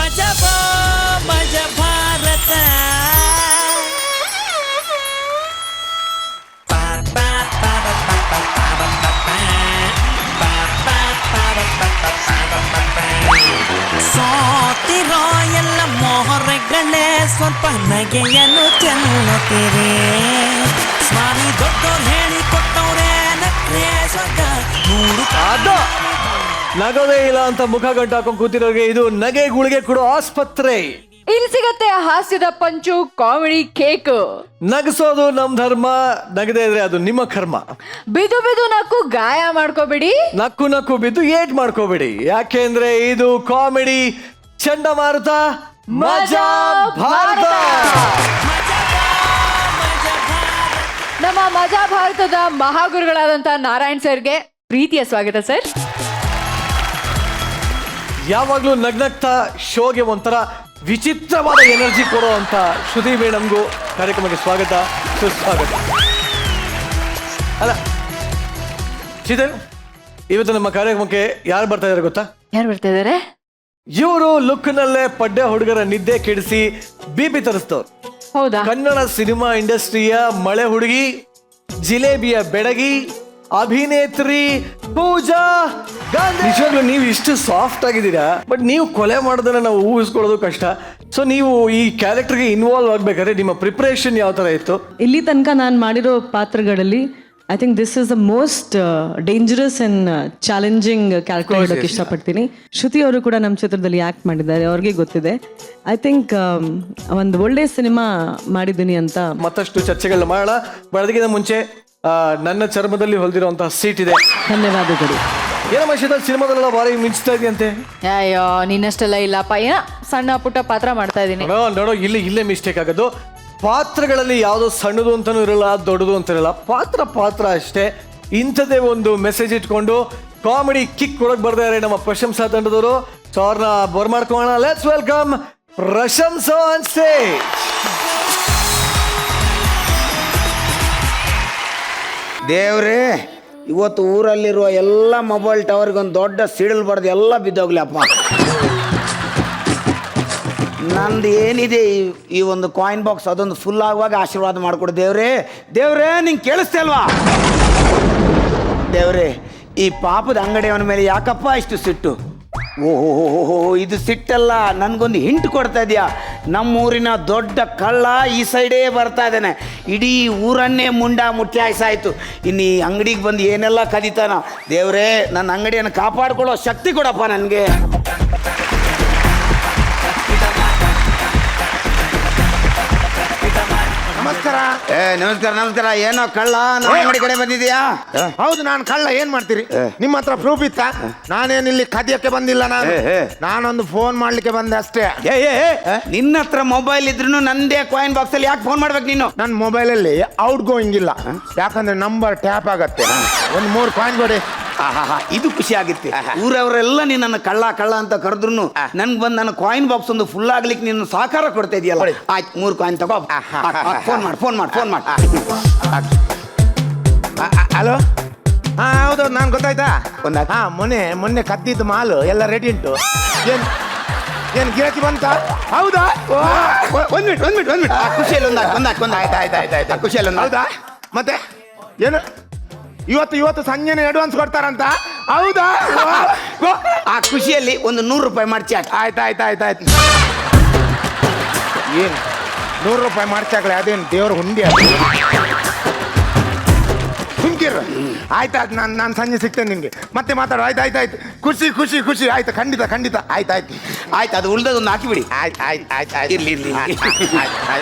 ಮಜಬೋ ಮಜ ಭಾರತ ಸೋತಿರೋ ಎಲ್ಲ ಮೊಹರೆಗಳೇ ಸ್ವಲ್ಪ ನಗೆಯನ್ನು ಚೆಲ್ಲುತ್ತೀರಿ ಸ್ವಾಮಿ ದೊಡ್ಡೋರು ಹೇಳಿ ಕೊಟ್ಟವ್ರೆ ನಕ್ರೆ ಸ್ವರ್ಗ ಅದು ನಗೋದೇ ಇಲ್ಲ ಅಂತ ಮುಖ ಗಂಟು ಹಾಕೊಂಡು ಕೂತಿರೋರಿಗೆ ಇದು ನಗೆ ಗುಳಿಗೆ ಕೊಡೋ ಆಸ್ಪತ್ರೆ. ಇಲ್ಲಿ ಸಿಗತ್ತೆ ಹಾಸ್ಯದ ಪಂಚು, ಕಾಮಿಡಿ ಕೇಕ್. ನಗಸೋದು ನಮ್ ಧರ್ಮ, ನಗದೇ ಇದ್ರೆ ಅದು ನಿಮ್ಮ ಕರ್ಮ. ಬಿದು ಬಿದು ನಕ್ಕು ಗಾಯ ಮಾಡ್ಕೋಬೇಡಿ, ನಕ್ಕು ನಕ್ಕು ಬಿದ್ದು ಏಟ್ ಮಾಡ್ಕೋಬೇಡಿ. ಯಾಕೆಂದ್ರೆ ಇದು ಕಾಮಿಡಿ ಚಂಡಮಾರುತ ಮಜಾ ಭಾರತ. ನಮ್ಮ ಮಜಾ ಭಾರತದ ಮಹಾಗುರುಗಳಾದಂತ ನಾರಾಯಣ್ ಸರ್ಗೆ ಪ್ರೀತಿಯ ಸ್ವಾಗತ ಸರ್. ಯಾವಾಗ್ಲೂ ನಗ್ನಗ್ತಾ ಶೋಗೆ ಒಂಥರ ವಿಚಿತ್ರವಾದ ಎನರ್ಜಿ ಕೊಡೋ ಅಂತ ಶ್ರುತಿ ಮೇಡಮ್ಗೂ ಕಾರ್ಯಕ್ರಮಕ್ಕೆ ಸ್ವಾಗತ, ಸುಸ್ವಾಗತ. ಅಲ್ಲ ಶ್ರೀಧರ್, ಇವತ್ತು ನಮ್ಮ ಕಾರ್ಯಕ್ರಮಕ್ಕೆ ಯಾರು ಬರ್ತಾ ಇದಾರೆ ಗೊತ್ತಾ? ಯಾರು ಬರ್ತಾ ಇದಾರೆ? ಇವರು ಲುಕ್ನಲ್ಲೇ ಪಡ್ಡೆ ಹುಡುಗರ ನಿದ್ದೆ ಕೆಡಿಸಿ ಬಿಪಿ ತರಿಸ್ತವ್ರು. ಹೌದಾ? ಕನ್ನಡ ಸಿನಿಮಾ ಇಂಡಸ್ಟ್ರಿಯ ಮಳೆ ಹುಡುಗಿ, ಜಿಲೇಬಿಯ ಬೆಡಗಿ, ಅಭಿನೇತ್ರಿ ಪೂಜಾ ಗಾಂಧಿ. ನಿಜವಾಗ್ಲೂ ನೀವು ಇಷ್ಟು ಸಾಫ್ಟ್ ಆಗಿದ್ದೀರಾ, ಬಟ್ ನೀವು ಕೊಲೆ ಮಾಡೋದನ್ನ ನಾವು ಊಹಿಸ್ಕೊಳ್ಳೋದು ಕಷ್ಟ. ಸೊ ನೀವು ಈ ಕ್ಯಾರೆಕ್ಟರ್ಗೆ ಇನ್ವಾಲ್ವ್ ಆಗ್ಬೇಕಾದ್ರೆ ನಿಮ್ಮ ಪ್ರಿಪರೇಷನ್ ಯಾವ ತರ ಇತ್ತು? ಇಲ್ಲಿ ತನಕ ನಾನು ಮಾಡಿರೋ ಪಾತ್ರಗಳಲ್ಲಿ I think this is the most dangerous and challenging character ಹೇಳೋಕೆ ಇಷ್ಟಪಡ್ತೀನಿ. ಶ್ರುತಿ ಅವರು ಕೂಡ ನಮ್ಮ ಚಿತ್ರದಲ್ಲಿ ಆ್ಯಕ್ಟ್ ಮಾಡಿದ್ದಾರೆ, ಅವ್ರಿಗೆ ಗೊತ್ತಿದೆ. ಐ ಥಿಂಕ್ ಒಂದು ಒಳ್ಳೆ ಸಿನಿಮಾ ಮಾಡಿದ್ದೀನಿ ಅಂತ. ಮತ್ತಷ್ಟು ಚರ್ಚೆಗಳನ್ನ ಮಾಡೋಣ. ಬರೋದಕ್ಕಿಂತ ಮುಂಚೆ ನನ್ನ ಚರ್ಮದಲ್ಲಿ ಹೊಲಿದಿರುವಂತಹ ಸೀಟ್ ಇದೆ. ಧನ್ಯವಾದಗಳು. ಏನಮ್ಮ ಶೀತಲ್, ಸಿನಿಮಾದಲ್ಲೆಲ್ಲ ಭಾರಿ ಮಿಂಚ್ತಾ ಇದೆಯಂತೆ? ಅಯ್ಯೋ ನಿನ್ನಷ್ಟೆಲ್ಲ ಇಲ್ಲಪ್ಪ, ಏನೋ ಸಣ್ಣ ಪುಟ್ಟ ಪಾತ್ರ ಮಾಡ್ತಾ ಇದ್ದೀನಿ. ನೋಡೋ ಇಲ್ಲೇ ಮಿಸ್ಟೇಕ್ ಆಗೋದು. ಪಾತ್ರಗಳಲ್ಲಿ ಯಾವುದೋ ಸಣ್ಣದು ಅಂತನೂ ಇರಲ್ಲ, ದೊಡ್ಡದು ಅಂತ ಇರಲ್ಲ, ಪಾತ್ರ ಅಷ್ಟೇ. ಇಂಥದ್ದೇ ಒಂದು ಮೆಸೇಜ್ ಇಟ್ಕೊಂಡು ಕಾಮಿಡಿ ಕಿಕ್ ಕೊಡಕ್ ಬರ್ತಾರೆ ನಮ್ಮ ಪ್ರಶಂಸಾ ತಂಡದವರು. ಸೊ ಅವ್ರನ್ನ ಬರ್ಮಾಡ್ಕೋಣ. Let's welcome Prashamsa on stage. ದೇವ್ರೇ, ಇವತ್ತು ಊರಲ್ಲಿರುವ ಎಲ್ಲ ಮೊಬೈಲ್ ಟವರ್ಗೆ ಒಂದು ದೊಡ್ಡ ಸಿಡಿಲ್ ಬಡ್ದು ಎಲ್ಲ ಬಿದ್ದೋಗ್ಲಿ ಅಪ್ಪ. ನಂದು ಏನಿದೆ ಈ ಒಂದು ಕಾಯಿನ್ ಬಾಕ್ಸ್ ಅದೊಂದು ಫುಲ್ ಆಗುವಾಗ ಆಶೀರ್ವಾದ ಮಾಡಿಕೊಡು ದೇವ್ರೇ. ದೇವ್ರೇ, ನಿಂಗೆ ಕೇಳಿಸ್ತಾ ಅಲ್ವಾ? ದೇವ್ರೇ, ಈ ಪಾಪದ ಅಂಗಡಿಯವನ ಮೇಲೆ ಯಾಕಪ್ಪ ಇಷ್ಟು ಸಿಟ್ಟು? ಓಹೋ, ಇದು ಸಿಟ್ಟಲ್ಲ, ನನಗೊಂದು ಹಿಂಟ್ ಕೊಡ್ತಾ ಇದೆಯಾ? ನಮ್ಮೂರಿನ ದೊಡ್ಡ ಕಳ್ಳ ಈ ಸೈಡೇ ಬರ್ತಾ ಇದ್ದಾನೆ. ಇಡೀ ಊರನ್ನೇ ಮುಟ್ಟಾಯಿಸಾಯ್ತು. ಇನ್ನು ಈ ಅಂಗಡಿಗೆ ಬಂದು ಏನೆಲ್ಲ ಕದೀತಾನ. ದೇವ್ರೇ, ನನ್ನ ಅಂಗಡಿಯನ್ನು ಕಾಪಾಡ್ಕೊಳ್ಳೋ ಶಕ್ತಿ ಕೊಡಪ್ಪ ನನಗೆ. ನಮಸ್ಕಾರ. ನಮಸ್ಕಾರ. ಏನೋ ಕಳ್ಳ ನಮ್ಮ ಅಂಗಡಿ ಕಡೆ ಬಂದಿದ್ಯಾ? ಹೌದು, ನಾನು ಕಳ್ಳ. ಏನ್ ಮಾಡ್ತೀರಿ? ನಿಮ್ಮ ಹತ್ರ ಪ್ರೂಫ್ ಇತ್ತಾ? ನಾನೇನಿಲ್ಲಿ ಕದಿಯಕ್ಕೆ ಬಂದಿಲ್ಲ, ನಾನೊಂದು ಫೋನ್ ಮಾಡ್ಲಿಕ್ಕೆ ಬಂದೆ ಅಷ್ಟೇ. ನಿನ್ನ ಹತ್ರ ಮೊಬೈಲ್ ಇದ್ರು ನಂದೇ ಕಾಯಿನ್ ಬಾಕ್ಸ್ ಅಲ್ಲಿ ಯಾಕೆ ಫೋನ್ ಮಾಡ್ಬೇಕು ನೀನು? ನನ್ನ ಮೊಬೈಲಲ್ಲಿ ಔಟ್ ಗೋಯಿಂಗ್ ಇಲ್ಲ, ಯಾಕಂದ್ರೆ ನಂಬರ್ ಟ್ಯಾಪ್ ಆಗತ್ತೆ. ಒಂದು 3 ಕಾಯಿನ್ ಕೊಡಿ. ಇದು ಖುಷಿ ಆಗಿತ್ತು. ಊರವರೆಲ್ಲ ನಿನ್ನ ಕಳ್ಳ ಅಂತ ಕರೆದ್ರು ನನ್ಗೆ ಬಂದು ನನ್ನ ಕಾಯಿನ್ ಬಾಕ್ಸ್ ಒಂದು ಫುಲ್ ಆಗ್ಲಿಕ್ಕೆ ನೀನು ಸಹಕಾರ ಕೊಡ್ತಾ ಇದೆಯಲ್ಲ. ಆಯ್ತು, 3 ಕಾಯಿನ್ ತಗೋ. ಫೋನ್ ಮಾಡಿ. ಹಲೋ, ಹೌದು, ನಾನು ಗೊತ್ತಾಯ್ತಾ? ಮೊನ್ನೆ ಕದ್ದಿದ್ದು ಮಾಲು ಎಲ್ಲ ರೆಡಿ ಉಂಟು. ಏನು ಗಿರಾಕಿ ಬಂತ? ಹೌದಾ? ಒಂದ್ ಮಿನಿಟ್. ಖುಷಿಯಲ್ಲಿ ಆಯ್ತು. ಖುಷಿಯಲ್ಲಿ ಹೌದಾ? ಮತ್ತೆ ಏನು ಇವತ್ತು ಸಂಜೆನೆ ಅಡ್ವಾನ್ಸ್ ಕೊಡ್ತಾರಂತ? ಹೌದಾ? ಆ ಖುಷಿಯಲ್ಲಿ ಒಂದು 100 ರೂಪಾಯಿ ಮಾಡ್ಸಿ. ಆಯ್ತು. ಏನು 100 ರೂಪಾಯಿ ಮಾಡ್ಸಾಕ್ಲೆ? ಅದೇನು ದೇವ್ರ ಹುಂಡಿ? ಸುಮ್ಕಿರು. ಆಯ್ತು, ನಾನು ಸಂಜೆ ಸಿಗ್ತೇನೆ ನಿನ್ಗೆ. ಮತ್ತೆ ಮಾತಾಡು. ಆಯ್ತು. ಖುಷಿ. ಆಯ್ತು, ಖಂಡಿತ. ಆಯ್ತು, ಅದು ಉಳ್ದದೊಂದು ಹಾಕಿಬಿಡಿ. ಆಯ್ತು. ಇರ್ಲಿ.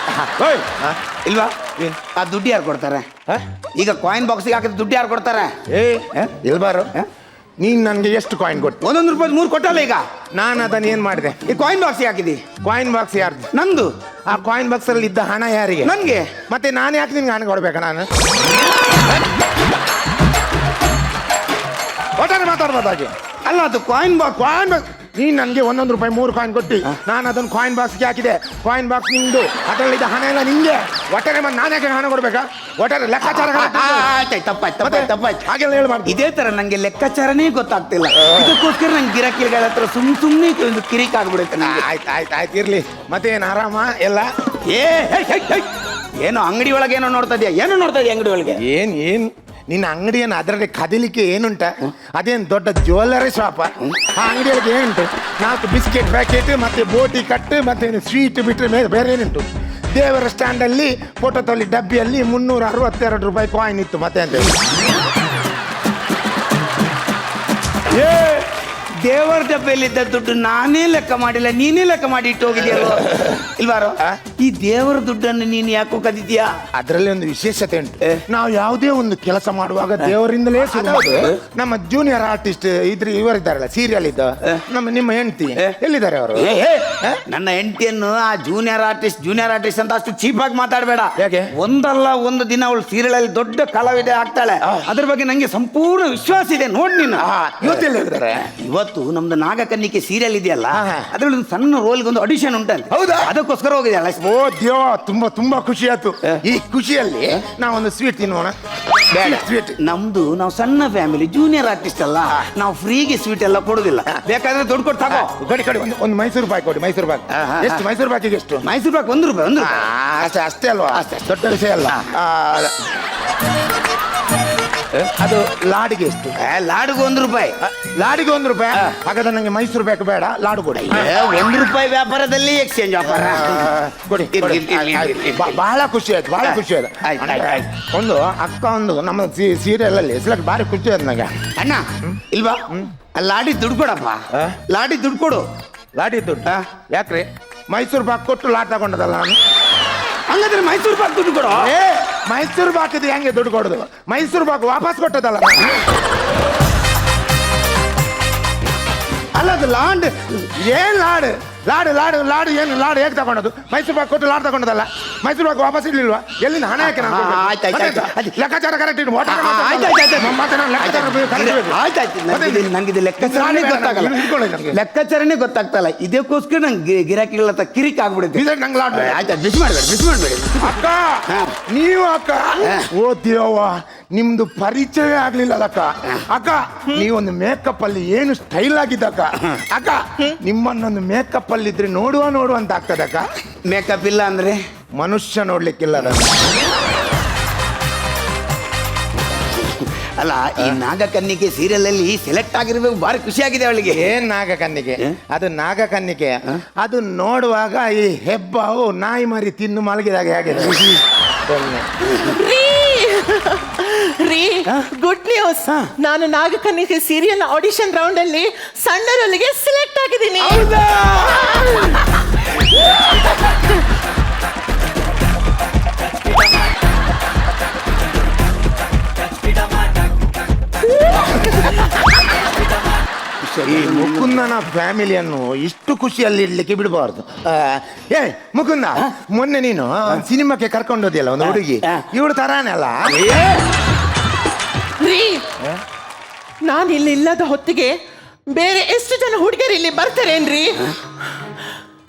ಇಲ್ವಾ? ಆ ದುಡ್ಡು ಯಾರು ಕೊಡ್ತಾರೆ? ಈಗ ಕಾಯಿನ್ ಬಾಕ್ಸ್ಗೆ ಹಾಕಿದ ದುಡ್ಡು ಯಾರು ಕೊಡ್ತಾರೆ? ಇಲ್ಬಾರು, ನೀನ್ ನನ್ಗೆ ಎಷ್ಟು ಕಾಯಿನ್ ಕೊಟ್ಟು? 1 ರೂಪಾಯಿ 3 ಕೊಟ್ಟಲ್ಲ. ಈಗ ನಾನು ಅದನ್ನ ಏನ್ ಮಾಡಿದೆ? ಈ ಕಾಯಿನ್ ಬಾಕ್ಸ್ ಹಾಕಿದಿ? ಕಾಯಿನ್ ಬಾಕ್ಸ್ ಯಾರ್ದು? ನಂದು. ಆ ಕಾಯಿನ್ ಬಾಕ್ಸ್ ಅಲ್ಲಿ ಇದ್ದ ಹಣ ಯಾರಿಗೆ? ನನ್ಗೆ. ಮತ್ತೆ ನಾನು ಯಾಕೆ ನಿನ್ಗೆ ಹಣ ಕೊಡ್ಬೇಕಾ? ನಾನು ಒಟ್ಟಾರೆ ಮಾತಾಡ್ಬೋದು ಹಾಗೆ. ಅಲ್ಲ, ಅದು ಕಾಯಿನ್ ಬಾಕ್ಸ್ ನೀನ್ ನನ್ಗೆ 1 ರೂಪಾಯಿ 3 ಕಾಯಿನ್ ಕೊಟ್ಟು ನಾನು ಅದನ್ನು ಕಾಯಿನ್ ಬಾಕ್ಸ್ಗೆ ಹಾಕಿದೆ. ಕಾಯಿನ್ ಬಾಕ್ಸ್ ನಿಂದು, ಅದರಲ್ಲಿದ್ದ ಹಣ ಎಲ್ಲ ನಿಂಗೆ. ಒಟ್ಟಾರೆ ಮತ್ತೆ ನಾನು ಯಾಕೆ ಹಣ ಕೊಡ್ಬೇಕಾ? ಒಟ್ಟಾರೆ ಲೆಕ್ಕಾಚಾರ ತಪ್ಪಾಯ್ತು. ಹಾಗೆಲ್ಲ ಹೇಳ್ಬಾರ್ದು. ಇದೇ ತರ ನಂಗೆ ಲೆಕ್ಕಾಚಾರನೇ ಗೊತ್ತಾಗ್ತಿಲ್ಲ. ಇದಕ್ಕೋಸ್ಕರ ನಂಗೆ ಗಿರಾಕಿಗಳ ಹತ್ರ ಸುಮ್ಮನೆ ಒಂದು ಕಿರಿಕ್ ಆಗ್ಬಿಡುತ್ತೆ ನಂಗೆ. ಆಯ್ತು ಇರ್ಲಿ. ಮತ್ತೇನು ಆರಾಮ ಎಲ್ಲ? ಏನೋ ಅಂಗಡಿ ಒಳಗೆ ಏನೋ ನೋಡ್ತಾ ಇದೆಯಾ? ಏನೋ ನೋಡ್ತಾ ಇದೆಯಾ ಅಂಗಡಿ ಒಳಗೆ? ಏನ್ ನಿನ್ನ ಅಂಗಡಿಯನ್ನು ಅದರಲ್ಲಿ ಕದಿಲಿಕ್ಕೆ ಏನುಂಟ? ಅದೇನು ದೊಡ್ಡ ಜ್ಯುವೆಲ್ಲರಿ ಶಾಪ? ಆ ಅಂಗಡಿಯೊಳಗೆ ಏನುಂಟು? 4 ಬಿಸ್ಕೆಟ್ ಪ್ಯಾಕೆಟ್ ಮತ್ತೆ ಬೋಟಿ ಕಟ್ಟು ಮತ್ತೆ ಸ್ವೀಟ್ ಬಿಟ್ಟರೆ ಮೇಲೆ ಬೇರೆ ಏನುಂಟು? ದೇವರ ಸ್ಟ್ಯಾಂಡಲ್ಲಿ ಫೋಟೋ ತೊಲಿ ಡಬ್ಬಿಯಲ್ಲಿ 362 ರೂಪಾಯಿ ಕಾಯಿನ್ ಇತ್ತು. ಮತ್ತೆ ಅಂತ ದೇವರ ಡಬ್ಬೆಯಲ್ಲಿದ್ದ ದುಡ್ಡು ನಾನೇ ಲೆಕ್ಕ ಮಾಡಿಲ್ಲ, ನೀನೇ ಲೆಕ್ಕ ಮಾಡಿ ಇಟ್ಟು ಹೋಗಿದ್ಯಲ್ವ? ಇಲ್ವಾರೋ ಈ ದೇವರ ದುಡ್ಡನ್ನು ನೀನು ಯಾಕೋ ಕದಿದ್ಯಾ? ಅದರಲ್ಲಿ ಒಂದು ವಿಶೇಷತೆ ಉಂಟು. ನಾವು ಯಾವುದೇ ಒಂದು ಕೆಲಸ ಮಾಡುವಾಗ ದೇವರಿಂದಲೇ ಶುರು ಮಾಡೋದು. ನಮ್ಮ ಜೂನಿಯರ್ ಆರ್ಟಿಸ್ಟ್ ಇವರಿದ್ದಾರಲ್ಲ ಸೀರಿಯಲ್ ಇದ್ದ ನಿಮ್ಮ ಹೆಂಡತಿ ಎಲ್ಲಿದ್ದಾರೆ ಅವರು? ನನ್ನ ಹೆಂಡತಿಯನ್ನು ಆ ಜೂನಿಯರ್ ಆರ್ಟಿಸ್ಟ್ ಅಂತ ಅಷ್ಟು ಚೀಪ್ ಆಗಿ ಮಾತಾಡಬೇಡ. ಹೇಗೆ? ಒಂದಲ್ಲ ಒಂದು ದಿನ ಅವಳು ಸೀರಿಯಲ್ ಅಲ್ಲಿ ದೊಡ್ಡ ಕಲಾವಿದೆ ಆಗ್ತಾಳೆ. ಅದ್ರ ಬಗ್ಗೆ ನಂಗೆ ಸಂಪೂರ್ಣ ವಿಶ್ವಾಸ ಇದೆ. ನೋಡ್ ನೀನು ಇವತ್ತೆಲ್ಲ ಇದ್ದಾರೆ? ಇವತ್ತು ನಮ್ದು ನಾಗಕನ್ನಿಕೆ ಸೀರಿಯಲ್ ಇದೆಯಲ್ಲ, ಅದ್ರಲ್ಲಿ ಒಂದು ಸಣ್ಣ ರೋಲ್ಗೆ ಒಂದು ಆಡಿಷನ್ ಉಂಟಂತೆ. ಹೌದಾ? ಅದಕ್ಕೋಸ್ಕರ ಹೋಗಿದೆಯಲ್ಲ. ಓ ದೇವ, ತುಂಬಾ ಖುಷಿ ಆಯ್ತು. ಈ ಖುಷಿಯಲ್ಲಿ ನಾವೊಂದು ಸ್ವೀಟ್ ತಿನ್ನೋಣ. ಸ್ವೀಟ್ ನಾವು ಸಣ್ಣ ಫ್ಯಾಮಿಲಿ, ಜೂನಿಯರ್ ಆರ್ಟಿಸ್ಟ್ ಅಲ್ಲ, ನಾವು ಫ್ರೀಗೆ ಸ್ವೀಟ್ ಎಲ್ಲ ಕೊಡುದಿಲ್ಲ. ಬೇಕಾದ್ರೆ ದುಡ್ಡು ಕೊಟ್ಟು ತಗೋ. ಕಡಿ ಒಂದು ಮೈಸೂರು ಪಾಕ್ ಕೊಡಿ. ಮೈಸೂರು ಪಾಕ್ ಎಷ್ಟು? ಮೈಸೂರು ಪಾಕಿಗೆ ಎಷ್ಟು? ಮೈಸೂರು ಪಾಕ್ 1 ರೂಪಾಯಿ. ಅಷ್ಟೇ ಅಲ್ವಾ? ದೊಡ್ಡ ವಿಷಯ ಅಲ್ಲ. ಅದು ಲಾಡಿಗೆ ಎಷ್ಟು? ಲಾಡಿಗೆ 1 ರೂಪಾಯಿ. ಲಾಡಿಗೆ 1 ರೂಪಾಯಿ? ಹಾಗಾದ್ರೆ ನಂಗೆ ಮೈಸೂರು ಬೇಕು ಬೇಡ, ಲಾಡು ಕೊಡಿ. 1 ರೂಪಾಯಿ ವ್ಯಾಪಾರದಲ್ಲಿ ಎಕ್ಸ್ಚೇಂಜ್ ವ್ಯಾಪಾರ ಕೊಡಿ. ಬಹಳ ಖುಷಿ ಆಯ್ತು, ಬಹಳ ಖುಷಿ ಆಯ್ತು. ಒಂದು ಅಕ್ಕ ಒಂದು ನಮ್ಮ ಸೀರಿಯಲ್ ಅಲ್ಲಿ ಭಾರಿ ಖುಷಿ ಆಯ್ತು ನಂಗೆ. ಅಣ್ಣ ಇಲ್ವಾ? ಲಾಡಿ ದುಡ್ಡು ಕೊಡಪ್ಪ. ಲಾಡಿ ದುಡ್ಡು ಕೊಡು. ಲಾಡಿ ದುಡ್ಡು ಯಾಕ್ರಿ? ಮೈಸೂರು ಪಾಕ್ ಕೊಟ್ಟು ಲಾಡ್ ತಗೊಂಡದಲ್ಲ ನಾನು. ಹಂಗಾದ್ರೆ ಮೈಸೂರು ಪಾಕ್ ದುಡ್ಡು ಕೊಡು. ಮೈಸೂರು ಪಾಕಿದ್ದು ಹೆಂಗೆ ದುಡ್ಡು ಕೊಡುದು? ಮೈಸೂರು ಪಾಕ್ ವಾಪಸ್ ಕೊಟ್ಟದಲ್ಲ. ಅಲ್ಲ ಅದು ಲಾಡ್. ಏನ್ ಲಾಡ್? ಲಾಡು ಏನು? ಲಾಡು ಹೇಗೆ ತಗೊಂಡದು? ಮೈಸೂರು ಪಾಕ್ ಕೊಟ್ಟು ಲಾಡ್ ತಗೊಂಡದಲ್ಲ. ಮೈಸೂರು ಪಾಕ್ ವಾಪಸ್ ಇರ್ಲಿಲ್ವಾ? ಎಲ್ಲಿಂದ ಹಣ ಯಾಕೆ? ಲೆಕ್ಕಾಚಾರ ಕರೆಕ್ಟ್ ಇಡು. ನಂಗೆ ಲೆಕ್ಕಾಚಾರನೇ ಗೊತ್ತಾಗ್ತಲ್ಲ. ಇದಕ್ಕೋಸ್ಕರ ನಂಗೆ ಗಿರಾಕಿಗಳ ಹತ್ರ ಕಿರಿಕ್ ಆಗ್ಬಿಡುತ್ತೆ. ನಂಗೆ ಲಾಡ್ ಆಯ್ತಾ? ಬಿಸ್ ಮಾಡ್ಬೇಡಿ. ಅಕ್ಕ ನೀವು ಅಕ್ಕ, ಓ ದೇವ, ನಿಮ್ದು ಪರಿಚಯ ಆಗ್ಲಿಲ್ಲ ಅಕ್ಕ. ಅಕ್ಕ ನೀವೊಂದು ಮೇಕಪ್ ಅಲ್ಲಿ ಏನು ಸ್ಟೈಲ್ ಆಗಿದ್ದಕ್ಕ. ಅಕ್ಕ ನಿಮ್ಮನ್ನೊಂದು ಮೇಕಪ್ ಅಲ್ಲಿ ಇದ್ರೆ ನೋಡುವ ಅಂತ ಆಗ್ತದಕ್ಕ. ಮೇಕಪ್ ಇಲ್ಲ ಅಂದ್ರೆ ಮನುಷ್ಯ ನೋಡ್ಲಿಕ್ಕಿಲ್ಲ. ಅಲ್ಲ, ಈ ನಾಗಕನ್ನಿಕೆ ಸೀರಿಯಲ್ ಅಲ್ಲಿ ಸೆಲೆಕ್ಟ್ ಆಗಿರ್ಬೇಕು. ಭಾರಿ ಖುಷಿ ಆಗಿದೆ ಅವಳಿಗೆ. ಏನ್ ನಾಗಕನ್ನಿಕೆ? ಅದು ನಾಗಕನ್ನಿಕೆ. ಅದು ನೋಡುವಾಗ ಈ ಹೆಬ್ಬಾವು ನಾಯಿ ಮರಿ ತಿನ್ನು ಮಲಗಿದಾಗ ಹೇಗೆ? ರೀ, ಗುಡ್ ನ್ಯೂಸ್. ನಾನು ನಾಗಕನ್ನಿಕೆ ಸೀರಿಯಲ್ ಆಡಿಷನ್ ರೌಂಡ್ ಅಲ್ಲಿ ಸಣ್ಣ ರೋಲಿಗೆ ಸೆಲೆಕ್ಟ್ ಆಗಿದ್ದೀನಿ. ಈ ಮುಕುಂದನ ಫ್ಯಾಮಿಲಿಯನ್ನು ಇಷ್ಟು ಖುಷಿಯಲ್ಲಿ ಇಡ್ಲಿಕ್ಕೆ ಬಿಡಬಾರ್ದು. ಏ ಮುಕುಂದ, ಮೊನ್ನೆ ನೀನು ಸಿನಿಮಾಕ್ಕೆ ಕರ್ಕೊಂಡೋದಿಯಲ್ಲ ಒಂದು ಹುಡುಗಿ, ಇವಳು ತರಾನೇ ಅಲ್ಲ? ರೀ, ನಾನು ಇಲ್ಲಿ ಇಲ್ಲದ ಹೊತ್ತಿಗೆ ಬೇರೆ ಎಷ್ಟು ಜನ ಹುಡುಗರು ಇಲ್ಲಿ ಬರ್ತಾರೇನ್ರಿ?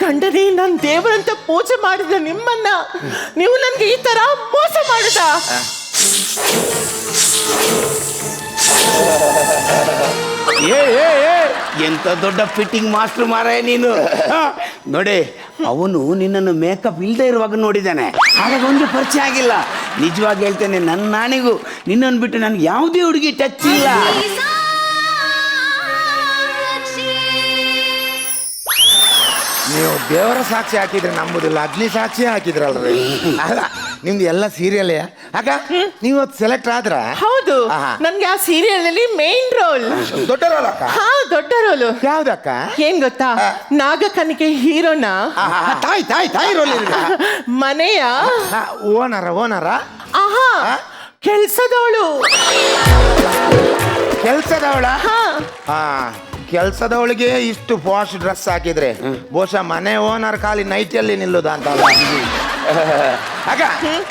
ಕಂಡರಿ, ನಾನು ದೇವರಂತ ಪೂಜೆ ಮಾಡಿದ ನಿಮ್ಮನ್ನ ನೀವು ನನ್ಗೆ ಈ ತರ ಮೋಸ ಮಾಡುದ? ಎಂತ ದೊಡ್ಡ ಫಿಟ್ಟಿಂಗ್ ಮಾಸ್ಟರ್ ಮಾರಾಯ ನೀನು. ನೋಡಿ, ಅವನು ನಿನ್ನನ್ನು ಮೇಕಪ್ ಇಲ್ಲದೆ ಇರುವಾಗ ನೋಡಿದ್ದಾನೆ, ಹಾಗಾಗಿ ಒಂದು ಪರಿಚಯ ಆಗಿಲ್ಲ. ನಿಜವಾಗಿ ಹೇಳ್ತೇನೆ, ನನ್ನ ನಾಣಿಗೂ ನಿನ್ನನ್ನು ಬಿಟ್ಟು ನನಗೆ ಯಾವುದೇ ಹುಡುಗಿ ಟಚ್ ಇಲ್ಲ. ನೀವು ದೇವರ ಸಾಕ್ಷಿ ಹಾಕಿದ್ರೆ ನಂಬುದಿಲ್ಲ, ಅಗ್ನಿ ಸಾಕ್ಷಿ ಹಾಕಿದ್ರಲ್ರಿ. ಅಲ್ಲ, ನಿಮ್ದು ಎಲ್ಲ ಸೀರಿಯಲ್ ಆಗ ನೀವು ಸೆಲೆಕ್ಟ್ ಆದ್ರ? ಹೌದು, ನನ್ಗೆ ಆ ಸೀರಿಯಲ್ ಅಲ್ಲಿ ಮೇನ್ ರೋಲ್. ದೊಡ್ಡ ರೋಲ್ ಅಕ್ಕ? ಹಾ, ದೊಡ್ಡ ರೋಲು. ಯಾವ್ದಕ್ಕ? ಏನ್ ಗೊತ್ತಾ? ನಾಗಕನ್ನಿಕೆ ಹೀರೋನ ತಾಯಿ ರೋಲ್ ಮನೆಯ ಓನರ ಆಹಾ ಕೆಲ್ಸದವಳು. ಕೆಲ್ಸದವಳ? ಕೆಲಸದವಳಿಗೆ ಇಷ್ಟು ಪಾಶ್ ಡ್ರೆಸ್ ಹಾಕಿದ್ರೆ ಬಹುಶಃ ಮನೆ ಓನರ್ ಖಾಲಿ ನೈಟಿಯಲ್ಲಿ ನಿಲ್ಲುದ ಅಂತ ಅಲ್ಲ. ಅಕ್ಕ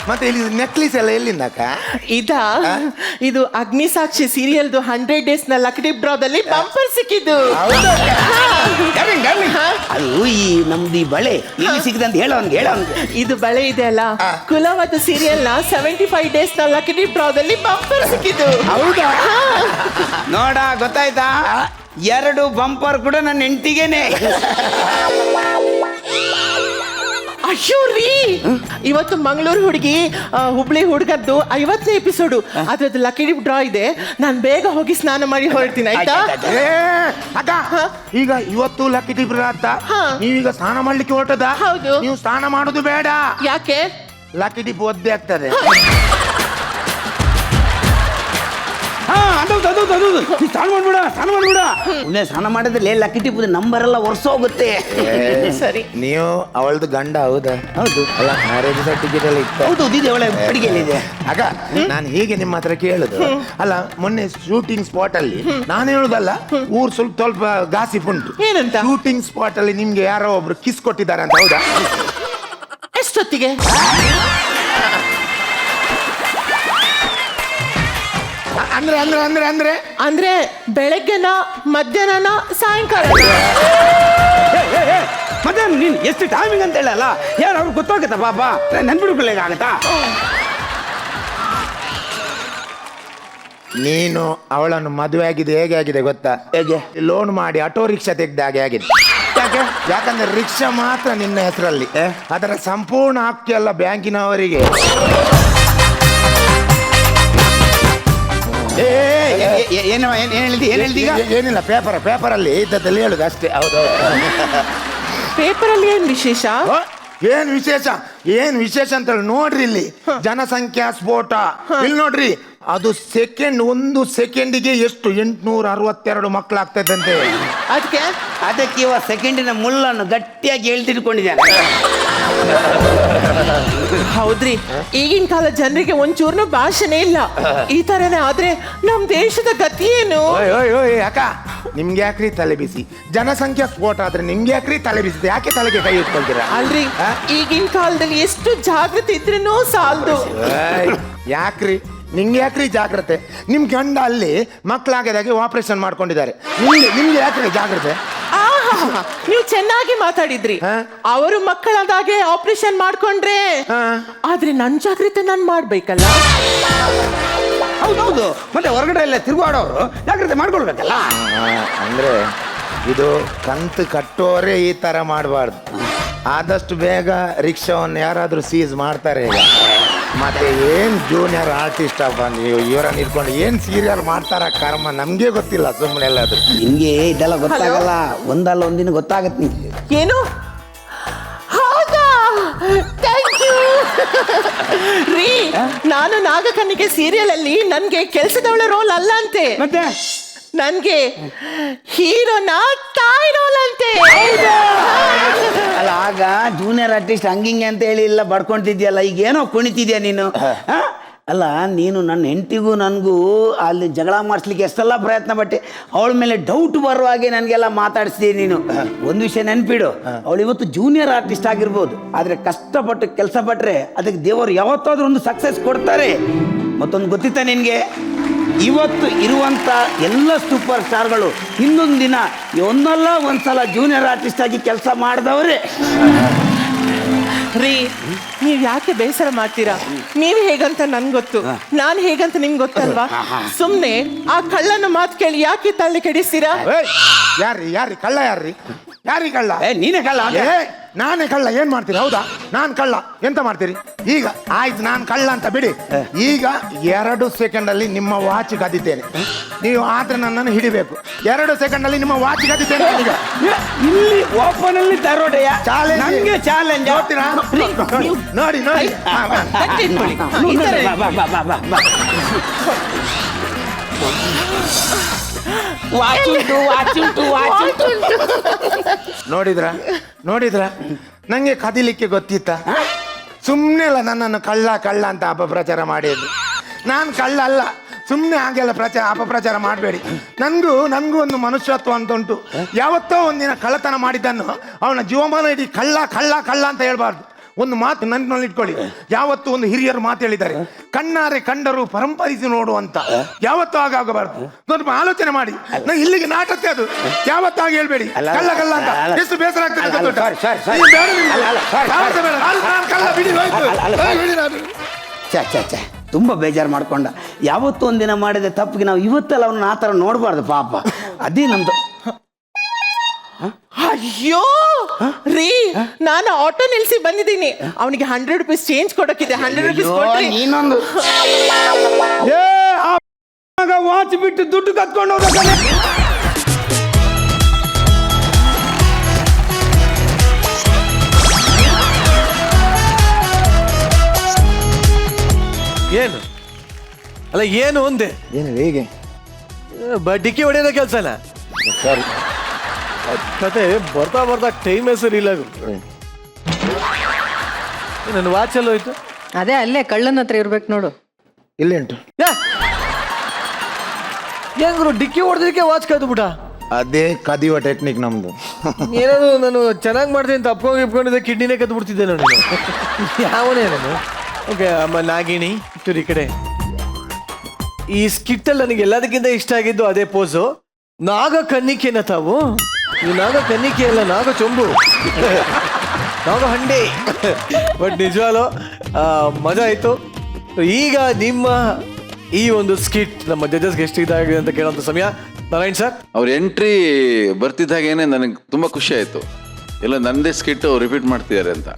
ಮತ್ತೆ ಇಲ್ಲಿ ನೆಕ್ಲಿಸ್ ಎಲ್ಲ ಎಲ್ಲಿಂದ ಅಕ್ಕ? ಇದು ಅಗ್ನಿಸಾಕ್ಷಿ ಸೀರಿಯಲ್ದು 100 ಡೇಸ್ ನ ಲಕ್ಡಿ ಡ್ರಾದಲ್ಲಿ ಬಂಪರ್ ಸಿಕ್ಕಿದ್ದು. ಅದು ಈ ನಮ್ದು ಈ ಬಳೆ ಎಲ್ಲಿ ಸಿಕ್ಕಿದೆ ಅಂತ ಹೇಳೋನ್ಗೆ. ಇದು ಬಳೆ ಇದೆ ಅಲ್ಲ, ಕುಲವಾದ ಸೀರಿಯಲ್ ನ 75 ಡೇಸ್ ನ ಲಕ್ಡಿ ಡ್ರಾದಲ್ಲಿ ಬಂಪರ್ ಸಿಕ್ಕಿದ್ದು. ಹೌದಾ? ನೋಡ ಗೊತ್ತಾಯ್ತಾ, 2 ಬಂಪರ್ ಕೂಡ ನನ್ನ ಹೆಂಡತಿಗೇನೆ. ಅಯ್ಯೋ ರೀ, ಇವತ್ತು ಮಂಗಳೂರು ಹುಡುಗಿ ಹುಬ್ಳಿ ಹುಡುಗದ್ದು 50ನೇ ಎಪಿಸೋಡು. ಅದ್ರದ್ದು ಲಕ್ಕಿ ಡ್ರಾ ಇದೆ. ನಾನು ಬೇಗ ಹೋಗಿ ಸ್ನಾನ ಮಾಡಿ ಹೊರಡ್ತೀನಿ, ಆಯ್ತಾ? ಅಕ್ಕ ಈಗ ಇವತ್ತು ಲಕ್ಕಿ ಟಿಪ್ ಅಂತ ನೀವೀಗ ಸ್ನಾನ ಮಾಡ್ಲಿಕ್ಕೆ ಹೊರಟದ? ಹೌದು. ನೀವು ಸ್ನಾನ ಮಾಡೋದು ಬೇಡ. ಯಾಕೆ? ಲಕ್ಕಿ ಟಿಪ್ ಒದ್ದೆ ಆಗ್ತದೆ. ಸ್ನಾನ ಮಾಡಿದ್ರೆ ಲಕ್ಕಿ ಟಿಪ್ ನಂಬರ್ ಎಲ್ಲ ವರ್ಷ ಹೋಗುತ್ತೆ. ಸರಿ. ನೀವು ಅವಳದು ಗಂಡ ಹೌದಾ? ಹೌದು. ಅಲ್ಲ, ಮ್ಯಾರೇಜ್ ಸರ್ಟಿಫಿಕೇಟ್ ಎಲ್ಲ ಇತ್ತು. ಹೌದು, ಇದೆ ಒಳ್ಳೆ ಅಡಿಗೆಯಲ್ಲಿದೆ. ಆಗ ನಾನು ಹೀಗೆ ನಿಮ್ಮ ಹತ್ರ ಕೇಳುದು, ಅಲ್ಲ ಮೊನ್ನೆ ಶೂಟಿಂಗ್ ಸ್ಪಾಟ್ ಅಲ್ಲಿ ನಾನು ಹೇಳುದಲ್ಲ, ಊರ್ ಸ್ವಲ್ಪ ಗಾಸಿಪ್ ಉಂಟು. ಏನಂತ? ಶೂಟಿಂಗ್ ಸ್ಪಾಟ್ ಅಲ್ಲಿ ನಿಮ್ಗೆ ಯಾರೋ ಒಬ್ರು ಕಿಸ್ ಕೊಟ್ಟಿದ್ದಾರೆ ಅಂತ, ಹೌದಾ? ಎಷ್ಟೊತ್ತಿಗೆ? ಅಂದ್ರೆ ಅಂದ್ರೆ ಅಂದ್ರೆ ಅಂದ್ರೆ ಅಂದ್ರೆ ಬೆಳಗ್ಗೆನ, ಮಧ್ಯಾಹ್ನನ, ಸಾಯಂಕಾಲ? ಮತ್ತೆ ನೀನ್ ಎಷ್ಟು ಟೈಮಿಂಗ್ ಅಂತ ಹೇಳಲ್ಲ, ಯಾರು ಅವ್ರಿಗೆ ಗೊತ್ತಾಗತ್ತಾ ಪಾಪ, ನೆನ್ಪಿಡ್ಕೊಳ್ಳೇಗಾಗತ್ತಾ? ನೀನು ಅವಳನ್ನು ಮದುವೆ ಆಗಿದೆ ಹೇಗೆ ಆಗಿದೆ ಗೊತ್ತಾ? ಹೇಗೆ? ಲೋನ್ ಮಾಡಿ ಆಟೋ ರಿಕ್ಷಾ ತೆಗ್ದ ಹಾಗೆ ಆಗಿದೆ. ಯಾಕೆ? ಯಾಕಂದ್ರೆ ರಿಕ್ಷಾ ಮಾತ್ರ ನಿನ್ನ ಹೆಸರಲ್ಲಿ, ಅದರ ಸಂಪೂರ್ಣ ಹಕ್ಕು ಎಲ್ಲ ಬ್ಯಾಂಕಿನವರಿಗೆ. ಏನಿಲ್ಲ, ಪೇಪರಲ್ಲಿ ಇದ್ದದ್ದಲ್ಲಿ ಹೇಳುದು ಅಷ್ಟೇ. ಹೌದು. ಪೇಪರಲ್ಲಿ ಏನ್ ವಿಶೇಷ? ಏನ್ ವಿಶೇಷ? ಏನ್ ವಿಶೇಷ ಅಂತ ಹೇಳಿ ನೋಡ್ರಿ, ಇಲ್ಲಿ ಜನಸಂಖ್ಯಾ ಸ್ಫೋಟ. ಇಲ್ಲಿ ನೋಡ್ರಿ, ಅದು ಒಂದು ಸೆಕೆಂಡಿಗೆ ಎಷ್ಟು 862 ಮಕ್ಕಳಾಗ್ತದಂತೆ. ಅದಕ್ಕೆ ಇವ ಸೆಕೆಂಡಿನ ಮುಳ್ಳನ್ನು ಗಟ್ಟಿಯಾಗಿ ಹೇಳ್ತಿಟ್ಕೊಂಡಿದ್ದಾನೆ. ಹೌದ್ರಿ, ಈಗಿನ ಕಾಲ ಜನರಿಗೆ ಒಂಚೂರ್ನು ಭಾಷೆನೇ ಇಲ್ಲ. ಈ ತರನೇ ಆದ್ರೆ ನಮ್ ದೇಶದ ಗತಿ ಏನು? ಅಕ್ಕ, ನಿಮ್ಗೆ ಯಾಕ್ರಿ ತಲೆ ಬಿಸಿ? ಜನಸಂಖ್ಯಾ ಸ್ಫೋಟ ಆದ್ರೆ ನಿಮ್ಗೆ ಯಾಕ್ರಿ ತಲೆ ಬಿಸಿ? ಯಾಕೆ ತಲೆಗೆ ಕೈ ಇಟ್ಕೊಳ್ತೀರಾ? ಅಲ್ರಿ, ಈಗಿನ ಕಾಲದಲ್ಲಿ ಎಷ್ಟು ಜಾಗೃತಿ ಇದ್ರೂ ಸಾಲದು. ಯಾಕ್ರಿ ನಿಮ್ಗೆ ಯಾಕ್ರಿ ಜಾಗ್ರತೆ? ನಿಮ್ ಗಂಡ ಅಲ್ಲಿ ಮಕ್ಕಳಾಗದಾಗೆ ಆಪರೇಷನ್ ಮಾಡ್ಕೊಂಡಿದ್ದಾರೆ, ನಿಮ್ಗೆ ಯಾಕ್ರಿ ಜಾಗ್ರತೆ? ನೀವು ಚೆನ್ನಾಗಿ ಮಾತಾಡಿದ್ರಿ. ಅವರು ಮಕ್ಕಳಾದಾಗೆ ಆಪರೇಷನ್ ಮಾಡ್ಕೊಂಡ್ರೆ, ಆದ್ರೆ ನನ್ ಜಾಗ್ರತೆ ನಾನ್ ಮಾಡ್ಬೇಕಲ್ಲ. ಹೌದೌದು, ಮತ್ತೆ ಹೊರಗಡೆ ಎಲ್ಲ ತಿರುಗಾಡೋರು ಜಾಗ್ರತೆ ಮಾಡ್ಕೊಳ್ಬೇಕಲ್ಲ. ಅಂದ್ರೆ ಇದು ಕಂತು ಕಟ್ಟೋರೇ ಈ ತರ ಮಾಡಬಾರ್ದು. ಆದಷ್ಟು ಬೇಗ ರಿಕ್ಷಾವನ್ನು ಯಾರಾದ್ರೂ ಸೀಸ್ ಮಾಡ್ತಾರೆ ಈಗ. ಮತ್ತೆ ಏನ್ ಜೂನಿಯರ್ ಆರ್ಟಿಸ್ಟ್ ಬಂದು ಇವರನ್ನ ಇಟ್ಕೊಂಡು ಏನ್ ಸೀರಿಯಲ್ ಮಾಡ್ತಾರ ಕರ್ಮ, ನಮ್ಗೆ ಗೊತ್ತಿಲ್ಲ. ಸುಮ್ಮನೆ ಎಲ್ಲಾದ್ರು ನಿಮ್ಗೆ ಇದೆಲ್ಲ ಗೊತ್ತಾಗಲ್ಲ, ಒಂದಲ್ಲ ಒಂದಿನ ಗೊತ್ತಾಗತ್ತೆ ನಿಮ್ಗೆ. ಏನು? ಹೌದಾ? ಥ್ಯಾಂಕ್ ಯು ರೀ. ನಾನು ನಾಗಕನ್ನಿಕೆ ಸೀರಿಯಲ್ ಅಲ್ಲಿ ನನ್ಗೆ ಕೆಲಸದವಳ ರೋಲ್ ಅಲ್ಲ ಅಂತೆ, ಮತ್ತೆ ನನ್ಗೆ ಹೀರೋನ ತಾಯಿ ರೋಲ್ ಅಂತೆ. ಅಲ್ಲ, ಆಗ ಜೂನಿಯರ್ ಆರ್ಟಿಸ್ಟ್ ಹಂಗಿಂಗೆ ಅಂತ ಹೇಳಿ ಇಲ್ಲ ಬಡ್ಕೊಂತಿದ್ಯಲ್ಲ, ಈಗ ಏನೋ ಕುಣಿತಿದ್ಯಾ ನೀನು? ಅಲ್ಲ, ನೀನು ನನ್ನ ಹೆಂಡತಿಗೂ ನನಗೂ ಅಲ್ಲಿ ಜಗಳ ಮಾಡಿಸ್ಲಿಕ್ಕೆ ಎಷ್ಟೆಲ್ಲ ಪ್ರಯತ್ನ ಪಟ್ಟೆ. ಅವಳ ಮೇಲೆ ಡೌಟ್ ಬರುವ ಹಾಗೆ ನನಗೆಲ್ಲ ಮಾತಾಡಿಸ್ತೀಯ ನೀನು. ಒಂದು ವಿಷಯ ನೆನ್ಪಿಡು, ಅವಳು ಇವತ್ತು ಜೂನಿಯರ್ ಆರ್ಟಿಸ್ಟ್ ಆಗಿರ್ಬೋದು, ಆದರೆ ಕಷ್ಟಪಟ್ಟು ಕೆಲಸ ಪಟ್ಟರೆ ಅದಕ್ಕೆ ದೇವರು ಯಾವತ್ತಾದ್ರೂ ಒಂದು ಸಕ್ಸಸ್ ಕೊಡ್ತಾರೆ. ಮತ್ತೊಂದು ಗೊತ್ತಿತ್ತ ನಿನಗೆ, ಇವತ್ತು ಇರುವಂಥ ಎಲ್ಲ ಸೂಪರ್ ಸ್ಟಾರ್ಗಳು ಇನ್ನೊಂದು ದಿನ ಒಂದಲ್ಲ ಒಂದ್ಸಲ ಜೂನಿಯರ್ ಆರ್ಟಿಸ್ಟ್ ಆಗಿ ಕೆಲಸ ಮಾಡಿದವರೇ. ರೀ, ನೀವ್ ಯಾಕೆ ಬೇಸರ ಮಾಡ್ತೀರಾ? ನೀವ್ ಹೇಗಂತ ನನ್ ಗೊತ್ತು, ನಾನ್ ಹೇಗಂತ ನಿಮ್ಗೆ ಗೊತ್ತಲ್ವಾ? ಸುಮ್ನೆ ಆ ಕಳ್ಳನ ಮಾತು ಕೇಳಿ ಯಾಕೆ ತಲೆ ಕೆಡಿಸ್ತೀರಾ? ಯಾರ್ರಿ ಕಳ್ಳ? ಯಾರಿ ಕಳ್ಳ? ನೀನೇ ಕಳ್ಳ. ನಾನೇ ಕಳ್ಳ? ಏನ್ ಮಾಡ್ತೀರಿ? ಹೌದಾ, ನಾನ್ ಕಳ್ಳ? ಎಂತ ಮಾಡ್ತೀರಿ ಈಗ? ಆಯ್ತು, ನಾನ್ ಕಳ್ಳ ಅಂತ ಬಿಡಿ. ಈಗ 2 ಸೆಕೆಂಡ್ ಅಲ್ಲಿ ನಿಮ್ಮ ವಾಚ್ ಕದಿದ್ದೇನೆ. ನೀವು ಆದ್ರೆ ನನ್ನನ್ನು ಹಿಡಿಬೇಕು. 2 ಸೆಕೆಂಡ್ ಅಲ್ಲಿ ನಿಮ್ಮ ವಾಚ್ ಕದಿದ್ದೇನೆ. ಈಗ ಇಲ್ಲಿ ಓಪನ್ ಅಲ್ಲಿ ತರೋಡೆಯ ನಂಗೆ ಚಾಲೆಂಜ್. ನೋಡ್ತೀರಾ? ನೋಡಿ ನೋಡಿದ್ರ ನಂಗೆ ಕದಿಲಿಕ್ಕೆ ಗೊತ್ತಿತ್ತ? ಸುಮ್ಮನೆ ಅಲ್ಲ ನನ್ನನ್ನು ಕಳ್ಳ ಅಂತ ಅಪಪ್ರಚಾರ ಮಾಡಿದ್ದು. ನಾನು ಕಳ್ಳ ಅಲ್ಲ, ಸುಮ್ಮನೆ ಹಾಗೆಲ್ಲ ಅಪಪ್ರಚಾರ ಮಾಡಬೇಡಿ. ನನಗೂ ಒಂದು ಮನುಷ್ಯತ್ವ ಅಂತ ಉಂಟು. ಯಾವತ್ತೋ ಒಂದಿನ ಕಳ್ಳತನ ಮಾಡಿದ್ದನ್ನು ಅವನ ಜೀವಮಾನ ಇಡೀ ಕಳ್ಳ ಕಳ್ಳ ಕಳ್ಳ ಅಂತ ಹೇಳ್ಬಾರ್ದು. ಒಂದು ಮಾತು ನನ್ನಲ್ಲಿ ಇಟ್ಕೊಳ್ಳಿ, ಯಾವತ್ತು ಒಂದು ಹಿರಿಯರು ಮಾತು ಹೇಳಿದ್ದಾರೆ, ಕಣ್ಣಾರೆ ಕಂಡರು ಪರಂಪರಿಸಿ ನೋಡು ಅಂತ. ಯಾವತ್ತೂ ಆಗಬಾರ್ದು. ಸ್ವಲ್ಪ ಆಲೋಚನೆ ಮಾಡಿ. ನಾನು ಇಲ್ಲಿಗೆ ನಾಟತ್ತೆ ಅದು, ಯಾವತ್ತೂ ಆಗ ಹೇಳ್ಬೇಡಿ ಕಳ್ಳ ಕಳ್ಳ ಅಂತ. ಎಷ್ಟು ಬೇಸರ ಆಗ್ತದೆ ಗೊತ್ತುಂಟಾ? ನೀವು ಬೇಡ ನಿಮ್ಗೆ. ಯಾವತ್ತೂ ಬೇಡ. ನಾನು ಕಳ್ಳ ಬಿಡಿ ಹೋಯ್ತು. ಬಿಡಿ ನಾನು. ಛೇ ತುಂಬ ಬೇಜಾರು ಮಾಡ್ಕೊಂಡ. ಯಾವತ್ತೂ ಒಂದಿನ ಮಾಡಿದ ತಪ್ಪಿಗೆ ನಾವು ಇವತ್ತೆಲ್ಲ ಅವನ್ನ ಆ ಥರ ನೋಡಬಾರ್ದು ಪಾಪ. ಅದೇ ನಮ್ದು. ಅಯ್ಯೋ ರೀ, ನಾನು ಆಟೋ ನಿಲ್ಸಿ ಬಂದಿದ್ದೀನಿ. ಅವನಿಗೆ 100 ರೂಪೀಸ್ ಚೇಂಜ್ ಕೊಡೋಕಿದೆ. 100 ರೂಪೀಸ್ ಕೊಡ್ರಿ. ನೀನೊಂದು ವಾಚ್ ಬಿಟ್ಟು ದುಡ್ಡು ಕತ್ಕೊಂಡು ಹೋದ. ಏನು ಅಲ್ಲ, ಏನು ಒಂದೇ ಏನು ಹೇಗೆ ಡಿಕ್ಕಿ ಹೊಡೆಯೋದ ಕೆಲಸನ ಸರ್? ಕತೆ ಬರ್ತಾ ಬರ್ತಾ ಟೈಮ್ ಸರಿ ಇಲ್ಲ. ನನ್ನ ವಾಚ್ ಎಲ್ಲ ಹೋಯ್ತು. ಅದೇ ಅಲ್ಲೇ ಕಳ್ಳನ ಹತ್ರ ಇರ್ಬೇಕು ನೋಡು. ಇಲ್ಲಿ ಉಂಟು. ಹೆಂಗ್ರು ಡಿಕ್ಕಿ ಹೊಡೆದಕ್ಕೆ ವಾಚ್ ಕದ್ದು ಬಿಟ್ಟ. ಅದೇ ಕದಿಯುವ ಟೆಕ್ನಿಕ್ ನಮ್ದು. ಏನಾದ್ರು ನಾನು ಚೆನ್ನಾಗಿ ಮಾಡ್ತೀನಿ ಅಂತ ಇಪ್ಕೊಂಡಿದ್ದೆ, ಕಿಡ್ನಿನೇ ಕದ್ದು ಬಿಡ್ತಿದ್ದೆ ನಾನು. ಯಾವನೇ ನಾನು. ಓಕೆ ಅಮ್ಮ ನಾಗಿಣಿ ಈ ಕಡೆ. ಈ ಸ್ಕಿಟ್ಟಲ್ಲಿ ನನಗೆ ಎಲ್ಲದಕ್ಕಿಂತ ಇಷ್ಟ ಆಗಿದ್ದು ಅದೇ ಪೋಸು. ನಾಗ ಕನ್ನಿಕೆನ ತಾವು. ಈ ನಾಗ ಕನ್ನಿಕೆ ಅಲ್ಲ, ನಾಗ ಚೊಂಬು, ನಾಗ ಹಂಡೆ. ಬಟ್ ನಿಜವಾಗ್ಲೂ ಮಜಾ ಆಯ್ತು. ಈಗ ನಿಮ್ಮ ಈ ಒಂದು ಸ್ಕಿಟ್ ನಮ್ಮ ಜಡ್ಜಸ್ಗೆ ಎಷ್ಟು ಇದಾಗಿದೆ ಅಂತ ಕೇಳೋಂಥ ಸಮಯ. ನಾರಾಯಣ್ ಸರ್, ಅವ್ರ ಎಂಟ್ರಿ ಬರ್ತಿದ್ದಾಗೇನೆ ನನಗೆ ತುಂಬ ಖುಷಿ ಆಯಿತು. ಎಲ್ಲ ನನ್ನದೇ ಸ್ಕಿಟ್ ರಿಪೀಟ್ ಮಾಡ್ತಿದ್ದಾರೆ ಅಂತ.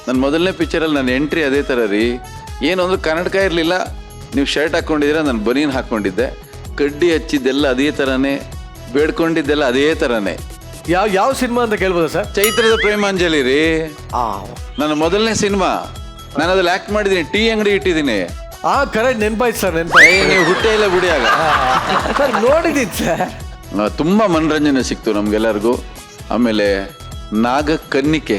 ನನ್ನ ಮೊದಲನೇ ಪಿಕ್ಚರಲ್ಲಿ ನನ್ನ ಎಂಟ್ರಿ ಅದೇ ಥರ ರೀ. ಏನು ಅಂದ್ರೆ ಕನ್ನಡಕ ಇರಲಿಲ್ಲ, ನೀವು ಶರ್ಟ್ ಹಾಕ್ಕೊಂಡಿದ್ದೀರ, ನಾನು ಬನೀನ್ ಹಾಕ್ಕೊಂಡಿದ್ದೆ, ಕಡ್ಡಿ ಹಚ್ಚಿದ್ದೆಲ್ಲ ಅದೇ ಥರನೇ, ಬೇಡ್ಕೊಂಡಿದ್ದೆಲ್ಲ ಅದೇ ಥರನೇ. ಯಾವ ಸಿನಿಮಾ ಅಂತ ಕೇಳ್ಬೋದಾ ಸರ್? ಚೈತ್ರದ ಪ್ರೇಮಾಂಜಲಿ ರೀ, ನನ್ನ ಮೊದಲನೇ ಸಿನಿಮಾ. ನಾನು ಅದ್ರಲ್ಲಿ ಆ್ಯಕ್ಟ್ ಮಾಡಿದ್ದೀನಿ, ಟೀ ಅಂಗಡಿ ಇಟ್ಟಿದ್ದೀನಿ. ಕರೆಕ್ಟ್ ನೆನಪಾಯ್ತು ಸರ್. ನೀವು ಹುಟ್ಟೆ ಇಲ್ಲ ಬಿಡಿ ಆಗ. ಸರ್ ನೋಡಿದ್ದೀನಿ ಸರ್. ತುಂಬ ಮನರಂಜನೆ ಸಿಕ್ತು ನಮಗೆಲ್ಲರಿಗೂ. ಆಮೇಲೆ ನಾಗ ಕನ್ನಿಕೆ,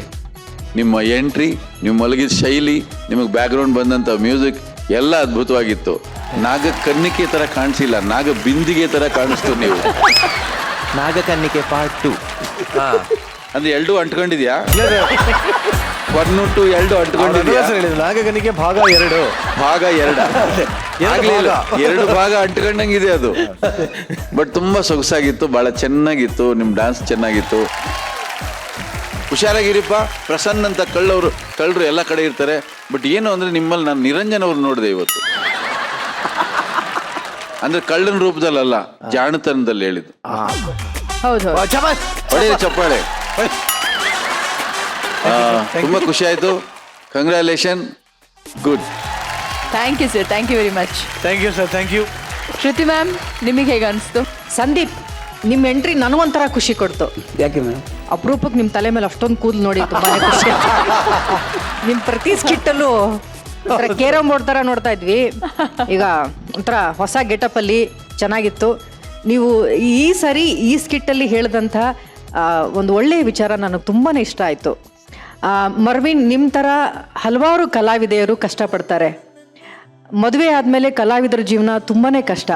ನಿಮ್ಮ ಎಂಟ್ರಿ, ನೀವು ಮಲಗಿದ ಶೈಲಿ, ನಿಮಗೆ ಬ್ಯಾಕ್ಗ್ರೌಂಡ್ ಬಂದಂಥ ಮ್ಯೂಸಿಕ್ ಎಲ್ಲ ಅದ್ಭುತವಾಗಿತ್ತು. ನಾಗ ಕನ್ನಿಕೆ ಥರ ಕಾಣಿಸಿಲ್ಲ, ನಾಗ ಬಿಂದಿಗೆ ಥರ ಕಾಣಿಸ್ತು ನೀವು. ನಾಗಕನ್ನಿಕೆ ಪಾರ್ಟ್ 2 ಅಂದ್ರೆ ಎರಡು ಅಂಟ್ಕೊಂಡಿದ್ಯಾ? 1 2 2 ಅಂಟ್ಕೊಂಡಿದ್ಯಾ? ನಾಗಕನ್ನಿಕೆ ಭಾಗ 2. ಭಾಗ 2 ಆಗ್ಲಿಲ್ಲ, 2 ಭಾಗ ಅಂಟ್ಕೊಂಡಂಗಿದೆ ಅದು. ಬಟ್ ತುಂಬಾ ಸೊಗಸಾಗಿತ್ತು, ಬಹಳ ಚೆನ್ನಾಗಿತ್ತು. ನಿಮ್ ಡಾನ್ಸ್ ಚೆನ್ನಾಗಿತ್ತು. ಹುಷಾರಾಗಿರಿಪ್ಪ. ಪ್ರಸನ್ನ ಅಂತ ಕಳ್ಳರು ಎಲ್ಲ ಕಡೆ ಇರ್ತಾರೆ. ಬಟ್ ಏನು ಅಂದ್ರೆ ನಿಮ್ಮಲ್ಲಿ ನಾನು ನಿರಂಜನ್ ಅವ್ರು ನೋಡಿದೆ ಇವತ್ತು. ಅಂದ್ರೆ ಕಳ್ಳನ ರೂಪದಲ್ಲ, ಜಾಣತನದಲ್ಲಿ ಹೇಳಿದ್ದು. ಹೌದು ಹೊಡೆಯ ಚಪ್ಪಾಳೆ. ತುಂಬಾ ಖುಷಿ ಆಯ್ತು. Congratulation, good. Thank you sir, thank you very much. Thank you sir, thank you. Shruti ma'am, ನಿಮಗೆ ಹೇಗೆ ಅನಿಸ್ತು? ಸಂದೀಪ್, ನಿಮ್ಮ ಎಂಟ್ರಿ ನನಗೊಂಥರ ಖುಷಿ ಕೊಡ್ತು. ಯಾಕೆ ಮೇಡಮ್? ಅಪರೂಪಕ್ಕೆ ನಿಮ್ಮ ತಲೆ ಮೇಲೆ ಅಷ್ಟೊಂದು ಕೂದಲು ನೋಡಿ ತುಂಬಾನೇ ಖುಷಿ. ನಿಮ್ಮ ಪ್ರತಿ ಸ್ಕಿಟ್ಟಲ್ಲೂ ಕೇರಂ ಬೋರ್ಡ್ ಥರ ನೋಡ್ತಾ ಇದ್ವಿ. ಈಗ ಒಂಥರ ಹೊಸ ಗೆಟಪಲ್ಲಿ ಚೆನ್ನಾಗಿತ್ತು. ನೀವು ಈ ಸರಿ ಈ ಸ್ಕಿಟ್ಟಲ್ಲಿ ಹೇಳಿದಂಥ ಒಂದು ಒಳ್ಳೆಯ ವಿಚಾರ ನನಗೆ ತುಂಬಾ ಇಷ್ಟ ಆಯಿತು. ಮರ್ವಿನ್, ನಿಮ್ಮ ಥರ ಹಲವಾರು ಕಲಾವಿದೆಯರು ಕಷ್ಟಪಡ್ತಾರೆ. ಮದುವೆ ಆದಮೇಲೆ ಕಲಾವಿದರ ಜೀವನ ತುಂಬಾ ಕಷ್ಟ.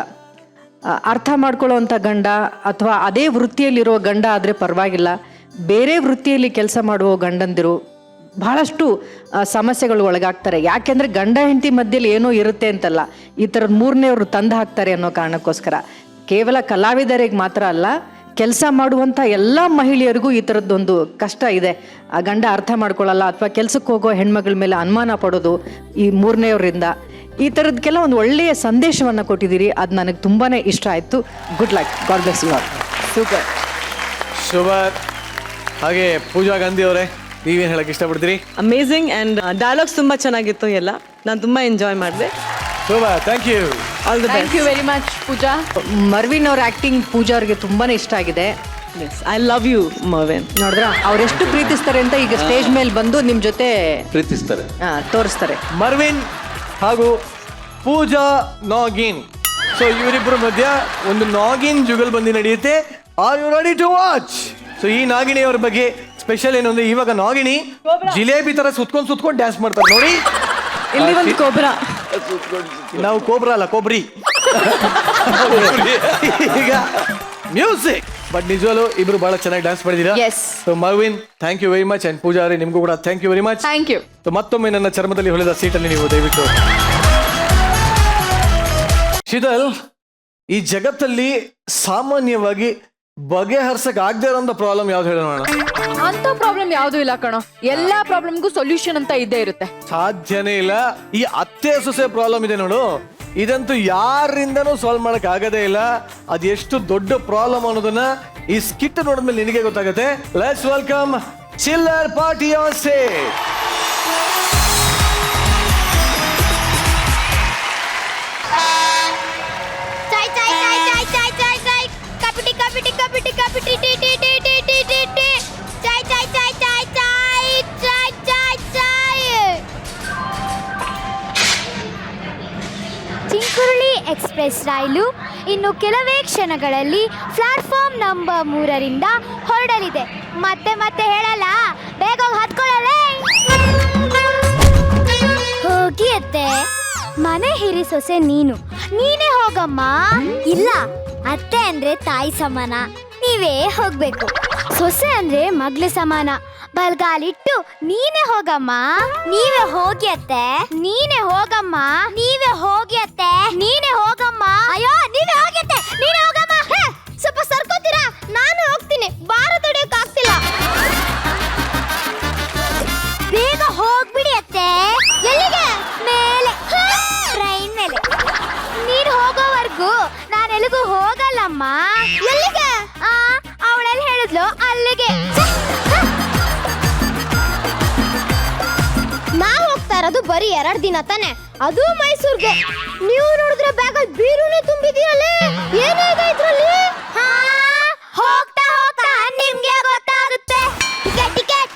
ಅರ್ಥ ಮಾಡ್ಕೊಳ್ಳೋವಂಥ ಗಂಡ ಅಥವಾ ಅದೇ ವೃತ್ತಿಯಲ್ಲಿರೋ ಗಂಡ ಆದರೆ ಪರವಾಗಿಲ್ಲ, ಬೇರೆ ವೃತ್ತಿಯಲ್ಲಿ ಕೆಲಸ ಮಾಡುವ ಗಂಡಂದಿರು ಬಹಳಷ್ಟು ಸಮಸ್ಯೆಗಳು ಒಳಗಾಗ್ತಾರೆ. ಯಾಕೆಂದರೆ ಗಂಡ ಹೆಂಡತಿ ಮಧ್ಯದಲ್ಲಿ ಏನೋ ಇರುತ್ತೆ ಅಂತಲ್ಲ, ಈ ಥರದ ಮೂರನೇವರು ತಂದು ಹಾಕ್ತಾರೆ ಅನ್ನೋ ಕಾರಣಕ್ಕೋಸ್ಕರ. ಕೇವಲ ಕಲಾವಿದರಿಗೆ ಮಾತ್ರ ಅಲ್ಲ, ಕೆಲಸ ಮಾಡುವಂಥ ಎಲ್ಲ ಮಹಿಳೆಯರಿಗೂ ಈ ಥರದ್ದೊಂದು ಕಷ್ಟ ಇದೆ. ಆ ಗಂಡ ಅರ್ಥ ಮಾಡ್ಕೊಳ್ಳಲ್ಲ ಅಥವಾ ಕೆಲಸಕ್ಕೆ ಹೋಗೋ ಹೆಣ್ಮಗಳ ಮೇಲೆ ಅನುಮಾನ ಪಡೋದು ಈ ಮೂರನೇವರಿಂದ. ಈ ಥರದಕ್ಕೆಲ್ಲ ಒಂದು ಒಳ್ಳೆಯ ಸಂದೇಶವನ್ನು ಕೊಟ್ಟಿದ್ದೀರಿ. ಅದು ನನಗೆ ತುಂಬಾ ಇಷ್ಟ ಆಯಿತು. Good luck, god bless you all. Super. Shubha. ಹಾಗೆ ಪೂಜಾ ಗಾಂಧಿ ಅವರೇ, ನೀವೇನು ಹೇಳಕ್ಕೆ ಇಷ್ಟಪಡ್ತೀರಿ? ಅಮೇಝಿಂಗ್ ಆ್ಯಂಡ್ ಡೈಲಾಗ್ಸ್ ತುಂಬ ಚೆನ್ನಾಗಿತ್ತು ಎಲ್ಲ. ನಾನು ತುಂಬ ಎಂಜಾಯ್ ಮಾಡಿದೆ. Shubha, thank you. All the thank you very much Pooja. Marvin ಅವ್ರ ಆ್ಯಕ್ಟಿಂಗ್ ಪೂಜಾ ಅವ್ರಿಗೆ ತುಂಬಾ ಇಷ್ಟ ಆಗಿದೆ. I love you Marvin. ನೋಡಿದ್ರ ಅವರೆಷ್ಟು ಪ್ರೀತಿಸ್ತಾರೆ ಅಂತ ಈಗ ಸ್ಟೇಜ್ ಮೇಲೆ ಬಂದು ನಿಮ್ಮ ಜೊತೆ ಪ್ರೀತಿಸ್ತಾರೆ, ತೋರಿಸ್ತಾರೆ. ಮರ್ವಿನ್ ಹಾಗೂ ಪೂಜಾ ನಾಗಿನ್. ಸೊ ಇವರಿಬ್ಬರ ಮಧ್ಯ ಒಂದು ನಾಗಿನ್ ಜುಗಲ್ಬಂದಿ ನಡೆಯುತ್ತೆ. Are you ready to watch? So ಈ ನಾಗಿಣಿಯವರ ಬಗ್ಗೆ ಸ್ಪೆಷಲ್ ಏನು ಅಂದ್ರೆ, ಇವಾಗ ನಾಗಿಣಿ ಜಿಲೇಬಿ ತರ ಸುತ್ಕೊಂಡು ಡ್ಯಾನ್ಸ್ ಮಾಡ್ತಾರೆ ನೋಡಿ. ಇಲ್ಲಿ ಒಂದು ಕೊಬ್ರ ನಾವು ಕೋಬ್ರಾ ಅಲ್ಲ ಕೊಬ್ರಿ. ಈಗ ಮ್ಯೂಸಿಕ್. ಬಟ್ ನಿಜವಾಗ್ಲೂ ಇಬ್ರು ಬಹಳ ಚೆನ್ನಾಗಿ ಡ್ಯಾನ್ಸ್ ಮಾಡಿದೀರಾ. Yes. So Marvin thank you very much and Pooja ಅವರೇ ನಿಮಗೂ ಕೂಡ thank you very much. Thank you. ಮತ್ತೊಮ್ಮೆ ನನ್ನ ಚರ್ಮದಲ್ಲಿ ಹೊಳೆದ ಸೀಟಲ್ಲಿ ನೀವು ದಯವಿಟ್ಟು. ಶೀತಲ್, ಈ ಜಗತ್ತಲ್ಲಿ ಸಾಮಾನ್ಯವಾಗಿ ಬಗೆಹರ್ಸಕ್ ಆಗದೆ ಇರೋಂಥ ಪ್ರಾಬ್ಲಮ್ ಯಾವ್ದು ಹೇಳೋಣ? ಅಂತ ಪ್ರಾಬ್ಲಮ್ ಯಾವ್ದು ಇಲ್ಲ ಕಣೋ, ಎಲ್ಲಾ ಪ್ರಾಬ್ಲಮ್ಗೂ ಸೊಲ್ಯೂಷನ್ ಅಂತ ಇದ್ದೇ ಇರುತ್ತೆ. ಸಾಧ್ಯನೇ ಇಲ್ಲ. ಈ ಅತ್ತೆ ಸೊಸೆ ಪ್ರಾಬ್ಲಮ್ ಇದೆ ನೋಡು, ಇದಂತೂ ಯಾರಿಂದನೂ ಸಾಲ್ವ್ ಮಾಡಕ್ ಆಗದೇ ಇಲ್ಲ. ಅದು ಎಷ್ಟು ದೊಡ್ಡ ಪ್ರಾಬ್ಲಮ್ ಅನ್ನೋದನ್ನ ಈ ಸ್ಕಿಟ್ ನೋಡಿದ್ಮೇಲೆ ನಿನಗೆ ಗೊತ್ತಾಗುತ್ತೆ. ಲೆಟ್ಸ್ ವೆಲ್ಕಮ್ ಚಿಲ್ಲರ್ ಪಾರ್ಟಿ ಆನ್ ಸ್ಟೇಜ್. ಚಿಂಕುರುಳಿ ಎಕ್ಸ್ಪ್ರೆಸ್ ರೈಲು ಇನ್ನು ಕೆಲವೇ ಕ್ಷಣಗಳಲ್ಲಿ ಪ್ಲಾಟ್ಫಾರ್ಮ್ ನಂಬರ್ 3ರಿಂದ ಹೊರಡಲಿದೆ. ಮತ್ತೆ ಮತ್ತೆ ಹೇಳಲ್ಲ, ಬೇಗ ಹತ್ಕೊಳ್ಳಲೇ. ಹೋಗಿ ಅತ್ತೆ, ಮನೆ ಹಿರಿ ಸೊಸೆ ನೀನೇ ಹೋಗಮ್ಮ. ಇಲ್ಲ, ಅತ್ತೆ ಅಂದ್ರೆ ತಾಯಿ ಸಮಾನ, ನೀವೇ ಹೋಗ್ಬೇಕು. ಸೊಸೆ ಅಂದ್ರೆ ಮಗ್ಳ ಸಮಾನ, ಬಲ್ಗಾಲಿಟ್ಟು ನೀನೇ ಹೋಗಮ್ಮ. ನೀವೇ ಹೋಗಿ ಅತ್ತೆ, ನೀನೇ ಹೋಗಮ್ಮ. ನೀವೇ ಹೋಗಿ ಅತ್ತೆ, ನೀನೇ ಹೋಗಮ್ಮ. ಅಯ್ಯೋ, ನೀವೇ ಹೋಗಿ ಅತ್ತೆ, ನೀನೇ ಹೋಗಮ್ಮ. ಸ್ವಲ್ಪ ಸರ್ಕೋತೀರಾ? ನಾನು ಹೋಗ್ತೀನಿ, ಬಾರ ತಡೆಯೋಕ್ ಆಗ್ತಿಲ್ಲ. ಬೇಗ ಹೋಗ್ಬಿಡಿ ಅತ್ತೆ. ಎಲ್ಲಿಗೆ? ಮೇಲೆ, ಟ್ರೈನ್ ಮೇಲೆ. ನೀನು ಹೋಗೋವರೆಗೂ ನಾನೆಲ್ಲಿಗೂ ಹೋಗಲ್ಲಮ್ಮ. ಎಲ್ಲಿಗೆ? ಅವಳೆಲ್ಲಿ ಹೇಳಿದ್ಲು ಅಲ್ಲಿಗೆ. ನಾವು ಹೋಗ್ತಾ ಇರೋದು ಬರೀ 2 ದಿನ ತಾನೆ, ಅದು ಮೈಸೂರ್ಗೆ. ನೀವು ನೋಡಿದ್ರೆ ಬ್ಯಾಗಲ್ಲಿ ಬೀರುನೇ ತುಂಬಿದೀರಲ್ಲೇ, ಏನಿದೆ ಇದ್ರಲ್ಲಿ? ಹೋಗ್ತಾ ಹೋಗ್ತಾ ನಿಮ್ಗೆ ಗೊತ್ತಾಗುತ್ತೆ. ಟಿಕೆಟ್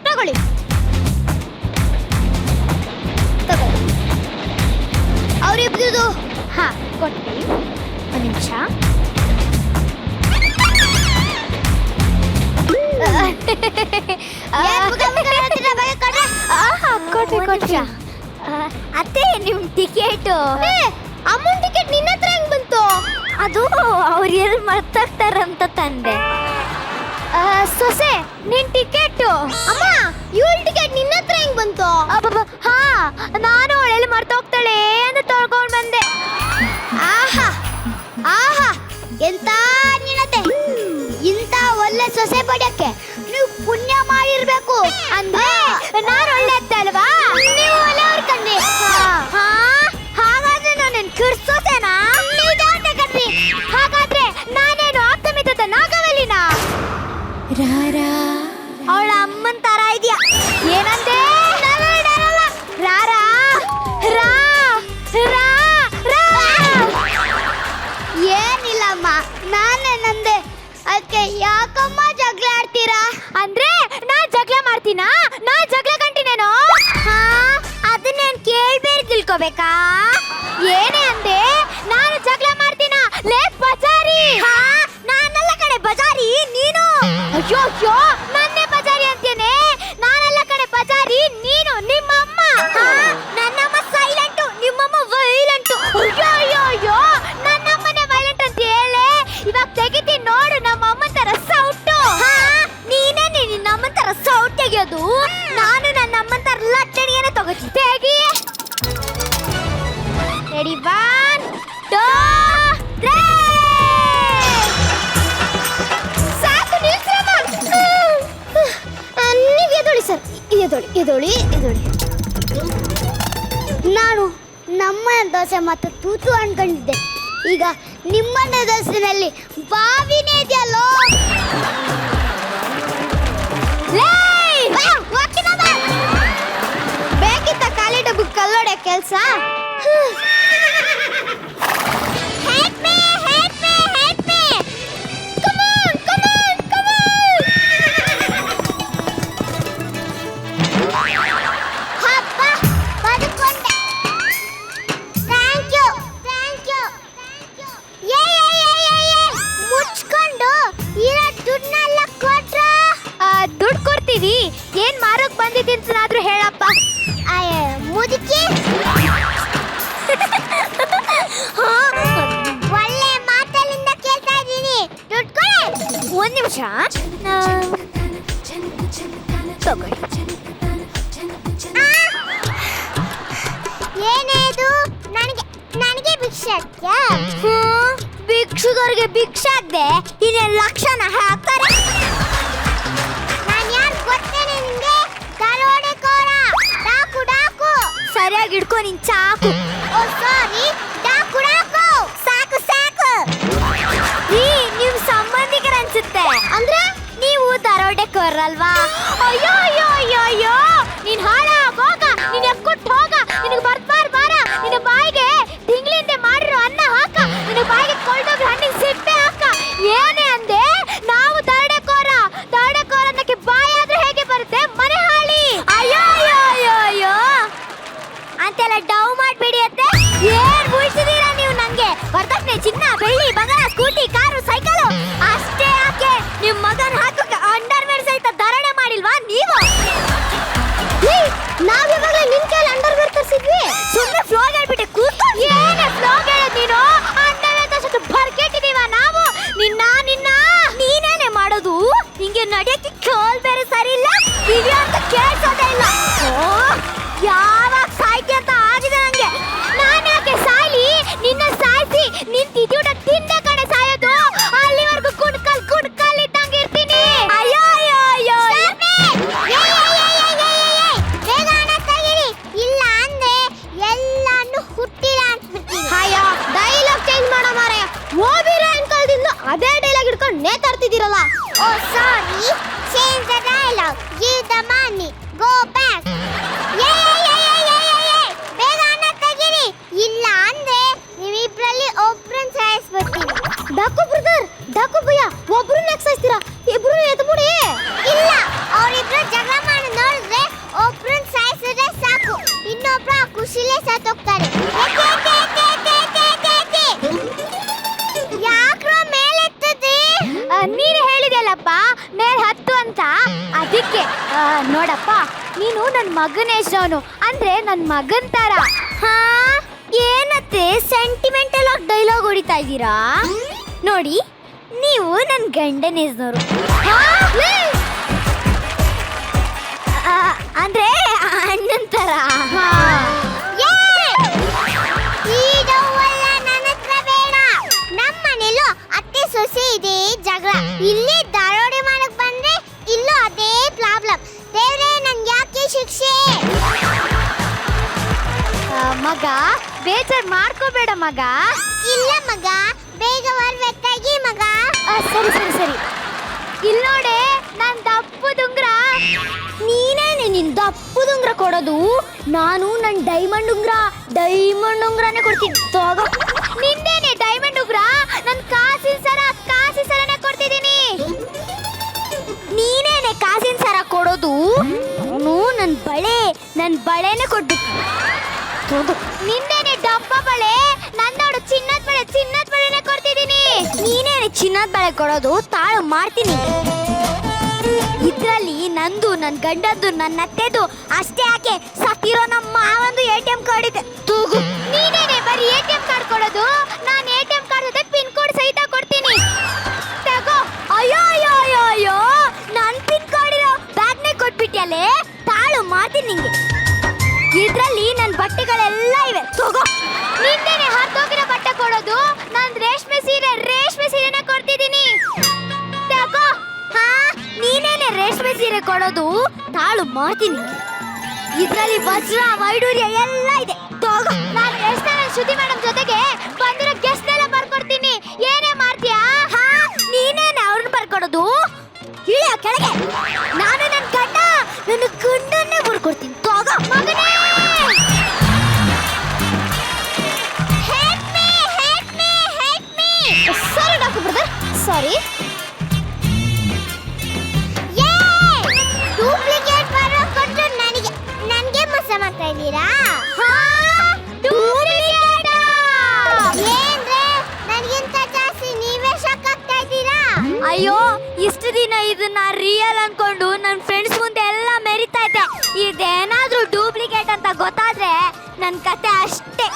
ತಗೊಳ್ಳಿ. ಅವ್ರಿಬ್ದು ಕೊಟ್ಟಿ. ಒಂದು ನಿಮಿಷ. ಅತ್ತೆ, ನಿಮ್ ಟಿಕೆಟ್. ಅಮ್ಮನ್ ಟಿಕೆಟ್ ನಿನ್ನ ಹತ್ರ ಹೆಂಗ್ ಬಂತು? ಅದು ಅವ್ರು ಎಲ್ಲಿ ಮರ್ತಾಗ್ತಾರಂತ ತಂದೆ. ಸೊಸೆ, ನಿನ್ ಟಿಕೆಟ್. ಅಮ್ಮ, ಇವಳ ಟಿಕೆಟ್ ನಿನ್ನ ಹತ್ರ ಹೆಂಗ್ ಬಂತು? ಹಾ, ನಾನು ಅವಳೆಲ್ಲಿ ಮರ್ತೋಗ್ತಾಳೆ ಅಂತ ತೊಳ್ಕೊಂಡ್ ಬಂದೆ. ಆಹಾ ಆಹಾ, ಎಂತ ನೀನತೆ. ಇಂತ ಒಳ್ಳೆ ಸೊಸೆ ಪಡ್ಯಕ್ಕೆ ನೀವು ಪುಣ್ಯ ಮಾಡಿರ್ಬೇಕು. ಅಂದ್ರೆ ನಾನು ಒಳ್ಳೆ ಅತ್ತೆ ಅಲ್ವಾ? ನೀವು ಒಳ್ಳೆಯವ್ರ ಕಣ್ರಿ. ಹಾಗಾದ್ರೆ ನಾನು ಕಿಡ್ಸೋತೇನಾ? ನಿಜಾಂತೆ ಕಣ್ರಿ. ಹಾಗಾದ್ರೆ ನಾನೇನು ಆಪ್ತಮಿತದ ನಾಗವಲ್ಲಿನ? ಅವಳ ಅಮ್ಮನ್ ತರ ಇದೆಯಾ? ಏನಂತೆ? ರಾರಾ ರಾ ರಾ ರಾ. ಏನಿಲ್ಲಮ್ಮ, ನಾನೇ ನಂದೆ. ಅದಕ್ಕೆ ಯಾಕಮ್ಮ ಜಗಳ ಆಡ್ತೀರಾ? ಅಂದ್ರೆ ನಾ ಜಗಳ ಮಾಡ್ತೀನಾ? ನಾ ಜಗಳ ಗಂಟಿನೇನೋ? ಅದನ್ನೇನ್ ಕೇಳ್ಬೇಡಿ ತಿಳ್ಕೊಬೇಕಾ? ಏನೇ ಅಂದೆ? ನಾನು ಜಗಳ ಮಾಡ್ತೀನಾ? ಲೇ ಬಜಾರಿ. ನಾನೆಲ್ಲ ಕಡೆ ಬಜಾರಿ, ನೀನು. ಅಯ್ಯೋ ಅಯ್ಯೋ, ನನ್ನೇ ಬಜಾರಿ ಅಂತೇನೆ. ನಾನೆಲ್ಲ ಕಡೆ ಬಜಾರಿ, ನೀನು. ನಿಮ್ಮಮ್ಮ. ನನ್ನಮ್ಮ ಸೈಲೆಂಟು, ನಿಮ್ಮಮ್ಮ ವೈಲೆಂಟು. ಅಯ್ಯೋ ಅಯ್ಯೋ ಅಯ್ಯೋ, ನನ್ನಮ್ಮನೇ ವೈಲೆಂಟ್ ಅಂತ ಹೇಳಿ ಇವಾಗ ತೆಗಿತೀನಿ ನೋಡು. ನಮ್ಮ ಅಮ್ಮನ ತರ ಸೌಟು. ನೀನೇ ನಿನ್ನಮ್ಮನ ತರ ಸೌಟ್ ತೆಗಿಯೋದು. ನಾನು ನನ್ನ ಅಮ್ಮನ ತರ ಲಟ್ಟಣಿಯನ್ನ ತಗೋತೀನಿ. ತೆಗಿ. ರೆಡಿ, 1 2 3. ಸಾಕು, ನಿಲ್ಸಮ್ಮ. ನೀವು ಎದೊಳಿ ಸರ್, ಎದೊಳಿ. ನಾನು ನಮ್ಮನೆ ದೋಸೆ ಮತ್ತು ತೂತು ಅನ್ಕೊಂಡಿದ್ದೆ. ಈಗ ನಿಮ್ಮನೆ ದೋಸೆನಲ್ಲಿ ಬಾವಿನೇ ಇದೆಯಲ್ಲೋ. ಬೇಕಿತ್ತ ಖಾಲಿ ಡಬ್ಬು ಕಲ್ಲೋಡೆ ಕೆಲಸ? ದುಡ್ಡು ಕೊಡ್ತೀವಿ. ಏನ್ ಮಾರೋಕ್ ಬಂದಿದ್ದೀನಿ ಹೇಳಪ್ಪ. ಮುದುಕಿ ತಗೊಳ್ಳಿ. ಏನೇದು ನನಗೆ ನನಗೆ ಭಿಕ್ಷೆ ಭಿಕ್ಷುಗರಿಗೆ ಭಿಕ್ಷೆ ಹಾಕ್ದೆ ಇನ್ನೇನು ಲಕ್ಷಣ ಹಾಕ್ತಾರೆ. ನಾನು ಯಾರು ಗೊತ್ತೇನೆ ನಿಂಗೆ? ದರೋಡೆಕೋರ, ಡಾಕು ಡಾಕು. ಸರಿಯಾಗಿ ಹಿಡ್ಕೊ ನಿನ್ ಚಾಕು. ಓ ಸಾರಿ, ಡಾಕು ಡಾಕು. ಸಾಕು ಸಾಕು. ನೀವು ಸಂಬಂಧಿಕರ ಅನ್ಸುತ್ತೆ. ಅಂದ್ರೆ ನೀವು ದರೋಡೆಕೋರಲ್ವಾ? ಅಯ್ಯೋ ಅಯ್ಯೋ ಅಯ್ಯೋ ಅಯ್ಯೋ, ನೀನ್ ಹಾಳಾಗೋಗ, ನೀನ್ ಎಕ್ಕೊಟ್ಟು ಹೋಗ, ನಿನಗೆ ಬರ್ಬಾರ್ ಬಾರ, ನಿನ್ನ ಬಾಯಿಗೆ ತಿಂಗಳಿಂದ ಮಾಡಿರೋ ಅನ್ನ ಹಾಕ, ನಿನ್ನ ಬಾಯಿಗೆ ಕೊಳ್ಳೋಗ್ರ ಹಣ್ಣಿನ ಸಿಪ್ಪೆ ಹಾಕ. ಏನೇ ಅಂದೆ? ನಾವು ದರೋಡೆಕೋರ ಅನ್ನಕ್ಕೆ ಬಾಯಿ ಆದ್ರೆ ಹೇಗೆ ಬರುತ್ತೆ? ಮನೆ ಹಾಳಿ. ಅಯ್ಯೋ ಅಯ್ಯೋ ಅಯ್ಯೋ ಅಯ್ಯೋ ಅಂತೆಲ್ಲ ಡವ್ ಮಾಡ್ಬೇಡಿ ಅತ್ತೆ. ಏನ್ ಉಳಿಸಿದೀರಾ ನೀವು ನಂಗೆ? ವರದಕ್ಷಿಣೆ ಚಿನ್ನ ಬೆಳ್ಳಿ ಬಂಗಾರ ಸ್ಕೂಟಿ ಕಾರು ಸೈಕಲ್ ಅಷ್ಟೇ ಯಾಕೆ? ನಿಮ್ ಮಗನ್ ಹಾಕೋಕೆ ಅಂಡರ್ವೇರ್ ಸಹಿತ ಧಾರಣೆ ಮಾಡಿಲ್ವಾ ನೀವು? ನಾವ್ ಇವಾಗಲೇ ನಿನ್ ಕೈಲಿ ಅಂಡರ್ವೇರ್ ತರಿಸಿದ್ವಿ. ಸುಮ್ಮನೆ ಫ್ಲೋಗ್ ಹೇಳ್ಬಿಟ್ಟೆ ಕೂತು. ಏನೇ ಫ್ಲೋಗ್ ಹೇಳೋದು ನೀನು? ಅಂಡರ್ವೇರ್ ತರ್ಸಕ್ಕೆ ಬರ್ಕೆಟ್ಟಿದೀವ ನಾವು? ನೀನೇನೆ ಮಾಡೋದು? ಹಿಂಗೆ ನಡೆಯಕ್ಕೆ ಕಾಲ್ ಬೇರೆ ಸರಿ ಇಲ್ಲ, ಕಿವಿ ಅಂತ ಕೇಳಿಸೋದೇ ಇಲ್ಲ. ಯಾವಾಗ ಸಾಯ್ತಿ ಅಂತ ಆಗಿದೆ ನಂಗೆ. ನಾನು ಯಾಕೆ ಸಾಯ್ಲಿ? ನಿನ್ನ ಸಾಯ್ಸಿ ನಿನ್ ತಿದ್ದುಡ ತಿಂದೆ ಕಡೆ ಸಾಯೋದು. ಅಲ್ಲಿವರೆಗೂ ಕುಣ್ಕಲ್ ಇದ್ದಂಗೆ ಇರ್ತೀನಿ. ಅಯ್ಯೋ ಅಯ್ಯೋ ಅಯ್ಯೋ ಬೇಗ ಹಣ ತೆಗೀರಿ, ಇಲ್ಲ ಅಂದ್ರೆ ಎಲ್ಲಾನು ಹುಟ್ಟಿಲ್ಲ ಅಂದ್ಬಿಡ್ತೀನಿ. ಅಯ್ಯೋ ಡೈಲಾಗ್ ಚೇಂಜ್ ಮಾಡೋ ಮಾರಾಯ. ಓಬಿರಾಯನ್ ಕಾಲದಿಂದ ಅದೇ ಡೈಲಾಗ್ ಹಿಡ್ಕೊಂಡು ನೇತಾಡ್ತಿದ್ದೀರಲ್ಲ. Oh sorry, change the dialogue, give the money, go back. ಬೇಗ ಹಣ ತೆಗೀರಿ, ಇಲ್ಲ ಅಂದ್ರೆ ನೀವಿಬ್ರಲ್ಲಿ ಒಬ್ರನ್ನ ಸಾಯಿಸ್ಬಿಡ್ತೀನಿ. ಡಾಕು ಬ್ರದರ್, ಡಾಕು ಭಯ್ಯ, ಒಬ್ರನ್ನ ಯಾಕೆ ಸಾಯಿಸ್ತೀರಾ? ಇಬ್ರು ಎದ್ಬಿಡಿ. ಇಲ್ಲ, ಅವ್ರಿಬ್ರು ಜಗಳ ಮಾಡಿ ನೋಡಿದ್ರೆ ಒಬ್ರನ್ನ ಸಾಯಿಸಿದ್ರೆ ಸಾಕು, ಇನ್ನೊಬ್ರು ಆ ಖುಷಿಲೇ ಸತ್ತೋಗ್ತಾರೆ. ಯಾಕ್ರೋ ಮೇಲೆತ್ತದಿ? ನೀನು ಹೇಳಿದೆಯಲ್ಲಪ್ಪ ಮೇಲ್ ಹತ್ತು ಅಂತ, ಅದಕ್ಕೆ. ನೋಡಪ್ಪ, ನೀನು ನನ್ನ ಮಗನ ಹೆಸರವನು, ಅಂದ್ರೆ ನನ್ನ ಮಗನ್ ತರ. ಹಾ, ಏನತ್ತೆ ಸೆಂಟಿಮೆಂಟಲ್ ಆಗಿ ಡೈಲಾಗ್ ಹೊಡಿತಾ ಇದ್ದೀರಾ? ನೋಡಿ, ನೀವು ನನ್ನ ಗಂಡನ ಹೆಸರು, ಅಂದ್ರೆ ಅಣ್ಣನ ತರ. ನಮ್ಮನೇಲೂ ಅತ್ತೆ ಸೊಸೆ ಇದೆ ಜಗಳ. ಇಲ್ಲಿ ದರೋಡೆ ಮಾಡಕ್ ಬಂದ್ರೆ ಇಲ್ಲೂ ಅದೇ ಪ್ರಾಬ್ಲಮ್. ದೇವ್ರೇ, ನನ್ಗೆ ಯಾಕೆ ಶಿಕ್ಷೆ? ಮಗ, ಬೇಜಾರ್ ಮಾಡ್ಕೋಬೇಡ ಮಗ. ಇಲ್ಲ ಮಗ, ಬೇಗ ಬರ್ಬೇಕಾಗಿ ಮಗ. ಸರಿ ಸರಿ ಸರಿ. ಇಲ್ಲಿ ನೋಡೆ, ನಾನ್ ದಪ್ಪುದುಂಗ್ರ. ನೀನೇನೆ ನಿನ್ ದಪ್ಪುದುಂಗ್ರ ಕೊಡೋದು? ನಾನು ನನ್ ಡೈಮಂಡ್ ಉಂಗ್ರನೇ ಕೊಡ್ತೀನಿ. ತಗೋ. ನಿಂದೇನೆ ಡೈಮಂಡ್ ಉಂಗ್ರ? ನನ್ ಕಾಸಿನ ಸರನೇ ಕೊಡ್ತಿದ್ದೀನಿ. ನೀನೇನೆ ಕಾಸಿನ ಸರ ಕೊಡೋದು? ನಾನು ನನ್ ಬಳೆನೆ ಕೊಡ್ಬೇಕು. ನಿಂದೇನೆ ಡಬ್ಬ ಬಳೆ? ನನ್ನೋಡು ಚಿನ್ನದ ಬಳೆನೆ ಕೊಡ್ತಿದ್ದೀನಿ. ನೀನೇನೆ ಚಿನ್ನದ ಬಳೆ ಕೊಡೋದು? ತಾಳು ಮಾಡ್ತೀನಿ. ಇದ್ರಲ್ಲಿ ನಂದು, ನನ್ ಗಂಡದ್ದು, ನನ್ನ ಅತ್ತೆದು ಅಷ್ಟೇ ಯಾಕೆ? ಸತ್ತಿರೋ ನಮ್ಮ ಮಾವಂದು ATM ಕಾರ್ಡ್ ಇದೆ. ತೂಗು. ನೀನೇನೆ ಬರೀ ATM ಕಾರ್ಡ್ ಕೊಡೋದು? ನಾನು ATM ಕಾರ್ಡ್ ಜೊತೆ ಪಿನ್ ಕೋಡ್ ಸಹಿತ ಕೊಡ್ತೀನಿ. ತಗೋ. ಅಯ್ಯೋ ಅಯ್ಯೋ ಅಯ್ಯೋ ಅಯ್ಯೋ, ನನ್ ಪಿನ್ ಕೋಡ್ ಇರೋ ಬ್ಯಾಗ್ನೇ ಕೊಟ್ಬಿಟ್ಯಲ್ಲೇ. ತಾಳು ಮಾಡ್ತೀನಿ ನಿಂಗೆ. ಇದ್ರಲ್ಲಿ ನನ್ನ ಬಟ್ಟೆಗಳೆಲ್ಲ ಇವೆ. ತಗೋ. ನಿನ್ನೇನೆ ಹರಿದೋಗಿರೋ ಬಟ್ಟೆ ಕೊಡೋದು? ನಾನು ರೇಷ್ಮೆ ಸೀರೆನ ಕೊಡ್ತಿದ್ದೀನಿ. ತಗೋ. ಹಾ, ನೀನೇನೆ ರೇಷ್ಮೆ ಸೀರೆ ಕೊಡೋದು? ತಾಳು ಮಾಡ್ತೀನಿ. ಇದ್ರಲ್ಲಿ ವಜ್ರ ವೈಡೂರ್ಯ ಎಲ್ಲ ಇದೆ. ತಗೋ. ನಾನು ರೆಸ್ಟೋರೆಂಟ್ ಶ್ರುತಿ ಮೇಡಮ್ ಜೊತೆಗೆ ಬಂದಿರೋ ಗೆಸ್ಟ್ ಎಲ್ಲ ಬರ್ಕೊಡ್ತೀನಿ. ಏನೇ ಮಾಡ್ತೀಯಾ? ಹಾ, ನೀನೇನೆ ಅವ್ರನ್ನ ಬರ್ಕೊಡೋದು? ಇಳಿಯ ಕೆಳಗೆ. ನಾನು ನನ್ನ ಗಂಡನ್ನೇ ಬರ್ಕೊಡ್ತೀನಿ. ತಗೋ ಮಗನೇ. ಸಾರಿ ಡಾಕ್ಟರ್ ಬ್ರದರ್, ಸಾರಿ. ಡೂಪ್ಲಿಕೇಟ್ ಬರೋ ಕೊಟ್ಟು ನನಗೆ ಮೋಸ ಮಾಡ್ತಾ ಇದ್ದೀರಾ? ಏನ್ರೆ, ನನಗಿಂತ ಜಾಸ್ತಿ ನೀವೇ ಶಾಕ್ ಆಗ್ತಾ ಇದ್ದೀರಾ? ಅಯ್ಯೋ, ಇಷ್ಟು ದಿನ ಇದನ್ನ ರಿಯಲ್ ಅನ್ಕೊಂಡು ನನ್ನ ಫ್ರೆಂಡ್ಸ್ ಮುಂದೆ ಎಲ್ಲ ಮೆರಿತಾ ಇದ್ದೆ. ಇದೇನಾದ್ರೂ ಡೂಪ್ಲಿಕೇಟ್ ಅಂತ ಗೊತ್ತಾದ್ರೆ ನನ್ನ ಕತೆ ಅಷ್ಟೇ.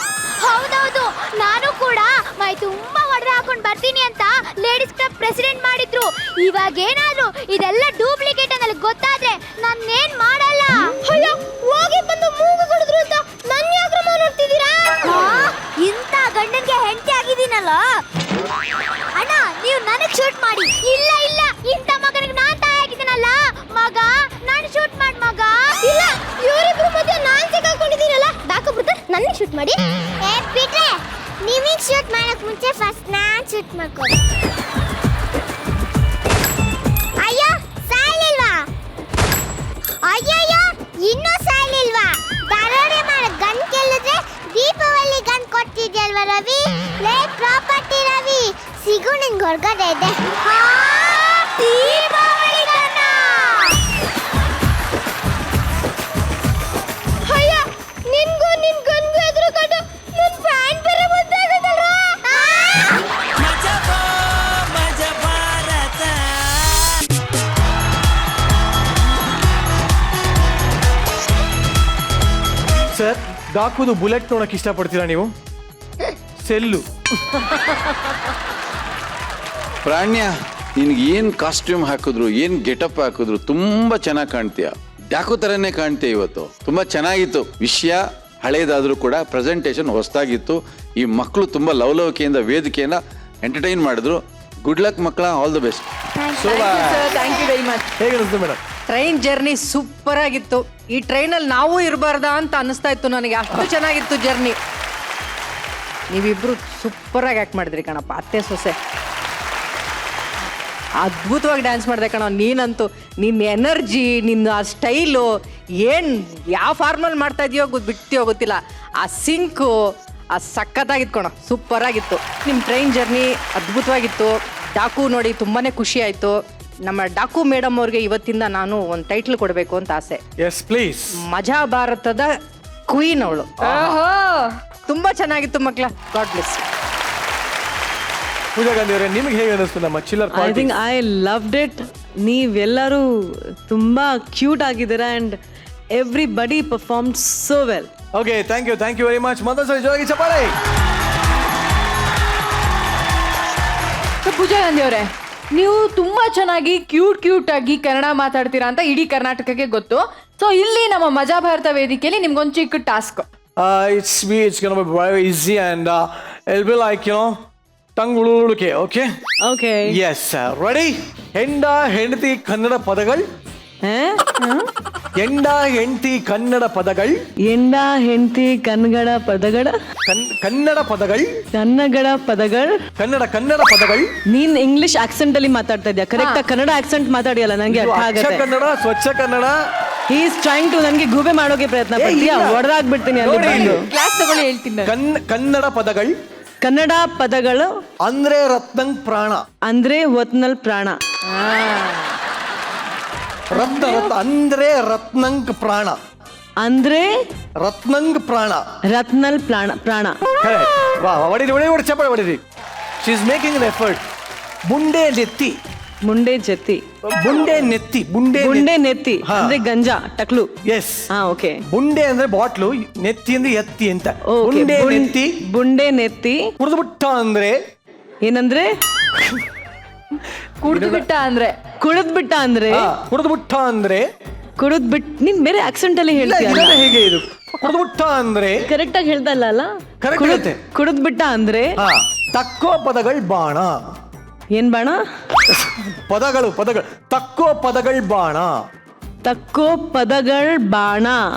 ಹೌದೌದು, ನಾನು ಕೂಡ ಮೈ ತುಂಬಾ ಒಡವೆ ಹಾಕೊಂಡು ಬರ್ತೀನಿ ಅಂತ ಲೇಡೀಸ್ ಕ್ಲಬ್ ಪ್ರೆಸಿಡೆಂಟ್ ಮಾಡಿದ್ರು. ಇವಾಗ ಇವಾಗೇನಾದ್ರೂ ಇದೆಲ್ಲ ಡೂಪ್ಲಿಕೇಟ್ ಅನ್ನಲ್ಲಿ ಗೊತ್ತಾದ್ರೆ ನಾನೇನ್ ಮಾಡಲ್ಲ. ಅಯ್ಯೋ ಹೋಗಿ ಬಂದು ಮೂಗು ಕುಡಿದ್ರು ಅಂತ ನನ್ನ ಯಾಕ್ರಮ ನೋಡ್ತಿದ್ದೀರಾ? ಇಂಥ ಗಂಡನ್ಗೆ ಹೆಂಡತಿ ಆಗಿದ್ದೀನಲ್ಲ. ಅಣ್ಣ ನೀವು ನನಗ್ ಶೂಟ್ ಮಾಡಿ. ಇಲ್ಲ ಇಲ್ಲ, ಇಂಥ ಮಗನಿಗೆ ನಾನ್ ತಾಯಿ ಆಗಿದ್ದೀನಲ್ಲ. ಮಗ ನಾನು ಶೂಟ್ ಮಾಡಿ ಮಗ. ಇಲ್ಲ ಇವರಿಬ್ರು ಮಧ್ಯೆ ನಾನ್ ಸಿಕ್ಕಾಕೊಂಡಿದ್ದೀನಲ್ಲ. ಡಾಕು ಬ್ರದರ್ ನನಗೆ ಶೂಟ್ ಮಾಡಿ. ಏ ಬಿಟ್ರೆ ನೀವೀಗ ಶೂಟ್ ಮಾಡಕ್ ಮುಂಚೆ ಫಸ್ಟ್ ನಾನ್ ಶೂಟ್ ಮಾಡ್ಕೊಳ್ಳಿ. ಅಯ್ಯೋ ಸಾಲಿಲ್ವಾ? ಅಯ್ಯಯ್ಯೋ ಇನ್ನೂ ಸಾಲಿಲ್ವಾ? ದರೋಡೆ ಮಾಡ ಗನ್ ಕೇಳಿದ್ರೆ ದೀಪಾವಳಿ ಗನ್ ಕೊಡ್ತಿದ್ಯಲ್ವಾ ರವಿ? ಲೇ ಪ್ರಾಪರ್ಟಿ ರವಿ, ಸಿಗು ನಿಂಗೆ ಹೊರಗಡೆ ಇದೆ. ದೀಪಾವಳಿ ಗನ್ನ. ಅಯ್ಯ ನಿನ್ಗೂ ನಿನ್ ಗನ್ಗೂ ಎದುರುಕೊಂಡು ನನ್ ಫ್ಯಾನ್ ಬೇರೆ ಬಂದಾಗದಲ್ವಾ? ಸರ್, ಡಾಕುದು ಬುಲೆಟ್ ನೋಡಕ್ ಇಷ್ಟಪಡ್ತೀರಾ ನೀವು? ಸೆಲ್ಲು. ಪ್ರಾಣ್ಯ, ನಿನ್ಗೆ ಏನು ಕಾಸ್ಟ್ಯೂಮ್ ಹಾಕಿದ್ರು, ಏನು ಗೆಟಪ್ ಹಾಕಿದ್ರು ತುಂಬ ಚೆನ್ನಾಗಿ ಕಾಣ್ತೀಯ. ಡಾಕು ಥರನೇ ಕಾಣ್ತೀಯ ಇವತ್ತು. ತುಂಬ ಚೆನ್ನಾಗಿತ್ತು. ವಿಷಯ ಹಳೇದಾದರೂ ಕೂಡ ಪ್ರೆಸೆಂಟೇಷನ್ ಹೊಸದಾಗಿತ್ತು. ಈ ಮಕ್ಕಳು ತುಂಬ ಲವಲವಿಕೆಯಿಂದ ವೇದಿಕೆಯನ್ನು ಎಂಟರ್ಟೈನ್ ಮಾಡಿದ್ರು. ಗುಡ್ ಲಕ್ ಮಕ್ಕಳ, all the best. Thank you very much. ಹೇಗೆ ಅನಿಸ್ತು ಮೇಡಮ್? ಟ್ರೈನ್ ಜರ್ನಿ ಸೂಪರ್ ಆಗಿತ್ತು. ಈ ಟ್ರೈನಲ್ಲಿ ನಾವು ಇರಬಾರ್ದಾ ಅಂತ ಅನಿಸ್ತಾ ಇತ್ತು ನನಗೆ, ಅಷ್ಟು ಚೆನ್ನಾಗಿತ್ತು ಜರ್ನಿ. ನೀವಿಬ್ರು ಸೂಪರ್ ಆಗಿ ಆಕ್ಟ್ ಮಾಡಿದ್ರಿ ಕಣಪ್ಪ, ಅತ್ತೆ ಸೊಸೆ. ಅದ್ಭುತವಾಗಿ ಡ್ಯಾನ್ಸ್ ಮಾಡಿದೆ ಕಣ ನೀನಂತೂ. ನಿನ್ನ ಎನರ್ಜಿ, ನಿನ್ನ ಆ ಸ್ಟೈಲು, ಏನು ಯಾವ ಫಾರ್ಮಲ್ಲಿ ಮಾಡ್ತಾ ಇದೆಯೋ ಬಿಡ್ತೀಯೋ ಗೊತ್ತಿಲ್ಲ. ಆ ಸಿಂಕು ಆ ಸಖತ್ತಾಗಿತ್ತು ಕಣ, ಸೂಪರ್ ಆಗಿತ್ತು. ನಿಮ್ಮ ಟ್ರೈನ್ ಜರ್ನಿ ಅದ್ಭುತವಾಗಿತ್ತು. ಡಾಕು ನೋಡಿ ತುಂಬಾ ಖುಷಿ ಆಯಿತು. ನಮ್ಮ ಡಾಕು ಮೇಡಮ್ ಅವ್ರಿಗೆ ಇವತ್ತಿಂದ ನಾನು ಒಂದು ಟೈಟ್ಲ್ ಕೊಡಬೇಕು ಅಂತ ಆಸೆ. Yes please. ಮಜಾ ಭಾರತದ ಕ್ವೀನ್ ಅವಳು. ತುಂಬಾ ಚೆನ್ನಾಗಿತ್ತು ಮಕ್ಕಳ. God bless. ಪೂಜಾ ಗಾಂಧಿ ಅವರೇ, ನಿಮ್ಗೆ ಹೇಗೆ ಅನಿಸ್ತು ನಮ್ಮ chiller I party? Think I loved it. ನೀವೆಲ್ಲರೂ ತುಂಬಾ ಕ್ಯೂಟ್ ಆಗಿದ್ದೀರಾ and everybody performed so well. Okay, thank you very much. ಮತ್ತೊಂದ್ಸರಿ ಜೋರಾಗಿ ಚಪ್ಪಾಳೆ. ಪೂಜಾ ಗಾಂಧಿ ಅವರೇ, ನೀವು ತುಂಬಾ ಚೆನ್ನಾಗಿ ಕ್ಯೂಟ್ ಆಗಿ ಕನ್ನಡ ಮಾತಾಡ್ತೀರಾ ಅಂತ ಇಡೀ ಕರ್ನಾಟಕಕ್ಕೆ ಗೊತ್ತು. ಸೊ ಇಲ್ಲಿ ನಮ್ಮ ಮಜಾ ಭಾರತ ವೇದಿಕೆಯಲ್ಲಿ ನಿಮ್ಗೊಂದು ಚಿಕ್ಕ task. It's gonna be very easy and it'll be like, tongue ಉಳುಳುಕೆ. Okay okay, yes, ready? ಹೆಂಡ ಹೆಂಡತಿ ಕನ್ನಡ ಪದಗಳು. ಎಂಡ ಹೆಂಡತಿ ಕನ್ನಡ ಪದಗಳು. ಎಂಡ ಹೆಂಡತಿ ಕನ್ನಡ ಪದಗಳು. ಕನ್ನಡ ಪದಗಳು. ಕನ್ನಡ ಪದಗಳು. ಕನ್ನಡ ಪದಗಳು. ನೀನ್ ಇಂಗ್ಲಿಷ್ ಆಕ್ಸೆಂಟ್ ಅಲ್ಲಿ ಮಾತಾಡ್ತಾ ಇದ್ಯಾ? ಕರೆಕ್ಟ್ ಆಗಿ ಕನ್ನಡ ಆಕ್ಸೆಂಟ್ ಮಾತಾಡಿಯಲ್ಲ, ನಂಗೆ ಅರ್ಥ ಅಚ್ಚ ಆಗುತ್ತೆ. ಕನ್ನಡ, ಸ್ವಚ್ಛ Kannada. He is trying to ನನಗೆ ಗೂಬೆ ಮಾಡೋಕೆ ಪ್ರಯತ್ನ ಪಡ್ತೀಯಾ? ಹೊಡೆದಾಗ್ಬಿಡ್ತೀನಿ ಅಲ್ಲಿ ಬಂದು. ಕ್ಲಾಸ್ ತಗೊಳ್ಳಿ, ಹೇಳ್ತೀನಿ ನಾನು. ಕನ್ನಡ ಪದಗಳು. ಕನ್ನಡ ಪದಗಳು ಅಂದ್ರೆ ರತ್ನಂಗ್ ಪ್ರಾಣ. ಅಂದ್ರೆ ಒತ್ನಲ್ ಪ್ರಾಣ. ರತ್ನ ಅಂದ್ರೆ ರತ್ನಂಗ್ ಪ್ರಾಣ. ಅಂದ್ರೆ ರತ್ನಂಗ್ ಪ್ರಾಣ. ರತ್ನಲ್ ಪ್ರಾಣ. ಹೊಡಿರಿ ಚಪ್ಪಾಳೆ ಹೊಡಿರಿ. She is making an effort. ಮುಂಡೆ ನೆತ್ತಿ. ಮುಂಡೆ ಜತ್ತಿ. ಬುಂಡೆ ನೆತ್ತಿ. ಬುಂಡೆ ನೆತ್ತಿ ಅಂದ್ರೆ ಗಂಜಾ ಟಕ್ಲು. ಎಸ್. ಓಕೆ. ಬುಂಡೆ ಅಂದ್ರೆ ಬಾಟ್ಲು, ನೆತ್ತಿ ಅಂದ್ರೆ ಎತ್ತಿ ಅಂತ. ಬುಂಡೆ ನೆತ್ತಿ. ಬುಂಡೆ ನೆತ್ತಿ. ಕುಡಿದ್ಬಿಟ್ಟ ಅಂದ್ರೆ ಏನಂದ್ರೆ? ಕುಡಿದ್ಬಿಟ್ಟ ಅಂದ್ರೆ. ಕುಡಿದ್ಬಿಟ್ಟ ಅಂದ್ರೆ. ಕುಡಿದ್ಬಿಟ್ಟ ಅಂದ್ರೆ. ಕುಡಿದ್ಬಿಟ್. ನೀನ್ ಬೇರೆ ಆಕ್ಸೆಂಟ್ ಅಲ್ಲಿ ಹೇಳ್ತೀಯ. ಹೇಗೆ ಇದು? ಕುಡಿದ್ಬಿಟ್ಟ ಅಂದ್ರೆ ಕರೆಕ್ಟ್ ಆಗಿ ಹೇಳ್ತಾ ಇಲ್ಲ ಅಲ್ಲ? ಕುಡಿದ್ಬಿಟ್ಟ ಅಂದ್ರೆ ತಕ್ಕೋ ಪದಗಳು ಬಾಣ. ಏನ್ ಬಾಣ? ಪದಗಳು. ತಕ್ಕೋ ಪದಗಳು ಬಾಣ. ತಕ್ಕೋ ಪದಗಳ ಬಾಣ.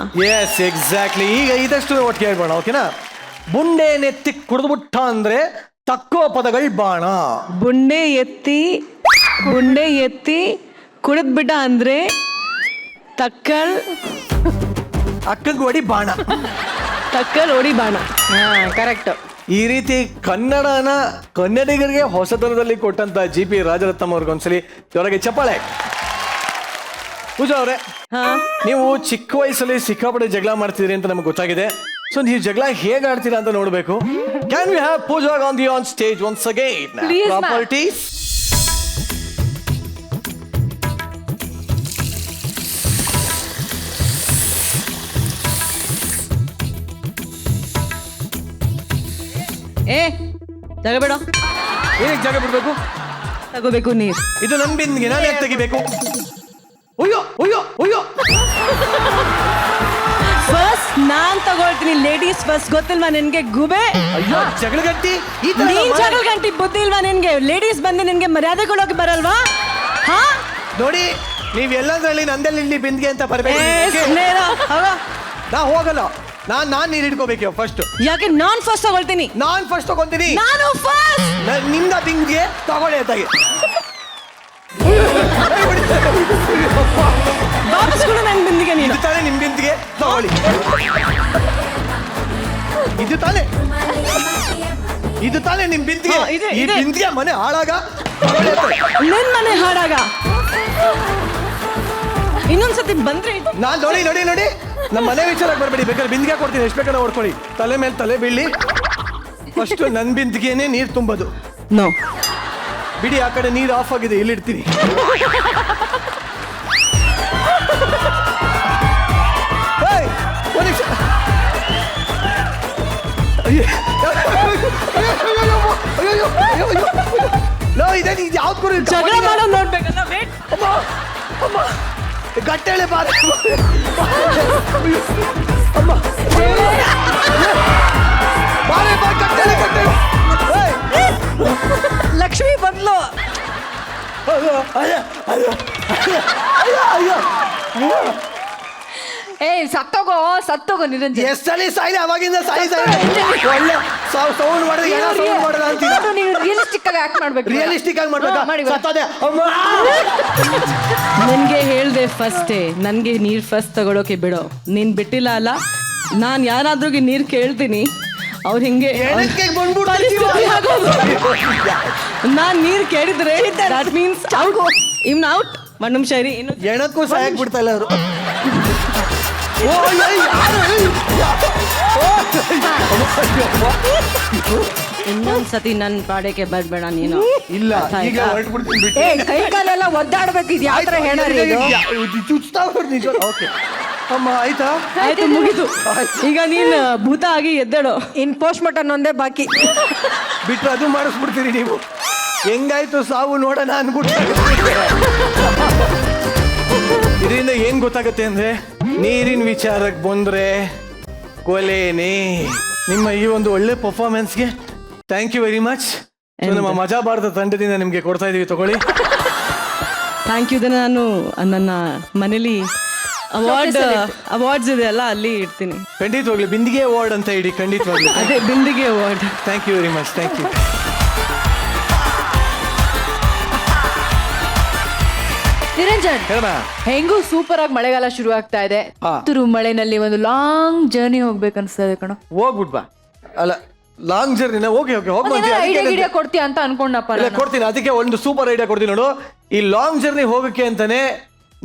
Yes, exactly. ಈಗ ಇದಷ್ಟು ಒಟ್ಟಿಗೆ ಹೇಳ್ಬೋಣ, ಓಕೆನಾ? ಬುಂಡೆ ನೆತ್ತಿ ಕುಡಿದ್ಬಿಟ್ಟ ಅಂದ್ರೆ ತಕ್ಕೋ ಪದಗಳು ಬಾಣ. ಬುಂಡೆ ಎತ್ತಿ ಕುಡಿದ್ಬಿಟ್ಟ ಅಂದ್ರೆ ತಕ್ಕಲ್ ಅಕ್ಕಂಗ್ ಹೊಡಿ ಬಾಣ. ತಕ್ಕಲ್ ಹೊಡಿ ಬಾಣ. ಕರೆಕ್ಟ್. ಈ ರೀತಿ ಕನ್ನಡಿಗರಿಗೆ ಹೊಸತನದಲ್ಲಿ ಕೊಟ್ಟಂತ GP ರಾಜರತ್ನಂ ಅವ್ರಿಗೊಂದ್ಸಲಿ ಜೊತೆಗೆ ಚಪ್ಪಾಳೆ. ಪೂಜಾ ಅವರೇ, ನೀವು ಚಿಕ್ಕ ವಯಸ್ಸಲ್ಲಿ ಸಿಕ್ಕಾಪಟ್ಟೆ ಜಗಳ ಮಾಡ್ತಿದ್ರಿ ಅಂತ ನಮ್ಗೆ ಗೊತ್ತಾಗಿದೆ. ಸೊ ನೀವು ಜಗಳ ಹೇಗೆ ಆಡ್ತೀರಾ ಅಂತ ನೋಡ್ಬೇಕು. Can we have Pooja Gandhi on stage once again? Properties. ಜಾಗ ಬೇಡ. ಏನಕ್ಕೆ ಜಾಗ ಬಿಡ್ಬೇಕು? ತಗೋಬೇಕು ನೀರು. ಇದು ನನ್ ಬಿಂದಿಗೆ, ನಾನು ಯಾಕೆ ತೆಗಿಬೇಕು? ಅಯ್ಯೋ ಅಯ್ಯೋ ಅಯ್ಯೋ, ಫಸ್ಟ್ ನಾನ್ ತಗೊಳ್ತೀನಿ, ಲೇಡೀಸ್ ಫಸ್ಟ್. ಗೊತ್ತಿಲ್ವಾ ನಿನ್ಗೆ ಗುಬೆ? ಅಯ್ಯೋ ಜಗಳ ಗಟ್ಟಿ ಈ ತರ ನೀನ್ ಜಗಳ ಗಂಟಿ ಬುದ್ಧಿ ಇಲ್ವಾ ನಿನ್ಗೆ? ಲೇಡೀಸ್ ಬಂದು ನಿನ್ಗೆ ಮರ್ಯಾದೆ ಕೊಡೋಕೆ ಬರಲ್ವಾ? ಹಾ ನೋಡಿ, ನೀವ್ ಎಲ್ಲದ್ರಲ್ಲಿ ನಂದಲ್ಲಿ ಇಲ್ಲಿ ಬಿಂದಿಗೆ ಅಂತ ಬರ್ಬೇಕು. ನಾ ಹೋಗಲ್ಲ, ನಾನ್ ನೀರ್ ಹಿಡ್ಕೋಬೇಕು ಫಸ್ಟ್. ಯಾಕೆ ನಾನ್ ಫಸ್ಟ್ ತಗೊಳ್ತೀನಿ? ನಾನ್ ಫಸ್ಟ್ ತಗೊಂತೀನಿ. ನಾನು ಫಸ್ಟ್. ನಿಮ್ದ ಬಿಂದಿಗೆ ತಗೊಳ್ಳಿ ಅಂತಾಗೆ. ವಾಪಸ್ ಕೊಡು ನನ್ ಬಿಂದಿಗೆ ನೀನು. ಇದು ತಾನೇ ನಿಮ್ ಬಿಂದಿಗೆ, ತಗೊಳ್ಳಿ. ಇದು ತಾನೇ ನಿಮ್ ಬಿಂದಿಗೆ. ಈ ಬಿಂದಿಗೆ ಮನೆ ಹಾಳಾಗ ನಿನ್ ಮನೆ ಹಾಳಾಗ. ಇನ್ನೊಂದ್ಸತಿ ಬಂದ್ರೆ ನಾನ್ ನೋಡಿ ನೋಡಿ ನೋಡಿ ನಮ್ಮ ಮನೆ ವಿಚಾರಕ್ಕೆ ಬರ್ಬೇಡಿ. ಬೇಕಾದ್ರೆ ಬಿಂದಿಗೆ ಕೊಡ್ತೀನಿ, ಎಷ್ಟು ಬೇಕಾದ್ರೆ ಓಡ್ಕೊಳ್ಳಿ. ತಲೆ ಮೇಲೆ ತಲೆ ಬೀಳಿ. ಫಸ್ಟ್ ನನ್ ಬಿಂದಿಗೆನೆ ನೀರ್ ತುಂಬೋದು. ನೋ ಬಿಡಿ, ಆ ಕಡೆ ನೀರು ಆಫ್ ಆಗಿದೆ, ಇಲ್ಲಿ ಇಡ್ತೀನಿ. ಯಾವ್ದು ಕೊಡಿ, ಜಗಳ ಮಾಡೋದು ನೋಡ್ಬೇಕಲ್ಲ. ವೇಟ್. ಅಮ್ಮ ಗಟ್ಟೆಳೆ ಬಾರ. ಅಮ್ಮ ಬಾರೆ ಬಾ, ಗಟ್ಟೆಳೆ ಗಟ್ಟೆಳೆ. ಲಕ್ಷ್ಮಿ ಬಂದ್ಲು. ಸತ್ತೋಗೋ ನಿರಂಜನ್. ಎಷ್ಟಲ್ಲಿ ಸಾಯಿಲಿ, ಅವಾಗಿಂದ ಸಾಯಿ ಒಳ್ಳೆ ಸೌಂಡ್ ಮಾಡಿದ್ರೆ ಏನೋ ಸೌಂಡ್ ಮಾಡೋದ ಅಂತೀರಾ? ರಿಯಲಿಸ್ಟಿಕ್ ಆಗಿ ಆಕ್ಟ್ ಮಾಡ್ಬೇಕು. ರಿಯಲಿಸ್ಟಿಕ್ ಆಗಿ ಮಾಡ್ಬೇಕಾ? ಸತ್ತೋದೆ. ನನ್ಗೆ ಹೇಳ್ದೆ ಫಸ್ಟೇ, ನನ್ಗೆ ನೀರ್ ಫಸ್ಟ್ ತಗೊಳೋಕೆ ಬಿಡೋ. ನೀನ್ ಬಿಟ್ಟಿಲ್ಲ ಅಲ್ಲ, ನಾನ್ ಯಾರಾದ್ರೂ ನೀರ್ ಕೇಳ್ತೀನಿ, ಅವ್ರು ಹಿಂಗೆ ಪರಿಸ್ಥಿತಿ ಆಗೋದು. ನಾನ್ ನೀರ್ ಕೇಳಿದ್ರೆ ದಟ್ ಮೀನ್ಸ್ ಔಟ್. ಇವ್ನ ಔಟ್. ಒಂದ್ ನಿಮಿಷ ಇರಿ, ಇನ್ನು ಎಣಕ್ಕೂ ಸಾಯಕ್ ಬಿಡ್ತಾ ಇಲ್ಲ ಅವರು. ಇನ್ನೊಂದ್ಸತಿ ನನ್ ಪಾಡಕ್ಕೆ ಬರ್ಬೇಡ ನೀನು. ಇಲ್ಲ, ಅರ್ಥ ಈಗ ಆಯ್ತಾ? ಹೊರಟ್ಬಿಡ್ತೀನಿ ಬಿಟ್ಟು. ಕೈ ಕಾಲೆಲ್ಲ ಒದ್ದಾಡ್ಬೇಕು. ಇದು ಯಾವ ತರ ಹೇಳೋರಿ ಇದು? ಚುಚ್ತಾವ್ ನಿಜ. ಓಕೆ ಅಮ್ಮ, ಆಯ್ತಾ? ಆಯ್ತು, ಮುಗಿದು. ಈಗ ನೀನ್ ಭೂತ ಆಗಿ ಎದ್ದೇಳು. ಇನ್ ಪೋಸ್ಟ್ ಮಾರ್ಟಮ್ ಒಂದೇ ಬಾಕಿ. ಬಿಟ್ರೆ ಅದು ಮಾಡಿಸ್ಬಿಡ್ತೀರಿ ನೀವು. ಹೆಂಗಾಯ್ತು ಸಾವು ನೋಡೋಣ ಅನ್ಬಿಟ್ಟು. ಇದರಿಂದ ಏನ್ ಗೊತ್ತಾಗತ್ತೆ ಅಂದ್ರೆ, ನೀರಿನ ವಿಚಾರಕ್ಕೆ ಬಂದ್ರೆ ಕೊಲೆನೇ. ನಿಮ್ಮ ಈ ಒಂದು ಒಳ್ಳೆ ಪರ್ಫಾರ್ಮೆನ್ಸ್ಗೆ ಥ್ಯಾಂಕ್ ಯು ವೆರಿ ಮಚ್. ನಮ್ಮ ಮಜಾ ಭಾರತ ತಂಡದಿಂದ ನಿಮ್ಗೆ ಕೊಡ್ತಾ ಇದೀವಿ, ತಗೊಳ್ಳಿ. Thank you. ಇದನ್ನ ನಾನು ನನ್ನ ಮನೇಲಿ ಅವಾರ್ಡ್ಸ್ ಇದೆ ಅಲ್ಲ, ಅಲ್ಲಿ ಇಡ್ತೀನಿ. ಖಂಡಿತವಾಗ್ಲಿ ಬಿಂದಿಗೆ ಅವಾರ್ಡ್ ಅಂತ ಇಡಿ, ಖಂಡಿತವಾಗ್ಲಿ. ಅದೇ ಬಿಂದಿಗೆ award. Thank you very much. Thank you. Niranjan, ಹೇಳ. ಹೆಂಗೂ ಸೂಪರ್ ಆಗಿ ಮಳೆಗಾಲ ಶುರು ಆಗ್ತಾ ಇದೆ. ತುರು ಮಳೆನಲ್ಲಿ ಒಂದು ಲಾಂಗ್ ಜರ್ನಿ ಹೋಗ್ಬೇಕು ಅನ್ಸ್ತದೆ ಕಣೋ. ಹೋಗ್ಬಿಟ್ ಬಾ. ಅಲ್ಲ, ಲಾಂಗ್ ಜರ್ನಿನ ಹೋಗಿ ಐಡಿಯಾ ಕೊಡ್ತೀಯ ಅಂತ ಅನ್ಕೊಂಡಪ್ಪ. ಕೊಡ್ತೀನಿ. ಅದಕ್ಕೆ ಒಂದು ಸೂಪರ್ ಐಡಿಯಾ ಕೊಡ್ತೀನಿ ನೋಡು. ಈ ಲಾಂಗ್ ಜರ್ನಿ ಹೋಗಕ್ಕೆ ಅಂತಾನೆ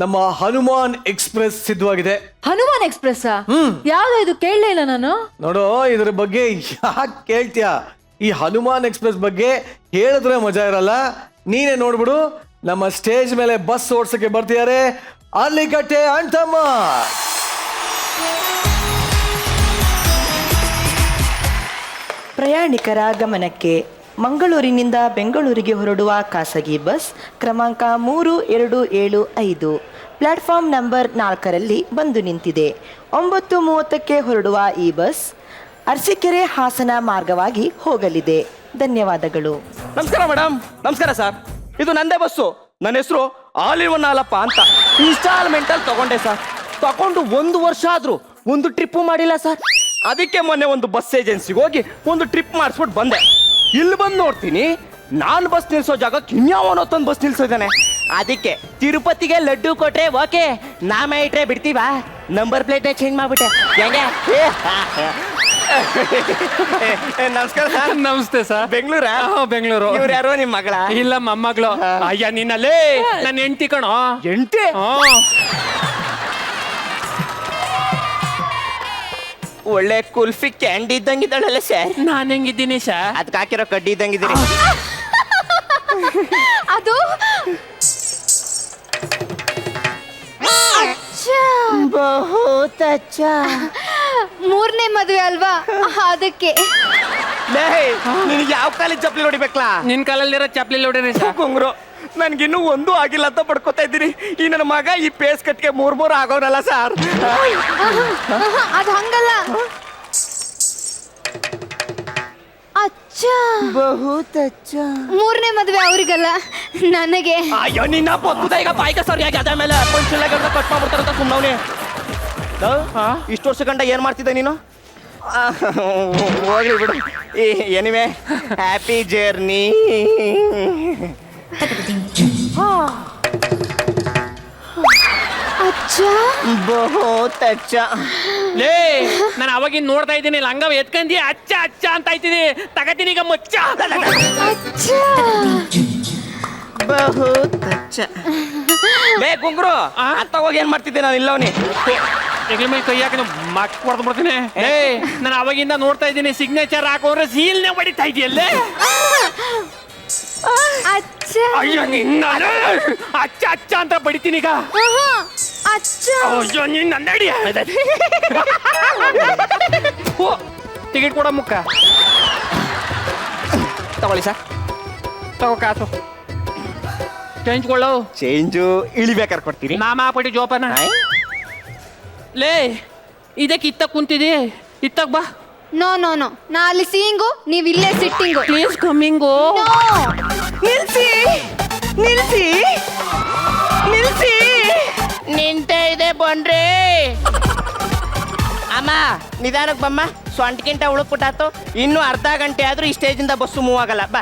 ನಮ್ಮ ಹನುಮಾನ್ ಎಕ್ಸ್ಪ್ರೆಸ್ ಸಿದ್ಧವಾಗಿದೆ. ಹನುಮಾನ್ ಎಕ್ಸ್ಪ್ರೆಸ್ ಯಾವ್ದು ಇದು? ಕೇಳಲೇ ಇಲ್ಲ ನಾನು. ನೋಡು, ಇದ್ರ ಬಗ್ಗೆ ಯಾಕೆ ಕೇಳ್ತೀಯ? ಈ ಹನುಮಾನ್ ಎಕ್ಸ್ಪ್ರೆಸ್ ಬಗ್ಗೆ ಹೇಳಿದ್ರೆ ಮಜಾ ಇರಲ್ಲ. ನೀನೇ ನೋಡ್ಬಿಡು. ನಮ್ಮ ಸ್ಟೇಜ್ ಮೇಲೆ ಬಸ್ ಓಡ್ಸಕ್ಕೆ ಬರ್ತಿದ್ದಾರೆ ಅಲ್ಲಿಕಟ್ಟೆ ಅಣ್ತಮ್ಮ. ಪ್ರಯಾಣಿಕರ ಗಮನಕ್ಕೆ, ಮಂಗಳೂರಿನಿಂದ ಬೆಂಗಳೂರಿಗೆ ಹೊರಡುವ ಖಾಸಗಿ ಬಸ್ ಕ್ರಮಾಂಕ 3275 ಪ್ಲಾಟ್ಫಾರ್ಮ್ ನಂಬರ್ 4ರಲ್ಲಿ ಬಂದು ನಿಂತಿದೆ. 9:30ಕ್ಕೆ ಹೊರಡುವ ಈ ಬಸ್ ಅರಸೀಕೆರೆ ಹಾಸನ ಮಾರ್ಗವಾಗಿ ಹೋಗಲಿದೆ. ಧನ್ಯವಾದಗಳು. ನಮಸ್ಕಾರ ಮೇಡಮ್. ನಮಸ್ಕಾರ ಸರ್. ಇದು ನಂದೇ ಬಸ್ಸು. ನನ್ನ ಹೆಸರು ಆಲ್ ಇನ್ ಒನ್ ಹಾಲಪ್ಪ ಅಂತ. ಇನ್ಸ್ಟಾಲ್ಮೆಂಟಲ್ಲಿ ತಗೊಂಡೆ ಸರ್. ತಗೊಂಡು 1 ವರ್ಷ ಆದರೂ ಒಂದು ಟ್ರಿಪ್ಪು ಮಾಡಿಲ್ಲ ಸರ್. ಅದಕ್ಕೆ ಮೊನ್ನೆ ಒಂದು ಬಸ್ ಏಜೆನ್ಸಿಗೆ ಹೋಗಿ ಒಂದು ಟ್ರಿಪ್ ಮಾಡಿಸ್ಬಿಟ್ಟು ಬಂದೆ. ಇಲ್ಲಿ ಬಂದು ನೋಡ್ತೀನಿ, ನಾನು ಬಸ್ ನಿಲ್ಸೋ ಜಾಗಕ್ಕೆ ಇನ್ಯಾವನೊತ್ತೊಂದು ಬಸ್ ನಿಲ್ಸೋದಾನೆ. ಅದಕ್ಕೆ ತಿರುಪತಿಗೆ ಲಡ್ಡು ಕೊಟ್ರೆ ಓಕೆ, ನಾಮ ಇಟ್ರೆ ಬಿಡ್ತೀವಾ? ನಂಬರ್ ಪ್ಲೇಟೇ ಚೇಂಜ್ ಮಾಡ್ಬಿಟ್ಟೆ. ಹೆಂಗೆ? ನಮಸ್ಕಾರ ಸರ್. ನಮಸ್ತೆ ಸರ್. ಬೆಂಗಳೂರಾ? ಬೆಂಗಳೂರು. ಇವ್ರು ಯಾರೋ ನಿಮ್ಮ ಮಗಳ? ಇಲ್ಲ, ಮೊಮ್ಮಗಳು. ಅಯ್ಯ ನಿನ್ನಲ್ಲೇ ನನ್ನ ಹೆಂಡತಿ ಕಣೋ. ಹೆಂಡತಿ? ಒಳ್ಳೆ ಕುಲ್ಫಿ ಕ್ಯಾಂಡಿ ಇದ್ದಂಗಿದ್ದಾಳಲ್ಲ ಸರ್. ನಾನು ಹೆಂಗಿದ್ದೀನಿ ಸರ್? ಅದಕ್ಕೆ ಹಾಕಿರೋ ಕಡ್ಡಿ ಇದ್ದಂಗಿದ್ದೀರಿ. ಅದು ಬಹುತ್ ಅಚ್ಚ. 3ನೇ ಮದುವೆ ಅಲ್ವಾ, ಅದಕ್ಕೆ. ಲೇ ನಿನಗೆ ಯಾವ ಕಾಲೇಜ್ ಚಪ್ಪಲಿ ಹೊಡಿಬೇಕಲ್ಲ? ನಿನ್ ಕಾಲಲ್ಲಿರೋ ಚಪ್ಲಿ ನೋಡಿರಿ ಸರ್. ಕುಂಗ್ರು ನನ್ಗಿನ್ನೂ ಒಂದೂ ಆಗಿಲ್ಲ ಅಂತ ಪಡ್ಕೋತಾ ಇದ್ದೀನಿ. ಈ ನನ್ನ ಮಗ ಈ ಪೇಸ್ ಕಟ್ಗೆ ಮೂರ್ ಆಗೋನಲ್ಲ ಸರ್. ಅದು ಹಂಗಲ್ಲ. ಅಚ್ಚ ಬಹುತ್ ಅಚ್ಚ. ಮೂರನೇ ಮದುವೆ ಅವ್ರಿಗಲ್ಲ, ನನಗೆ. ಅಯ್ಯೋ ನಿನ್ನ ಪಕ್ಕದ ಈಗ ಬಾಯ್ಕ ಸರಿಯಾಗಿ ಅದ ಮೇಲೆ ಕಟ್ ಮಾಡ್ಬಿಡ್ತಾರಂತ ಸುಮ್ಮನೆ. ಇಷ್ಟು ವರ್ಷ ಗಂಟ ಏನ್ ಮಾಡ್ತಿದ್ದೆ ನೀನು? ಹೋಗ್ಲಿ ಬಿಡು. Anyway happy journey. ಅಚ್ಚ ಬಹುತ್ ಅಚ್ಚ. ಲೇ ನಾನು ಅವಾಗಿಂದ ನೋಡ್ತಾ ಇದ್ದೀನಿ, ಲಂಗ ಎತ್ಕಂದಿ ಅಚ್ಚ ಅಚ್ಚ ಅಂತ ಆಯ್ತಿದಿ. ತಗತೀನಿ ಈಗ ಮುಚ್ಚ. ಅಚ್ಚ ಬಹುತ್ ಅಚ್ಚ. ಲೇ ಕುಂಗ್ರು ಅತ್ತ ಹೋಗಿ ಏನ್ ಮಾಡ್ತಿದ್ದೆ ನಾನು ಇಲ್ಲವನಿ. ಹೆಗ್ಲ ಮೇಲೆ ಕೈ ಹಾಕಿ ಮಕ್ ಹೊಡೆದು ಬಿಡ್ತೀನಿ. ಏ ನಾನು ಅವಾಗಿಂದ ನೋಡ್ತಾ ಇದ್ದೀನಿ, ಸಿಗ್ನೇಚರ್ ಹಾಕೋದ್ರೆ ಸೀಲ್ನೇ ಹೊಡಿತಾ ಇದೆಯಲ್ಲೇ. ಅಚ್ಚ ಅಯ್ಯೋ ನಿನ್ನ ಅಚ್ಚ ಅಚ್ಚ ಅಂತ ಬಡಿತೀನಿ ಈಗ. ಅಚ್ಚ ಅಯ್ಯೋ ನಿನ್ನ ನಡಿ. ಟಿಕೆಟ್ ಕೊಡ ಮುಕ್ಕ. ತಗೊಳ್ಳಿ ಸರ್. ತಗೋ ಕಾಸು. ಚೇಂಜ್ ಕೊಳ್ಳೋ. ಚೇಂಜು ಇಳಿಬೇಕಾರೆ ಕೊಡ್ತೀರಿ. ನಾಮಾಪಟ್ಟಿ ಜೋಪಾನ. ಲೇ ಇದಕ್ಕೆ ಇತ್ತ ಕುಂತಿದಿ, ಇತ್ತಕ್ ಬಾ. ನೋ ನೋ ನೋ, ನಾ ಅಲ್ಲಿ ಸೀಯಿಂಗು, ನೀವ್ ಇಲ್ಲೇ ಸಿಟ್ಟಿಂಗು. Please coming. ನಿಲ್ಸಿ ನಿಲ್ಸಿ ನಿಲ್ಸಿ. ನಿಂತೆ ಇದೆ ಬನ್ರಿ. ಅಮ್ಮ ನಿಧಾನಕ್ಕೆ ಬಮ್ಮ. ಸೊಂಟಕ್ಕಿಂತ ಉಳುಕ್ಬಿಟ್ಟಾತು. ಇನ್ನು ಅರ್ಧ ಗಂಟೆ ಆದ್ರೂ ಈ ಸ್ಟೇಜಿಂದ ಬಸ್ಸು ಮೂವ್ ಆಗಲ್ಲ. ಬಾ.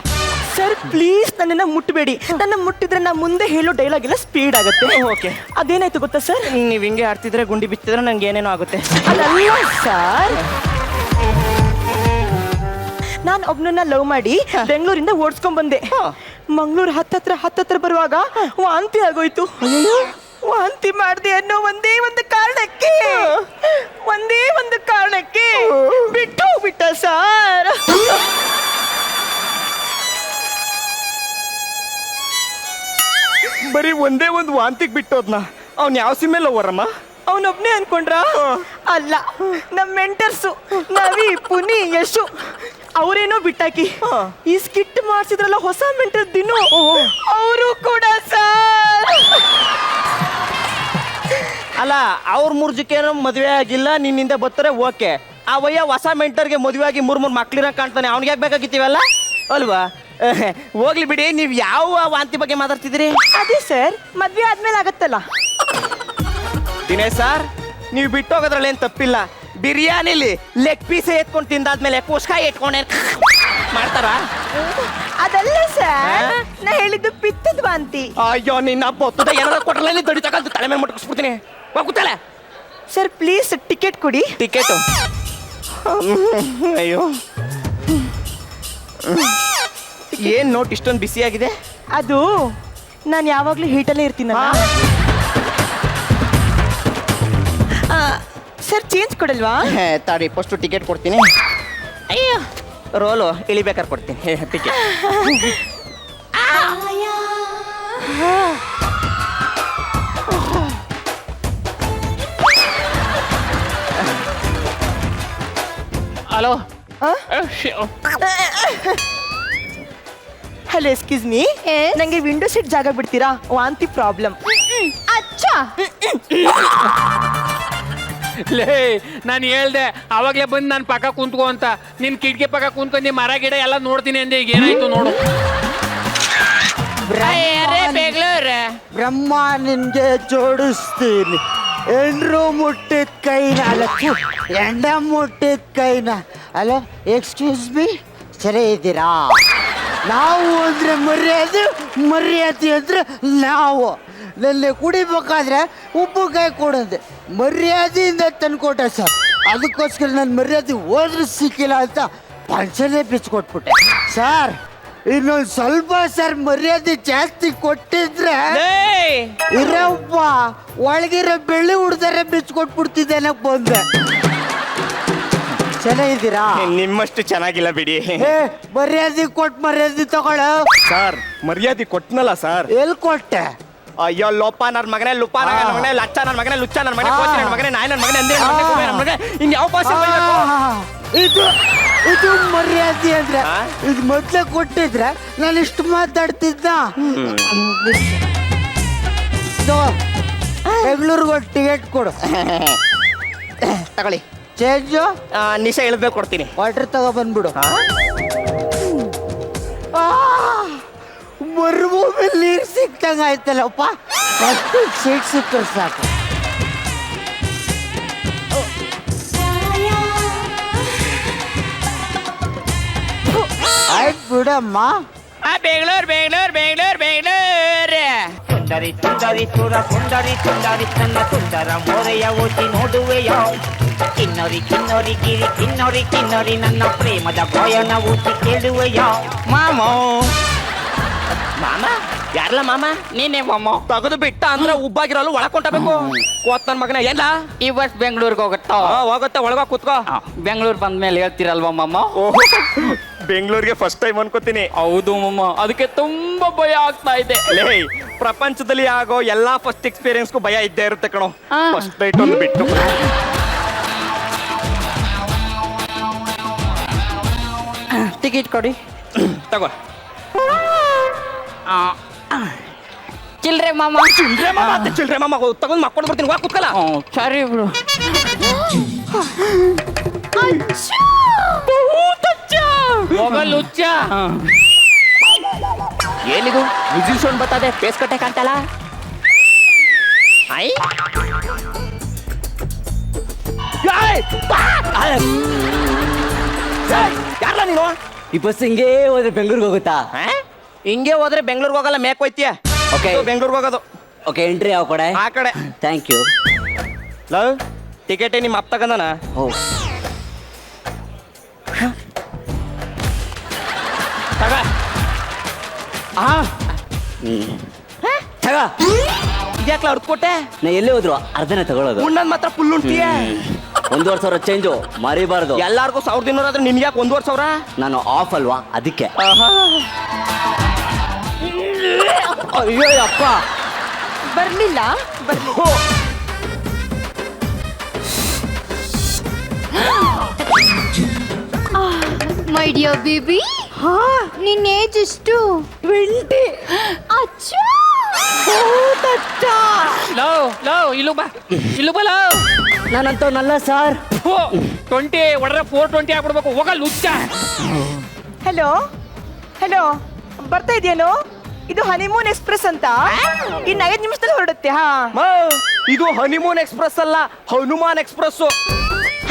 ಸರ್ ಪ್ಲೀಸ್ ನನ್ನನ್ನ ಮುಟ್ಟಬೇಡಿ. ನನ್ನ ಮುಟ್ಟಿದ್ರೆ ನಾ ಮುಂದೆ ಹೇಳೋ ಡೈಲಾಗ್ ಎಲ್ಲ ಸ್ಪೀಡ್ ಆಗುತ್ತೆ. ಓಕೆ. ಅದೇನಾಯ್ತು ಗೊತ್ತಾ ಸರ್? ನೀವ್ ಹಿಂಗೆ ಆಡ್ತಿದ್ರೆ ಗುಂಡಿ ಬಿತ್ತಿದ್ರೆ ನಂಗೆ ಏನೇನೋ ಆಗುತ್ತೆ. ಅದಲ್ಲ ಸರ್, ನಾನು ಒಬ್ನನ್ನ ಲವ್ ಮಾಡಿ ಬೆಂಗಳೂರಿಂದ ಓಡಿಸ್ಕೊಂಡ್ ಬಂದೆ. ಮಂಗಳೂರು ಹತ್ತತ್ರ ಬರುವಾಗ ವಾಂತಿ ಆಗೋಯ್ತು. ವಾಂತಿ ಮಾಡ್ದೆ ಅನ್ನೋ ಒಂದೇ ಒಂದು ಕಾರಣಕ್ಕೆ ಬಿಟ್ಟು ಹೋಗ್ಬಿಟ್ಟ ಸರ್. ಬರೀ ಒಂದೇ ಒಂದು ವಾಂತಿಗೆ ಬಿಟ್ಟೋದ್ನ. ಅವ್ನು ಯಾವ ಸಿಮ್ಮೇಲೆ ಹೋವರಮ್ಮ? ಅವನೊಬ್ನೇ ಅನ್ಕೊಂಡ್ರ? ಅಲ್ಲ, ನಮ್ಮ ಮೆಂಟರ್ಸು ನವಿ, ಪುನಿ, ಯಶು ಅವರೇನೋ ಬಿಟ್ಟಾಕಿ ಈ ಸ್ಕಿಟ್ ಮಾಡಿಸಿದ್ರಲ್ಲ ಹೊಸ ಮೆಂಟರ್ ದಿನು, ಅವರು ಕೂಡ ಸರ್. ಅಲ್ಲ ಅವ್ರ ಮೂರ್ಜಕ್ಕೇನೋ ಮದುವೆ ಆಗಿಲ್ಲ, ನಿನ್ನಿಂದ ಬರ್ತಾರೆ ಓಕೆ. ಆ ವಯ್ಯ ಹೊಸ ಮೆಂಟರ್ಗೆ ಮದುವೆ ಆಗಿ ಮೂರ್ ಕಾಣ್ತಾನೆ. ಅವ್ನಿಗೆ ಯಾಕೆ ಬೇಕಾಗಿತ್ತೀವಲ್ಲ ಅಲ್ವಾ? ಹೋಗ್ಲಿ ಬಿಡಿ. ನೀವು ಯಾವ ವಾಂತಿ ಬಗ್ಗೆ ಮಾತಾಡ್ತಿದ್ದೀರಿ? ಅದೇ ಸರ್, ಮದ್ವೆ ಆದ್ಮೇಲೆ ಆಗತ್ತಲ್ಲ. ದಿನೇಶ್ ಸರ್, ನೀವು ಬಿಟ್ಟೋಗೋದ್ರಲ್ಲಿ ಏನು ತಪ್ಪಿಲ್ಲ. ಬಿರಿಯಾನಿಲಿ ಲೆಗ್ ಪೀಸೇ ಎತ್ಕೊಂಡು ತಿಂದಾದ್ಮೇಲೆ ಕೋಸ್ಕಾಯಿ ಎತ್ಕೊಂಡೆ ಮಾಡ್ತಾರ? ಅದಲ್ಲ ಸರ್, ನಾ ಹೇಳಿದ್ದು ಪಿತ್ತದ ವಾಂತಿ. ಅಯ್ಯೋ ನಿನ್ನ ಬೊತ್ತದ ಏನಾದ್ರು ಕೊಟ್ಟರಲ್ಲಿ ದಡಿ ತಗೊಂಡು ತಲೆ ಮೇಲೆ ಮುಟ್ಕಿಸ್ಬಿಡ್ತೀನಿ. ಹೋಗ್ತಾಳೆ. ಸರ್ ಪ್ಲೀಸ್ ಟಿಕೆಟ್ ಕೊಡಿ. ಟಿಕೆಟು? ಅಯ್ಯೋ ಏನ್ ನೋಟ್ ಇಷ್ಟೊಂದು ಬಿಸಿಯಾಗಿದೆ? ಅದು ನಾನು ಯಾವಾಗ್ಲೂ ಹೀಟಲ್ಲೇ ಇರ್ತೀನಲ್ಲ. ಸರ್ ಚೇಂಜ್ ಕೊಡಲ್ವಾ? ತಾಡಿ ಫಸ್ಟ್ ಟಿಕೆಟ್ ಕೊಡ್ತೀನಿ. ಅಯ್ಯೋ ರೋಲು ಇಳಿಬೇಕಾದ್ರೆ ಕೊಡ್ತೀನಿ ticket. Hello. Hello excuse me, ನಂಗೆ ವಿಂಡೋ ಸೀಟ್ ಜಾಗ ಬಿಡ್ತೀರಾ? ವಾಂತಿ ಪ್ರಾಬ್ಲಮ್. ಅಚ್ಚ ಲೇ ನಾನು ಹೇಳ್ದೆ ಅವಾಗಲೇ ಬಂದು ನಾನು ಪಕ್ಕ ಕುಂತ್ಕೋ ಅಂತ. ನಿನ್ ಕಿಟಕಿ ಪಕ್ಕ ಕುಂತ್ಕೊಂಡು ಮರ ಗಿಡ ಎಲ್ಲ ನೋಡ್ತೀನಿ ಅಂದೆ. ಈಗ ಏನಾಯ್ತು ನೋಡು. ಬೆಂಗಳೂರು ಬ್ರಹ್ಮ ನಿನ್ಗೆ ಜೋಡಿಸ್ತೀನಿ. ಎಂಡ್ರು ಮುಟ್ಟಿದ ಕೈನ ಅಲ್ಲ, ಎಂಡ ಮುಟ್ಟಿದ ಕೈನ ಅಲ್ಲ. ಎಕ್ಸ್ಕ್ಯೂಸ್ ಮೀ, ಸರಿ ಇದ್ದೀರಾ? ನಾವು ಅಂದ್ರೆ ಮರ್ಯಾದೆ ಅಂದ್ರೆ ನಾವು. ನನ್ನ ಕುಡಿಬೇಕಾದ್ರೆ ಉಪ್ಪುಕಾಯಿ ಕೊಡೋದೆ ಮರ್ಯಾದೆಯಿಂದ ತಂದ್ಕೊಟ್ಟೆ ಸರ್. ಅದಕ್ಕೋಸ್ಕರ ನನ್ನ ಮರ್ಯಾದೆ ಹೋದ್ರೆ ಸಿಕ್ಕಿಲ್ಲ ಅಂತ ಪಂಚನೇ ಬಿಚ್ಕೊಟ್ಬಿಟ್ಟೆ ಸರ್. ಇನ್ನೊಂದು ಸ್ವಲ್ಪ ಸರ್ ಮರ್ಯಾದೆ ಜಾಸ್ತಿ ಕೊಟ್ಟಿದ್ರೆ ಇರಪ್ಪ ಒಳಗಿರೋ ಬೆಳ್ಳಿ ಹುಡ್ದಾರೆ ಬಿಚ್ಕೊಟ್ಬಿಡ್ತಿದ್ದೇನೆ ಬಂದೆ. ಚೆನ್ನಾಗಿದ್ದೀರಾ? ನಿಮ್ಮಷ್ಟು ಚೆನ್ನಾಗಿಲ್ಲ ಬಿಡಿ. ಮರ್ಯಾದೆ ಕೊಟ್ಟು ಮರ್ಯಾದೆ ತಗೊಳ ಸರ್. ಮರ್ಯಾದೆ ಕೊಟ್ನಲ್ಲ ಸರ್. ಎಲ್ಲಿ ಕೊಟ್ಟೆ? ಅಯ್ಯೋ ಲೋಪ ನನ್ನ ಮಗನೇ, ಲುಪ್ಪ ನನ್ನ ಮಗನೇ, ಲಚ್ಚ ನನ್ನ ಮಗನೇ, ಲುಚ್ಚ ನನ್ನ ಮಗನೇ, ಕೋಚಿ ನನ್ನ ಮಗನೇ, ನಾಯಿ ನನ್ನ ಮಗನೇ, ಅಂದ್ರೆ ನನ್ನ ಮಗನೇ, ಇನ್ ಯಾವ ಭಾಷೆ ಇದು ಇದು ಮರ್ಯಾದೆ ಅಂದ್ರೆ ಇದು ಮೊದ್ಲೇ ಕೊಟ್ಟಿದ್ರೆ ನಾನು ಇಷ್ಟು ಮಾತಾಡ್ತಿದ್ದ. ಬೆಂಗಳೂರಿಗೆ ಟಿಕೆಟ್ ಕೊಡು. ತಗೊಳ್ಳಿ. ಚೇಂಜು ನಿಶಾ ಇಳಿದ್ಮೇಲೆ ಕೊಡ್ತೀನಿ. ವಾಟರ್ ತಗೋ ಬಂದ್ಬಿಡು. ಮರುಭೂಮಿಲಿ ನೀರು ಸಿಕ್ತಂಗ ಆಯ್ತಲ್ಲಪ್ಪ, ಅಷ್ಟು ಸೀಟ್ ಸಿಕ್ಕರೆ ಸಾಕು. ಆಯ್ತು ಬಿಡಮ್ಮ. ಬೆಂಗಳೂರು ಬೆಂಗಳೂರು ಬೆಂಗಳೂರು ಬೆಂಗಳೂರು. ಸುಂದರಿ ಸುಂದರಿ ಸುರ ಸುಂದರಿ ಸುಂದರಿ ನನ್ನ ಸುಂದರ ಮೋರೆಯ ಓದಿ ನೋಡುವೆಯ. ಕಿನ್ನೊರಿ ಕಿನ್ನೊರಿ ಗಿರಿ ಕಿನ್ನೊರಿ ಕಿನ್ನೊರಿ ನನ್ನ ಪ್ರೇಮದ ಗಾಯನ ಓದಿ ಕೇಳುವೆಯ. ಮಾಮ ಮಾಮ ಯಾರಲ್ಲ ಮಾಮ? ನೀನೇ ಮಾಮ. ತೆಗೆದು ಬಿಟ್ಟ ಅಂದ್ರೆ ಉಬ್ಬಾಗಿರಲು ಒಳಕೊಂಡಬೇಕು. ಕೋತ್ ನನ್ ಮಗನ ಎಲ್ಲ ಈ ವರ್ಷ ಬೆಂಗಳೂರಿಗೆ ಹೋಗುತ್ತಾ? ಹೋಗುತ್ತೆ, ಒಳಗ ಕೂತ್ಕೋ. ಬೆಂಗಳೂರು ಬಂದ್ಮೇಲೆ ಹೇಳ್ತಿರಲ್ವಾ ಮಾಮ? ಬೆಂಗಳೂರಿಗೆ ಫಸ್ಟ್ ಟೈಮ್ ಅನ್ಕೋತೀನಿ. ಹೌದು ಮಾಮ, ಅದಕ್ಕೆ ತುಂಬಾ ಭಯ ಆಗ್ತಾ ಇದೆ. ಲೇ, ಪ್ರಪಂಚದಲ್ಲಿ ಆಗೋ ಎಲ್ಲಾ ಫಸ್ಟ್ ಎಕ್ಸ್ಪೀರಿಯನ್ಸ್ಗೂ ಭಯ ಇದ್ದೇ ಇರುತ್ತೆ ಕಣೋ. ಫಸ್ಟ್ ನೈಟ್ ಒಂದು ಬಿಟ್ಟು ಟಿಕೆಟ್ ಕೊಡಿ. ತಗೋ. ಚಿಲ್ರೆ ಮಾಮ. ಚಿಲ್ರೆ ಮಾಮ ಅಂತ ಚಿಲ್ರೆ ಮಾಮ ತಗೊಂಡ್ ಮಕ್ಕೊಂಡು ಬರ್ತೀನಿ. ವಾ ಕೂತ್ಕಲ್ಲ. ಸರಿ ಬ್ರೋ. ಲುಚ್ಚ. ಏನಿದು ವಿಜಿಲ್ ಸೌಂಡ್ ಬರ್ತದೆ, ಪೇಸ್ ಕಟ್ಟೆ ಕಾಣ್ತಲ್ಲ. ಐ ಯಾರಲ್ಲ ನೀನು? ಈ ಬಸ್ ಹಿಂಗೇ ಹೋದ್ರೆ ಬೆಂಗಳೂರಿಗೆ ಹೋಗುತ್ತಾ? ಹಿಂಗೆ ಹೋದ್ರೆ ಬೆಂಗಳೂರಿಗೆ ಹೋಗಲ್ಲ, ಮೇಕ್ ಹೋಯ್ತೀಯ. ಓಕೆ, ಬೆಂಗಳೂರಿಗೆ ಹೋಗೋದು. ಓಕೆ, ಎಂಟ್ರಿ ಯಾವ ಕಡೆ? ಆ ಕಡೆ. Thank you. ಲವ್ ಟಿಕೆಟ್ ನಿಮ್ಮ ಅಪ್ಪ ತಗಂದನ? ಓ, ತಗ. ತಗ. ಇದ್ಯಾಕ್ಲ ಅವ್ರದ್ದು ಕೊಟ್ಟೆ? ನಾ ಎಲ್ಲೇ ಹೋದ್ರು ಅರ್ಧನೇ ತಗೊಳ್ಳೋದು. ಉಣ್ಣದ್ ಮಾತ್ರ ಫುಲ್ ಉಂಟಿಯ. 1,500 ಚೇಂಜು ಮರಿಬಾರ್ದು. ಎಲ್ಲಾರ್ಗು 1,200 ಆದ್ರೆ ನಿನ್ಗೆ ಯಾಕೆ 1,500? ನಾನು ಆಫ್ ಅಲ್ವಾ, ಅದಕ್ಕೆ. ಅಯ್ಯೋ ಅಪ್ಪ ಬರ್ಲಿಲ್ಲ. ಮೈ ಡಿಯರ್ ಬೇಬಿ, ನಿನ್ನ ಏಜ್ ಎಷ್ಟು? 20. ಅಚ್ಚಾ, ಲವ್ ಇಲ್ಲು ಬಾ, ಇಲ್ಲು ಬಾ ಲವ್. ನಾನಂತವನಲ್ಲ ಸರ್. 20 ಒಡ್ರೆ 420 ಆಗ್ಬಿಡ್ಬೇಕು. ಹೋಗ ಲುಚ್ಚ. ಹಲೋ ಹಲೋ, ಬರ್ತಾ ಇದೆಯೇನೋ? ಇದು ಹನಿಮೂನ್ ಎಕ್ಸ್ಪ್ರೆಸ್ ಅಂತ. ಇನ್ನು 5 ನಿಮಿಷದಲ್ಲಿ ಹೊರಡುತ್ತೆ. ಹಾ, ಇದು ಹನಿಮೂನ್ ಎಕ್ಸ್ಪ್ರೆಸ್ ಅಲ್ಲ, ಹನುಮಾನ್ ಎಕ್ಸ್ಪ್ರೆಸ್.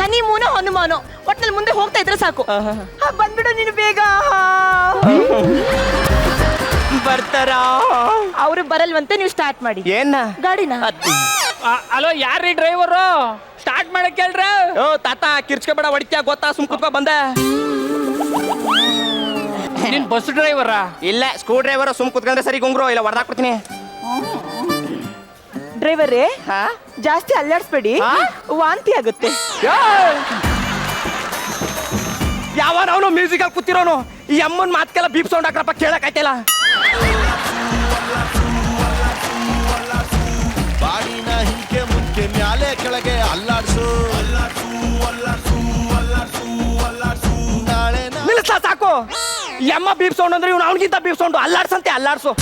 ಹನುಮಾನು ಒಟ್ನಲ್ಲಿ ಮುಂದೆ ಹೋಗ್ತಾ ಇದ್ರೆ ಸಾಕು. ಬಂದ್ಬಿಡು ನೀನು ಬೇಗ. ಬರ್ತಾರ? ಅವರು ಬರಲ್ವಂತೆ, ನೀವು ಸ್ಟಾರ್ಟ್ ಮಾಡಿ. ಏನ ಗಾಡಿನ? ಹಲೋ, ಯಾರ್ರೀ ಡ್ರೈವರು? ಸ್ಟಾರ್ಟ್ ಮಾಡಕ್ ಕೇಳ್ರ. ಓ ತಾತ, ಕಿರ್ಚ್ಕೊಬೇಡ, ಹೊಡಿತ್ಯಾ ಗೊತ್ತಾ? ಸುಮ್ ಕುತ್ಕೋ ಬಂದೆ. ನೀನ್ ಬಸ್ ಡ್ರೈವರ? ಇಲ್ಲ, ಸ್ಕ್ರೂ ಡ್ರೈವರ್. ಸುಮ್ ಕುತ್ಕೊಂಡ್ರೆ ಸರಿ ಗುಂಗ್ರು, ಇಲ್ಲ ಹೊಡೆದಾಕ್ಬಿಡ್ತೀನಿ. ಡ್ರೈವರೇ, ಜಾಸ್ತಿ ಅಲ್ಲಾಡ್ಸ್ಬೇಡಿ, ವಾಂತಿ ಆಗುತ್ತೆ. ಯಾವನವನು ಮ್ಯೂಸಿಕ್ ಅಲ್ಲಿ ಕೂತಿರೋನು ಈ ಅಮ್ಮನ್ ಮಾತ್ಕೆಲ್ಲ ಬೀಪ್ ಸೌಂಡ್ ಹಾಕ್ರಪ್ಪ, ಕೇಳಕ್ ಆಯ್ತಲ್ಲ. ಬಾಡಿನ ಹಿಂಕೆ ಮುಂಕೆ ಮ್ಯಾಲೆ ಕೆಳಗೆ ಅಲ್ಲಾಡ್ಸು. ನಿಲ್ಲಿಸ ಸಾಕು. ಈ ಅಮ್ಮ ಬೀಪ್ ಸೌಂಡ್ ಅಂದ್ರೆ ಇವ್ನು ಅವನಿಗಿಂತ ಬೀಪ್ ಸೌಂಡ್. ಅಲ್ಲಾಡ್ಸಂತೆ, ಅಲ್ಲಾಡ್ಸು.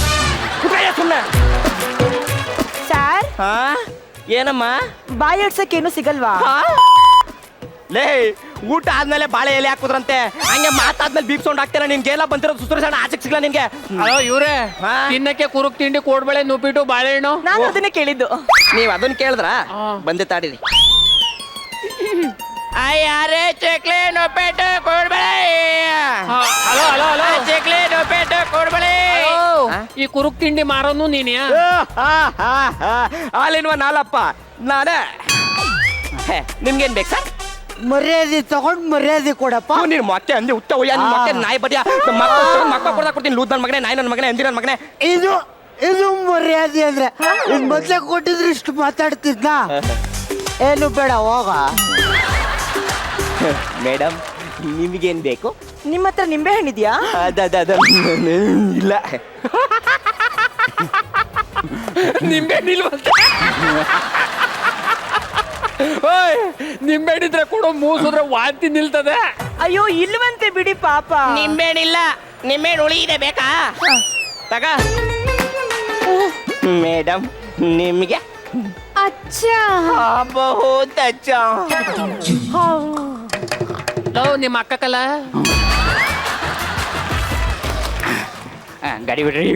ಸುಮ್ಮನೆ. ಸರ್, ಏನಮ್ಮ? ಬಾಯಿ ಆಡ್ಸಕ್ಕೇನು ಸಿಗಲ್ವಾ? ಲೇ, ಊಟ ಆದ್ಮೇಲೆ ಬಾಳೆ ಎಲೆ ಹಾಕುದ್ರಂತೆ, ಹಂಗೆ ಮಾತಾದ್ಮೇಲೆ ಬೀಪ್ ಸೌಂಡ್ ಹಾಕ್ತಾರ. ನಿನ್ಗೆಲ್ಲ ಬಂದಿರೋದು ಸುಸ್ತು ಸಣ್ಣ ಆಚೆಗೆ ಸಿಗ್ಲ ನಿನ್ಗೆ. ಹಲೋ ಇವ್ರೆ, ತಿನ್ನಕ್ಕೆ ಕುರುಕ್ ತಿಂಡಿ, ಕೋಡ್ಬಳೆ, ನುಪ್ಪಿಟ್ಟು, ಬಾಳೆಹಣ್ಣು. ನಾನು ಅದನ್ನೇ ಕೇಳಿದ್ದು. ನೀವ್ ಅದನ್ನ ಕೇಳಿದ್ರ? ಬಂದೆ ತಾಡಿರಿ. ಯಾರೇ ಚಕ್ಲೆ ನೊಪ್ಪೆಟ್ಟು ಕೋಡ್ಬಳೆ. ಹಲೋ ಹಲೋ ಹಲೋ, ಚಕ್ಲೆ ನೊಪ್ಪೆಟ್ಟು ಕೋಡ್ಬಳೆ. ಈ ಕುರುಕ್ ತಿಂಡಿ ಮಾರೋನು ನೀನ್ಯಾ? ಹಾಲಿನ್ವ ನಾಲಪ್ಪ ನಾನೇ. ನಿಮ್ಗೇನ್ ಬೇಕು ಸರ್? ಮರ್ಯಾದೆ ತಗೊಂಡ್ ಮರ್ಯಾದೆ ಕೊಡಪ್ಪ. ನೀನು ಮತ್ತೆ ಅಂದಿ ಉತ್ತ ಒಯ್ಯ, ನಿನ್ ಮತ್ತೆ ನಾಯಿ ಬದಿಯ ಮಕ್ಕ ಕೊಡ್ತೀನಿ. ಲೂದ್ ನನ್ನ ಮಗನೇ, ನಾಯಿ ನನ್ನ ಮಗನೇ, ಅಂದಿ ನನ್ನ ಮಗನೇ. ಇದು ಮರ್ಯಾದೆ ಅಂದ್ರೆ ಇದು ಮೊದ್ಲೇ ಕೊಟ್ಟಿದ್ರೆ ಇಷ್ಟು ಮಾತಾಡ್ತಿದ್ನ. ಏನು ಬೇಡ, ಹೋಗ. ಮೇಡಮ್, ನಿಮಗೇನ್ ಬೇಕು? ನಿಮ್ಮ ಹತ್ರ ನಿಂಬೆ ಹಣ್ಣಿದ್ಯಾ? ಇಲ್ಲ. ನಿಂಬೆ ನಿಲ್ವಂತೆ. ಓಯ್ ನಿಂಬೆಹಣ್ಣಿದ್ರೆ ಕೊಡು, ಮೂಸಿದ್ರೆ ವಾಂತಿ ನಿಲ್ತದೆ. ಅಯ್ಯೋ ಇಲ್ವಂತೆ ಬಿಡಿ ಪಾಪ. ನಿಂಬೆಹಣ್ಣಿಲ್ಲ, ನಿಂಬೆಹಣ್ಣು ಉಳಿಗಿದೆ ಬೇಕಾ? ತಗ ಮೇಡಮ್, ನಿಮಗೆ ಅಚ್ಚಾ ಬಹುತ್ ಅಚ್ಚಾ. ಲವ್ ನಿಮ್ಮ ಅಕ್ಕಕಲ್ಲ ಗಾಡಿ ಬಿಡ್ರಿ.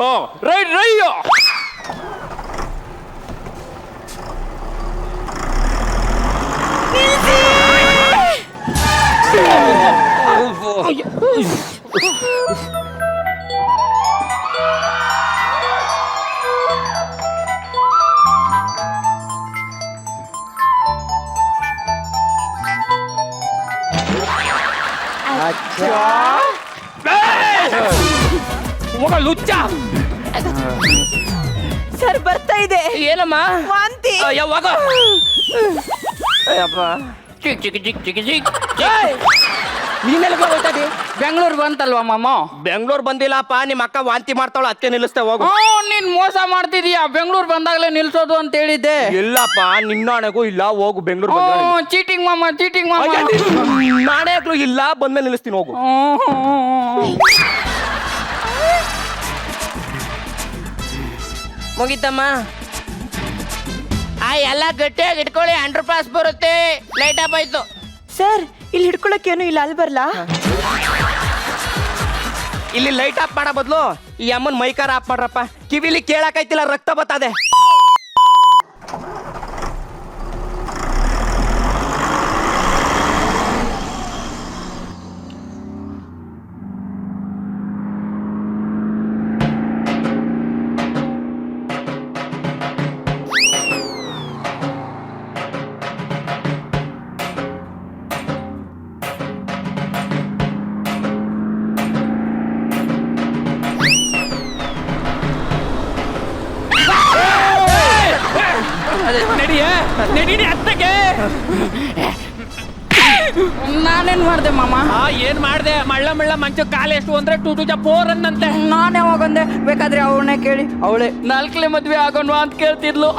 ಓ ರೈ ರೈಯೋ ಹೋಗ ಲುಚ್ಚ. ಸರ್ ಬರ್ತಾ ಇದೆ. ಏನಮ್ಮ? ವಾಂತಿ. ಯಾವಾಗ? ಅಯ್ಯಪ್ಪ, ಚಿಕ್ ಚಿಕ್ ಚಿಕ್ ಚಿಕ್ ಚಿಕ್. ನೀನೆಲ್ಲ ಹೋಗ್ತಾ ಇದ್ದೀ? ಬೆಂಗಳೂರು ಬಂತಲ್ವಾ ಮಾಮ? ಬೆಂಗಳೂರು ಬಂದಿಲ್ಲಪ್ಪ, ನಿಮ್ಮ ಅಕ್ಕ ವಾಂತಿ ಮಾಡ್ತಾವಳ, ಅದಕ್ಕೆ ನಿಲ್ಲಿಸ್ತೇ ಹೋಗು. ನೀನ್ ಮೋಸ ಮಾಡ್ತಿದೀಯಾ. ಬೆಂಗಳೂರು ಬಂದಾಗಲೇ ನಿಲ್ಸೋದು ಅಂತ ಹೇಳಿದ್ದೆ. ಇಲ್ಲಪ್ಪ, ನಿನ್ನಾಣೆಗೂ ಇಲ್ಲ, ಹೋಗು ಬೆಂಗಳೂರು. ಚೀಟಿಂಗ್ ಮಾಮ, ಚೀಟಿಂಗ್ ಮಾಮ. ನಾಣೆಗ್ಲು ಇಲ್ಲ, ಬಂದ್ಮೇಲೆ ನಿಲ್ಲಿಸ್ತೀನಿ, ಹೋಗು. ಮುಗಿತಮ್ಮ. ಎಲ್ಲ ಗಟ್ಟಿಯಾಗಿ ಇಟ್ಕೊಳ್ಳಿ, 100 ರೂಪಾಯಿ ಬರುತ್ತೆ. ಲೈಟ್ ಆಫ್ ಆಯ್ತು. ಸರ್ ಇಲ್ಲಿ ಹಿಡ್ಕೊಳಕ್ ಏನು ಇಲ್ಲ, ಅಲ್ಲಿ ಬರ್ಲಾ? ಇಲ್ಲಿ ಲೈಟ್ ಆಫ್ ಮಾಡೋ ಬದಲು ಈ ಅಮ್ಮನ್ ಮೈಕಾರ ಆಫ್ ಮಾಡ್ರಪ್ಪ. ಕಿವಿಲಿ ಕೇಳಕೈತಿಲ್ಲ, ರಕ್ತ ಬರ್ತದೆ. ನಡಿ ಅತ್ತಗೆ. ನಾನೇನ್ ಮಾಡ್ದೆ ಮಾಮ? ಏನ್ ಮಾಡ್ದೆ? ಮಳ್ಳ ಮಳ್ಳ ಮಂಚ ಕಾಲೆಷ್ಟು ಅಂದ್ರೆ ಟು ಟು ಫೋರ್ ಅನ್ನಂತೆ. ನಾನೇ ಹೋಗಂದೆ, ಬೇಕಾದ್ರೆ ಅವಳನ್ನೇ ಕೇಳಿ. ಅವಳೆ 4ನೇ ಮದ್ವೆ ಆಗೋಣ ಅಂತ ಕೇಳ್ತಿದ್ಲು.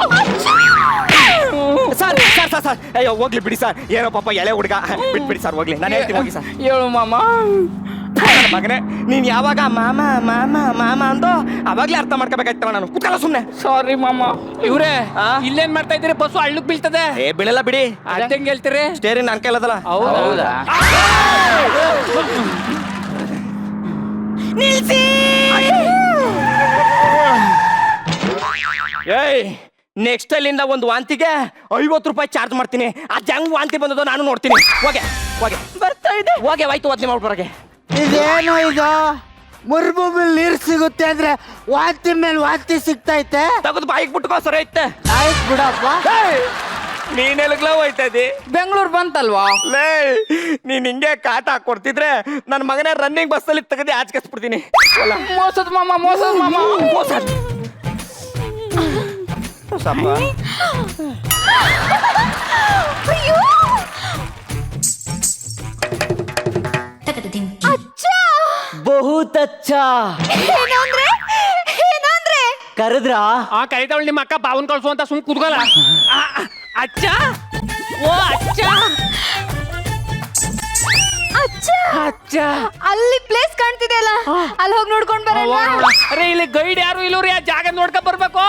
ಸರ್ ಸರ್ ಸರ್ ಸರ್, ಅಯ್ಯೋ ಹೋಗ್ಲಿ ಬಿಡಿ ಸರ್. ಏನೋ ಪಾಪ ಎಳೆ ಹುಡುಗ, ಬಿಟ್ಬಿಡಿ ಸರ್, ಹೋಗ್ಲಿ. ನಾನು ಹೇಳ್ತೀನಿ, ಹೋಗಿ ಸರ್. ಹೇಳು ಮಾಮ. ಮಗನೇ, ನೀನ್ ಯಾವಾಗ ಮಾಮ ಮಾಮ ಮಾಮ ಅಂದೋ ಅವಾಗ್ಲೇ ಅರ್ಥ ಮಾಡ್ಕೋಬೇಕಾಯ್ತವ. ನಾನು ಕೂತ್ಕಲ್ಲ ಸುಮ್ನೆ. ಸಾರಿ ಮಾಮ. ಇವ್ರೆ ಇಲ್ಲೇನ್ ಮಾಡ್ತಾ ಇದ್ದೀರಿ? ಬಸ್ಸು ಹಳ್ಳಕ್ ಬೀಳ್ತದೆ. ಬೀಳಲ್ಲ ಬಿಡಿ. ಅದಂಗ್ ಹೇಳ್ತೀರಿ? ಸ್ಟೇರಿಂಗ್ ನನ್ ಕೈಲದಲ್ಲ. ಹೌದಾ? ನಿಲ್ಸಿ. ಏಯ್, ನೆಕ್ಸ್ಟ್ ಅಲ್ಲಿಂದ ಒಂದು ವಾಂತಿಗೆ 50 ರೂಪಾಯಿ ಚಾರ್ಜ್ ಮಾಡ್ತೀನಿ. ಅದ್ ಹೆಂಗ್ ವಾಂತಿ ಬಂದದೋ ನಾನು ನೋಡ್ತೀನಿ. ಹೋಗೆ ಹೋಗೆ, ಬರ್ತಾ ಇದೆ. ಹೋಗೆ, ಆಯ್ತು ವಾಂತಿ ಮಾಡ್ಬಾರಗೆ. ಇದೇನು ಇದು? ಮುರ್ಭೂಮಿಲ್ ನೀರ್ ಸಿಗುತ್ತೆ ಅಂದ್ರೆ ವಾಂತಿ ಮೇಲೆ ವಾಂತಿ ಸಿಗ್ತೈತೆ. ತಗದು ಬಾಯಿಗೆ ಬಿಟ್ಕೋ, ಸರಿ ಐತೆ. ಆಯ್ತು ಬಿಡಪ್ಪ. ನೀನೆಲ್ಗ್ಲ ಹೋಯ್ತಾ ಇದ್ದಿ? ಬೆಂಗಳೂರು ಬಂತಲ್ವಾ? ಲೇ, ನೀನ್ ಹಿಂಗೆ ಕಾಟ ಕೊಡ್ತಿದ್ರೆ ನನ್ನ ಮಗನೇ ರನ್ನಿಂಗ್ ಬಸ್ಸಲ್ಲಿ ತೆಗೆದು ಆಚರಿಸ್ಬಿಡ್ತೀನಿ. ಮೋಸದ ಮಾಮ, ಮೋಸದ ಮಾಮ, ಮೋಸ. ಬಹುತ್ ಅಚ್ಚಾ. ಏನಂದ್ರೆ ಕರೆದ್ರಾ? ಕರಿತಾವಳು ನಿಮ್ಮ ಅಕ್ಕ ಬಾವನ್ ಕಳ್ಸು ಅಂತ ಸುಮ್ ಕೂತ್ಕೊಲ್ಲ. ಅಚ್ಚ, ಓ ಅಚ್ಚ ಅಚ್ಚ ಅಚ್ಚ, ಅಲ್ಲಿ ಪ್ಲೇಸ್ ಕಾಣ್ತಿದೆಯಲ್ಲ, ಅಲ್ಲಿ ಹೋಗಿ ನೋಡ್ಕೊಂಡ್ ಬರೋಣ. ಅರೆ ಇಲ್ಲಿ ಗೈಡ್ ಯಾರು ಇಲ್ಲವ್ರಿ? ಆ ಜಾಗ ನೋಡ್ಕೊಂಡ್ ಬರ್ಬೇಕು.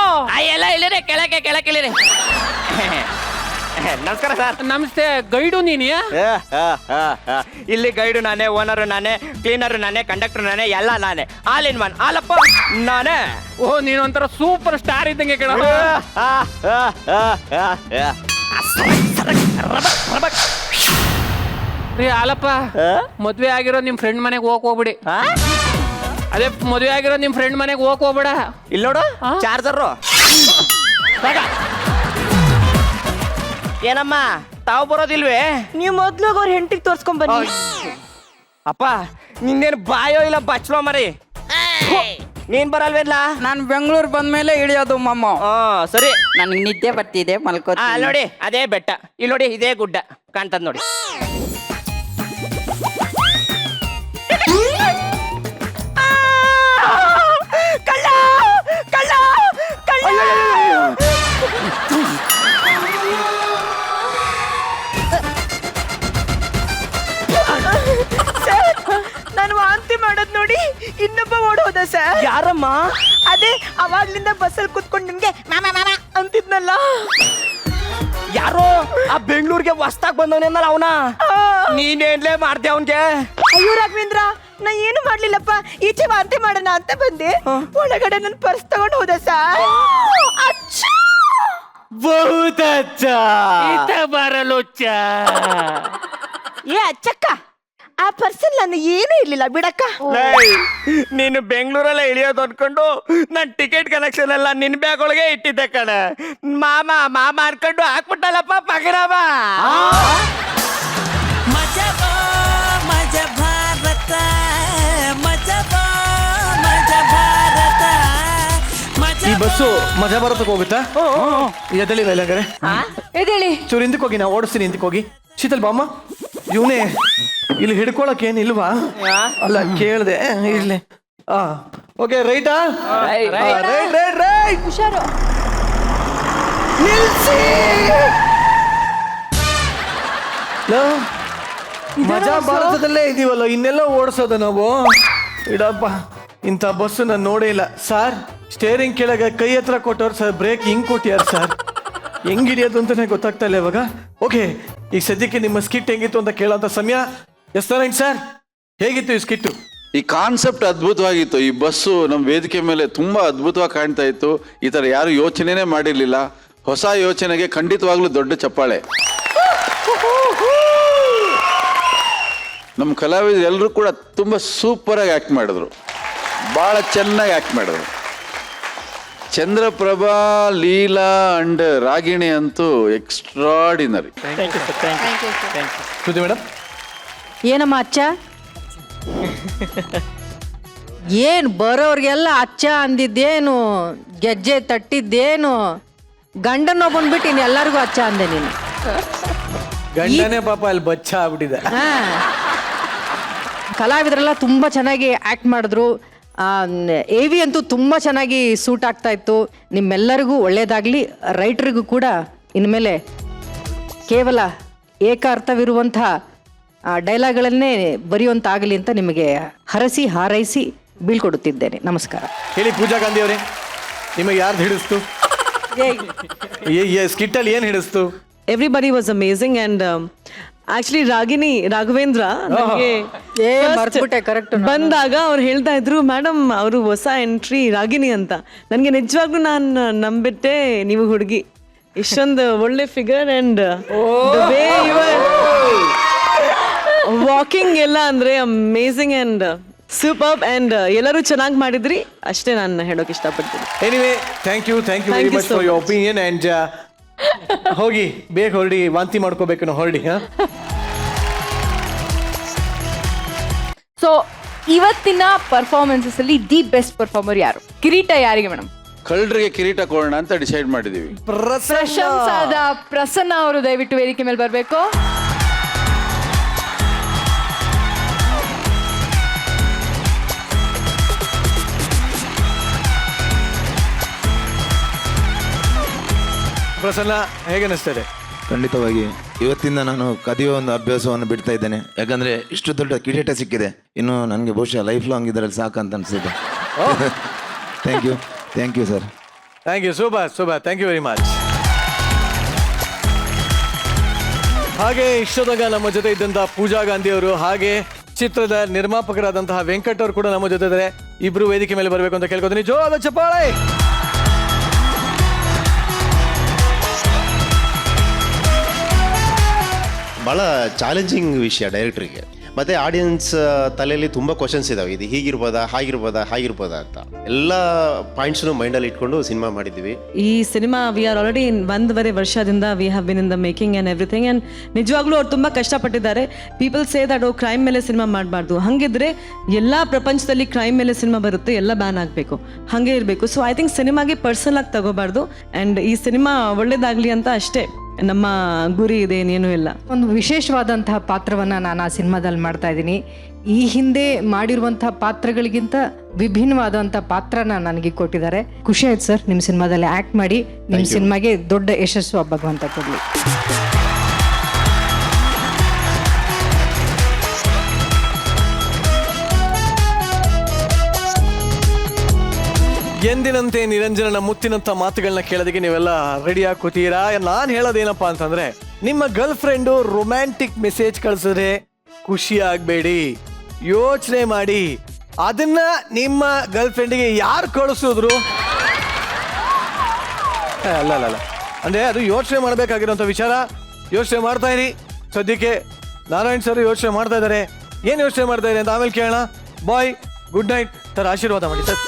ಎಲ್ಲ ಇಲ್ಲಿರಿ, ಕೆಳಕ್ಕೆ ಇಳಿರಿ. ನಮಸ್ಕಾರ ಸರ್. ನಮಸ್ತೆ. ಗೈಡು ನೀನಿ? ಇಲ್ಲಿ ಗೈಡು ನಾನೇ, ಓನರು ನಾನೇ, ಕ್ಲೀನರು ನಾನೇ, ಕಂಡಕ್ಟರ್ ನಾನೇ, ಎಲ್ಲ ನಾನೇ. ಆಲ್ ಇನ್ ಒನ್, ಆಲಪ್ಪ ನಾನೇ. ಓ, ನೀನು ಒಂಥರ ಸೂಪರ್ ಸ್ಟಾರ್ ಇದ್ದಂಗೆ ಕಣ. ರೀ ಆಲಪ್ಪ, ಮದ್ವೆ ಆಗಿರೋ ನಿಮ್ ಫ್ರೆಂಡ್ ಮನೆಗೆ ಹೋಗ್ಬಿಡಿ. ಅದೇ ಮದ್ವೆ ಆಗಿರೋ ನಿಮ್ ಫ್ರೆಂಡ್ ಮನೆಗೆ ಹೋಗ್ಬೇಡ. ಇಲ್ಲಿ ನೋಡು ಚಾರ್ಜರು. ಏನಮ್ಮ ತಾವು ಬರೋದಿಲ್ವೇ? ನೀವು ಮೊದ್ಲು ಅವ್ರ ಹೆಂಡತಿಗೆ ತೋರ್ಸ್ಕೊಂಡ್ ಬನ್ನಿ. ಅಪ್ಪ ನಿನ್ನೇನು ಬಾಯೋ ಇಲ್ಲ ಬಚ್ಲೋ ಮರಿ. ನೀನ್ ಬರಲ್ವೇನ್ಲ? ನಾನು ಬೆಂಗಳೂರು ಬಂದ್ಮೇಲೆ ಇಳಿಯೋದು ಮಾಮ. ಸರಿ, ನನಗೆ ನಿದ್ದೆ ಬರ್ತಿದೆ, ಮಲ್ಕೋತೀನಿ. ನೋಡಿ ಅದೇ ಬೆಟ್ಟ, ಇಲ್ಲಿ ನೋಡಿ ಇದೇ ಗುಡ್ಡ ಕಾಣ್ತದ ನೋಡಿ. ಕಳ್ಳ ಕಳ್ಳ ಕಳ್ಳ. ಹೋದ ಸರ್. ಯಾರಮ್ಮ? ಅದೇ ಅವಾಗ್ಲಿಂದ ಬಸ್ಸಲ್ಲಿ ಕುತ್ಕೊಂಡು ನಿಮ್ಗೆ ಮಾಮ ಮಾಮ ಅಂತಿದ್ನಲ್ಲ. ಯಾರೋ ಆ ಬೆಂಗಳೂರಿಗೆ ಹೊಸ್ದಾಗ್ ಬಂದವನೇನಲ್ಲ ಅವನ. ನೀನೇನ್ಲೇ ಮಾಡ್ದೆ ಅವನ್ಗೆ? ಅಯ್ಯೋ ರಾಘವೇಂದ್ರ, ನಾ ಏನು ಮಾಡ್ಲಿಲ್ಲಪ್ಪ. ಈಚೆ ವಾಂತಿ ಮಾಡೋಣ ಅಂತ ಬಂದೆ. ಒಳಗಡೆ ನನ್ನ ಪರ್ಸ್ ತಗೊಂಡು ಹೋದ ಸರ್. ಬಹುತ ಅಚ್ಚಾ. ಬರಲುಚ್ಚ ಏ ಅಚ್ಚಕ್ಕ, ಆ ಪರ್ಸನ್ ನಾನು ಏನೂ ಇರ್ಲಿಲ್ಲ ಬಿಡಕ್ಕ. ನೀನು ಬೆಂಗಳೂರಲ್ಲೇ ಇಳಿಯೋದು ಅನ್ಕೊಂಡು ನನ್ ಟಿಕೆಟ್ ಕಲೆಕ್ಷನ್ ಎಲ್ಲ ನಿನ್ ಬ್ಯಾಗ್ ಒಳಗೆ ಇಟ್ಟಿದ್ದೆ ಕಣ. ಮಾಮ ಮಾಮ ಅನ್ಕೊಂಡು ಹಾಕ್ಬಿಟ್ಟಲ್ಲಪ್ಪ ಪಗರವ. ಈ ಬಸ್ಸು ಮಜಾ ಭಾರತಕ್ಕೆ ಹೋಗುತ್ತಾ? ಎದಳಿ ಲೈಲಂಗರೆ, ಎದೇಳಿ ಚೂರು ಹಿಂದಕ್ಕೆ ಹೋಗಿ, ನಾ ಓಡಿಸ್ತೀನಿ. ಹಿಂದಕ್ಕೆ ಹೋಗಿ. ಶೀತಲ್ ಬಾಮ್ಮ, ಇವನೇ ಇಲ್ಲಿ ಹಿಡ್ಕೊಳಕ್ ಏನಿಲ್ವಾ? ಅಲ್ಲ ಕೇಳ್ದೆ, ಇರ್ಲಿ. ಓಕೆ, ರೈಟಾ? Right right right. ಹುಷಾರು. ನಿಲ್ಸಿ. ಮಜಾ ಭಾರತದಲ್ಲೇ ಇದೀವಲ್ಲ, ಇನ್ನೆಲ್ಲ ಓಡಿಸೋದ ನಾವು? ಇಡಪ್ಪ, ಇಂಥ ಬಸ್ಸು ನಾನು ನೋಡೇ ಇಲ್ಲ. ಸರ್, ಸ್ಟೇರಿಂಗ್ ಕೆಳಗೆ ಕೈ ಹತ್ರ ಕೊಟ್ಟವ್ರು ಸರ್, ಬ್ರೇಕ್ ಹಿಂಗ್ ಕೊಟ್ಟಿಯಾರ ಸರ್. ಹೆಂಗ್ ಹಿಡಿಯೋದು ಅಂತಾನೆ ಗೊತ್ತಾಗ್ತಾ ಇಲ್ಲ ಇವಾಗ. ಓಕೆ, ಈಗ ಸದ್ಯಕ್ಕೆ ನಿಮ್ಮ ಸ್ಕಿಟ್ ಹೆಂಗಿತ್ತು ಅಂತ ಕೇಳೋಂಥ ಸಮಯ. ಎಸ್ ನಾರಾಯಣ್ ಸರ್, ಹೇಗಿತ್ತು ಈ ಸ್ಕಿಟ್ಟು? ಈ ಕಾನ್ಸೆಪ್ಟ್ ಅದ್ಭುತವಾಗಿತ್ತು. ಈ ಬಸ್ಸು ನಮ್ಮ ವೇದಿಕೆ ಮೇಲೆ ತುಂಬಾ ಅದ್ಭುತವಾಗಿ ಕಾಣ್ತಾ ಇತ್ತು. ಈ ಥರ ಯಾರು ಯೋಚನೆನೇ ಮಾಡಿರಲಿಲ್ಲ. ಹೊಸ ಯೋಚನೆಗೆ ಖಂಡಿತವಾಗ್ಲೂ ದೊಡ್ಡ ಚಪ್ಪಾಳೆ. ನಮ್ಮ ಕಲಾವಿದರು ಎಲ್ಲರೂ ಕೂಡ ತುಂಬ ಸೂಪರಾಗಿ ಆ್ಯಕ್ಟ್ ಮಾಡಿದ್ರು, ಭಾಳ ಚೆನ್ನಾಗಿ ಆ್ಯಕ್ಟ್ ಮಾಡಿದ್ರು. ಚಂದ್ರಪ್ರಭಾ, ಲೀಲಾ ಅಂಡ್ ರಾಗಿಣಿ ಅಂತೂ ಎಕ್ಸ್ಟ್ರಾಡಿನರಿ. ಮೇಡಮ್, ಏನಮ್ಮ ಅಚ್ಚ? ಏನು ಬರೋರ್ಗೆಲ್ಲ ಅಚ್ಚ ಅಂದಿದ್ದೇನು, ಗೆಜ್ಜೆ ತಟ್ಟಿದ್ದೇನು, ಗಂಡನ ಬಂದ್ಬಿಟ್ಟು ಇನ್ನು ಎಲ್ಲರಿಗೂ ಅಚ್ಚ ಅಂದೆ ನೀನು. ಗಂಡನೇ ಪಾಪ ಅಲ್ಲಿ ಬಚ್ಚ ಆಗ್ಬಿಟ್ಟಿದೆ. ಕಲಾವಿದರೆಲ್ಲ ತುಂಬ ಚೆನ್ನಾಗಿ ಆ್ಯಕ್ಟ್ ಮಾಡಿದ್ರು. AV ಅಂತೂ ತುಂಬ ಚೆನ್ನಾಗಿ ಸೂಟ್ ಆಗ್ತಾ ಇತ್ತು. ನಿಮ್ಮೆಲ್ಲರಿಗೂ ಒಳ್ಳೆಯದಾಗಲಿ. ರೈಟ್ರಿಗೂ ಕೂಡ ಇನ್ಮೇಲೆ ಕೇವಲ ಏಕಾರ್ಥವಿರುವಂಥ ಡೈಲಾಗ್ಗಳನ್ನೇ ಬರೆಯುವಂತಾಗಲಿ ಅಂತ ನಿಮಗೆ ಹರಸಿ ಹಾರೈಸಿ ಬೀಳ್ಕೊಡುತ್ತಿದ್ದೇನೆ. ನಮಸ್ಕಾರ. ಹೇಳಿ ಪೂಜಾ ಗಾಂಧಿ ಅವರೇ, ನಿಮಗೆ ಯಾರ್ದು ಹಿಡಿಸ್ತು? ಸ್ಕಿಟ್ಟಲ್ಲಿ ಏನು ಹಿಡಿಸ್ತು? Everybody was amazing and actually Raghavendra ಬಂದಾಗ ಅವ್ರು ಹೇಳ್ತಾ ಇದ್ರು, ಮೇಡಮ್ ಅವರು ಹೊಸ ಎಂಟ್ರಿ ರಾಗಿಣಿ ಅಂತ. ನನಗೆ ನಿಜವಾಗ್ಲೂ ನಾನು ನಂಬಿಟ್ಟೆ ನೀವು ಹುಡುಗಿ, ಇಷ್ಟೊಂದು ಒಳ್ಳೆ ಫಿಗರ್ ಆ್ಯಂಡ್ ವಾಕಿಂಗ್ ಎಲ್ಲ ಅಂದರೆ ಅಮೇಸಿಂಗ್ ಆ್ಯಂಡ್ ಸೂಪರ್ ಆ್ಯಂಡ್ ಎಲ್ಲರೂ ಚೆನ್ನಾಗಿ ಮಾಡಿದ್ರಿ ಅಷ್ಟೇ ನಾನು ಹೇಳೋಕೆ ಇಷ್ಟಪಡ್ತೀನಿ. Anyway, thank you very much for your opinion. And ಹೋಗಿ ಬೇಗ ಹೊರಡಿ, ವಾಂತಿ ಮಾಡ್ಕೋಬೇಕು ಹೊರಡಿ. ಸೊ ಇವತ್ತಿನ ಪರ್ಫಾರ್ಮೆನ್ಸಸ್ ಅಲ್ಲಿ ದಿ ಬೆಸ್ಟ್ ಪರ್ಫಾರ್ಮರ್ ಯಾರು? ಕಿರೀಟ ಯಾರಿಗೆ ಮೇಡಮ್? ಕಳ್ಳರಿಗೆ ಕಿರೀಟ ಕೊಡೋಣ ಅಂತ ಡಿಸೈಡ್ ಮಾಡಿದೀವಿ. ಪ್ರಶಂಸಾದ ಪ್ರಸನ್ನ ಅವರು ದಯವಿಟ್ಟು ವೇದಿಕೆ ಮೇಲೆ ಬರಬೇಕು. ಪ್ರಸನ್ನ, ಹೇಗೆ ಅನಿಸ್ತದೆ? ಖಂಡಿತವಾಗಿ ಇವತ್ತಿಂದ ನಾನು ಕದಿಯೋ ಒಂದು ಅಭ್ಯಾಸವನ್ನು ಬಿಡ್ತಾ ಇದ್ದೇನೆ. ಯಾಕಂದ್ರೆ ಇಷ್ಟು ದೊಡ್ಡ ಕಿರೀಟ ಸಿಕ್ಕಿದೆ, ಇನ್ನು ನನಗೆ ಬಹುಶಃ ಲೈಫ್ ಲಾಂಗ್ ಇದರಲ್ಲಿ ಸಾಕಂತ ಅನಿಸಿದೆ. Thank you sir. Thank you, super, thank you very much. ಹಾಗೆ ಇಷ್ಟೊತ್ತಾಗ ನಮ್ಮ ಜೊತೆ ಇದ್ದಂತಹ ಪೂಜಾ ಗಾಂಧಿ ಅವರು, ಹಾಗೆ ಚಿತ್ರದ ನಿರ್ಮಾಪಕರಾದಂತಹ ವೆಂಕಟ್ ಅವರು ಕೂಡ ನಮ್ಮ ಜೊತೆ ಇದ್ದಾರೆ. ಇಬ್ರು ವೇದಿಕೆ ಮೇಲೆ ಬರಬೇಕು ಅಂತ ಕೇಳ್ಕೊತೀನಿ. ಜೋರಾದ ಚಪ್ಪಾಳೆ. ಭಾಳ ಚಾಲೆಂಜಿಂಗ್ ವಿಷಯ ಡೈರೆಕ್ಟ್ರಿಗೆ. ಮತ್ತು ಆಡಿಯನ್ಸ್ ತಲೆಯಲ್ಲಿ ತುಂಬ ಕ್ವಶನ್ಸ್ ಇದ್ದಾವೆ. ಇದು ಹೀಗಿರ್ಬೋದಾ, ಹಾಗಿರ್ಬೋದಾ ಅಂತ ಎಲ್ಲ ಪಾಯಿಂಟ್ಸ್ನು ಮೈಂಡಲ್ಲಿ ಇಟ್ಕೊಂಡು ಸಿನಿಮಾ ಮಾಡಿದ್ದೀವಿ. ಈ ಸಿನಿಮಾ ವಿ ಆರ್ ಆಲ್ರೆಡಿ 1.5 ವರ್ಷದಿಂದ we have been in the making and everything. And ನಿಜವಾಗ್ಲೂ ಅವ್ರು ತುಂಬ ಕಷ್ಟಪಟ್ಟಿದ್ದಾರೆ. ಪೀಪಲ್ ಸೇ ದಟ್ ಕ್ರೈಮ್ ಮೇಲೆ ಸಿನಿಮಾ ಮಾಡಬಾರ್ದು, ಹಾಗಿದ್ರೆ ಎಲ್ಲ ಪ್ರಪಂಚದಲ್ಲಿ ಕ್ರೈಮ್ ಮೇಲೆ ಸಿನಿಮಾ ಬರುತ್ತೆ, ಎಲ್ಲ ಬ್ಯಾನ್ ಆಗಬೇಕು, ಹಾಗೆ ಇರಬೇಕು. ಸೊ ಐ ಥಿಂಕ್ ಸಿನಿಮಾಗೆ ಪರ್ಸನಲ್ ಆಗಿ ತಗೋಬಾರ್ದು. ಆ್ಯಂಡ್ ಈ ಸಿನಿಮಾ ಒಳ್ಳೇದಾಗಲಿ ಅಂತ ಅಷ್ಟೇ ನಮ್ಮ ಗುರಿ ಇದೆ, ಏನೇನೂ ಇಲ್ಲ. ಒಂದು ವಿಶೇಷವಾದಂತಹ ಪಾತ್ರವನ್ನು ನಾನು ಆ ಸಿನಿಮಾದಲ್ಲಿ ಮಾಡ್ತಾ ಇದ್ದೀನಿ. ಈ ಹಿಂದೆ ಮಾಡಿರುವಂತಹ ಪಾತ್ರಗಳಿಗಿಂತ ವಿಭಿನ್ನವಾದಂಥ ಪಾತ್ರನ ನನಗೆ ಕೊಟ್ಟಿದ್ದಾರೆ. ಖುಷಿ ಆಯ್ತು ಸರ್ ನಿಮ್ಮ ಸಿನಿಮಾದಲ್ಲಿ ಆ್ಯಕ್ಟ್ ಮಾಡಿ. ನಿಮ್ಮ ಸಿನಿಮಾಗೆ ದೊಡ್ಡ ಯಶಸ್ಸು ಭಗವಂತ ಕೊಡಲಿ. ಎಂದಿನಂತೆ ನಿರಂಜನನ ಮುತ್ತಿನಂತ ಮಾತುಗಳನ್ನ ಕೇಳೋದಕ್ಕೆ ನೀವೆಲ್ಲ ರೆಡಿ ಆಗಿ ಕೂತೀರಾ. ನಾನು ಹೇಳೋದೇನಪ್ಪ ಅಂತಂದ್ರೆ, ನಿಮ್ಮ ಗರ್ಲ್ ಫ್ರೆಂಡು ರೊಮ್ಯಾಂಟಿಕ್ ಮೆಸೇಜ್ ಕಳ್ಸಿದ್ರೆ ಖುಷಿ ಆಗ್ಬೇಡಿ, ಯೋಚನೆ ಮಾಡಿ ಅದನ್ನ ನಿಮ್ಮ ಗರ್ಲ್ ಫ್ರೆಂಡಿಗೆ ಯಾರು ಕಳಿಸಿದ್ರು. ಅಲ್ಲ ಅಲ್ಲ ಅಲ್ಲ, ಅಂದ್ರೆ ಅದು ಯೋಚನೆ ಮಾಡಬೇಕಾಗಿರೋಂಥ ವಿಚಾರ. ಯೋಚನೆ ಮಾಡ್ತಾ ಇರಿ. ಸದ್ಯಕ್ಕೆ ನಾರಾಯಣ್ ಸರ್ ಯೋಚನೆ ಮಾಡ್ತಾ ಇದ್ದಾರೆ. ಏನು ಯೋಚನೆ ಮಾಡ್ತಾ ಇದ್ದಾರೆ ಅಂತ ಆಮೇಲೆ ಕೇಳೋಣ. ಬಾಯ್, ಗುಡ್ ನೈಟ್ ಸರ್, ಆಶೀರ್ವಾದ ಮಾಡಿ ಸರ್.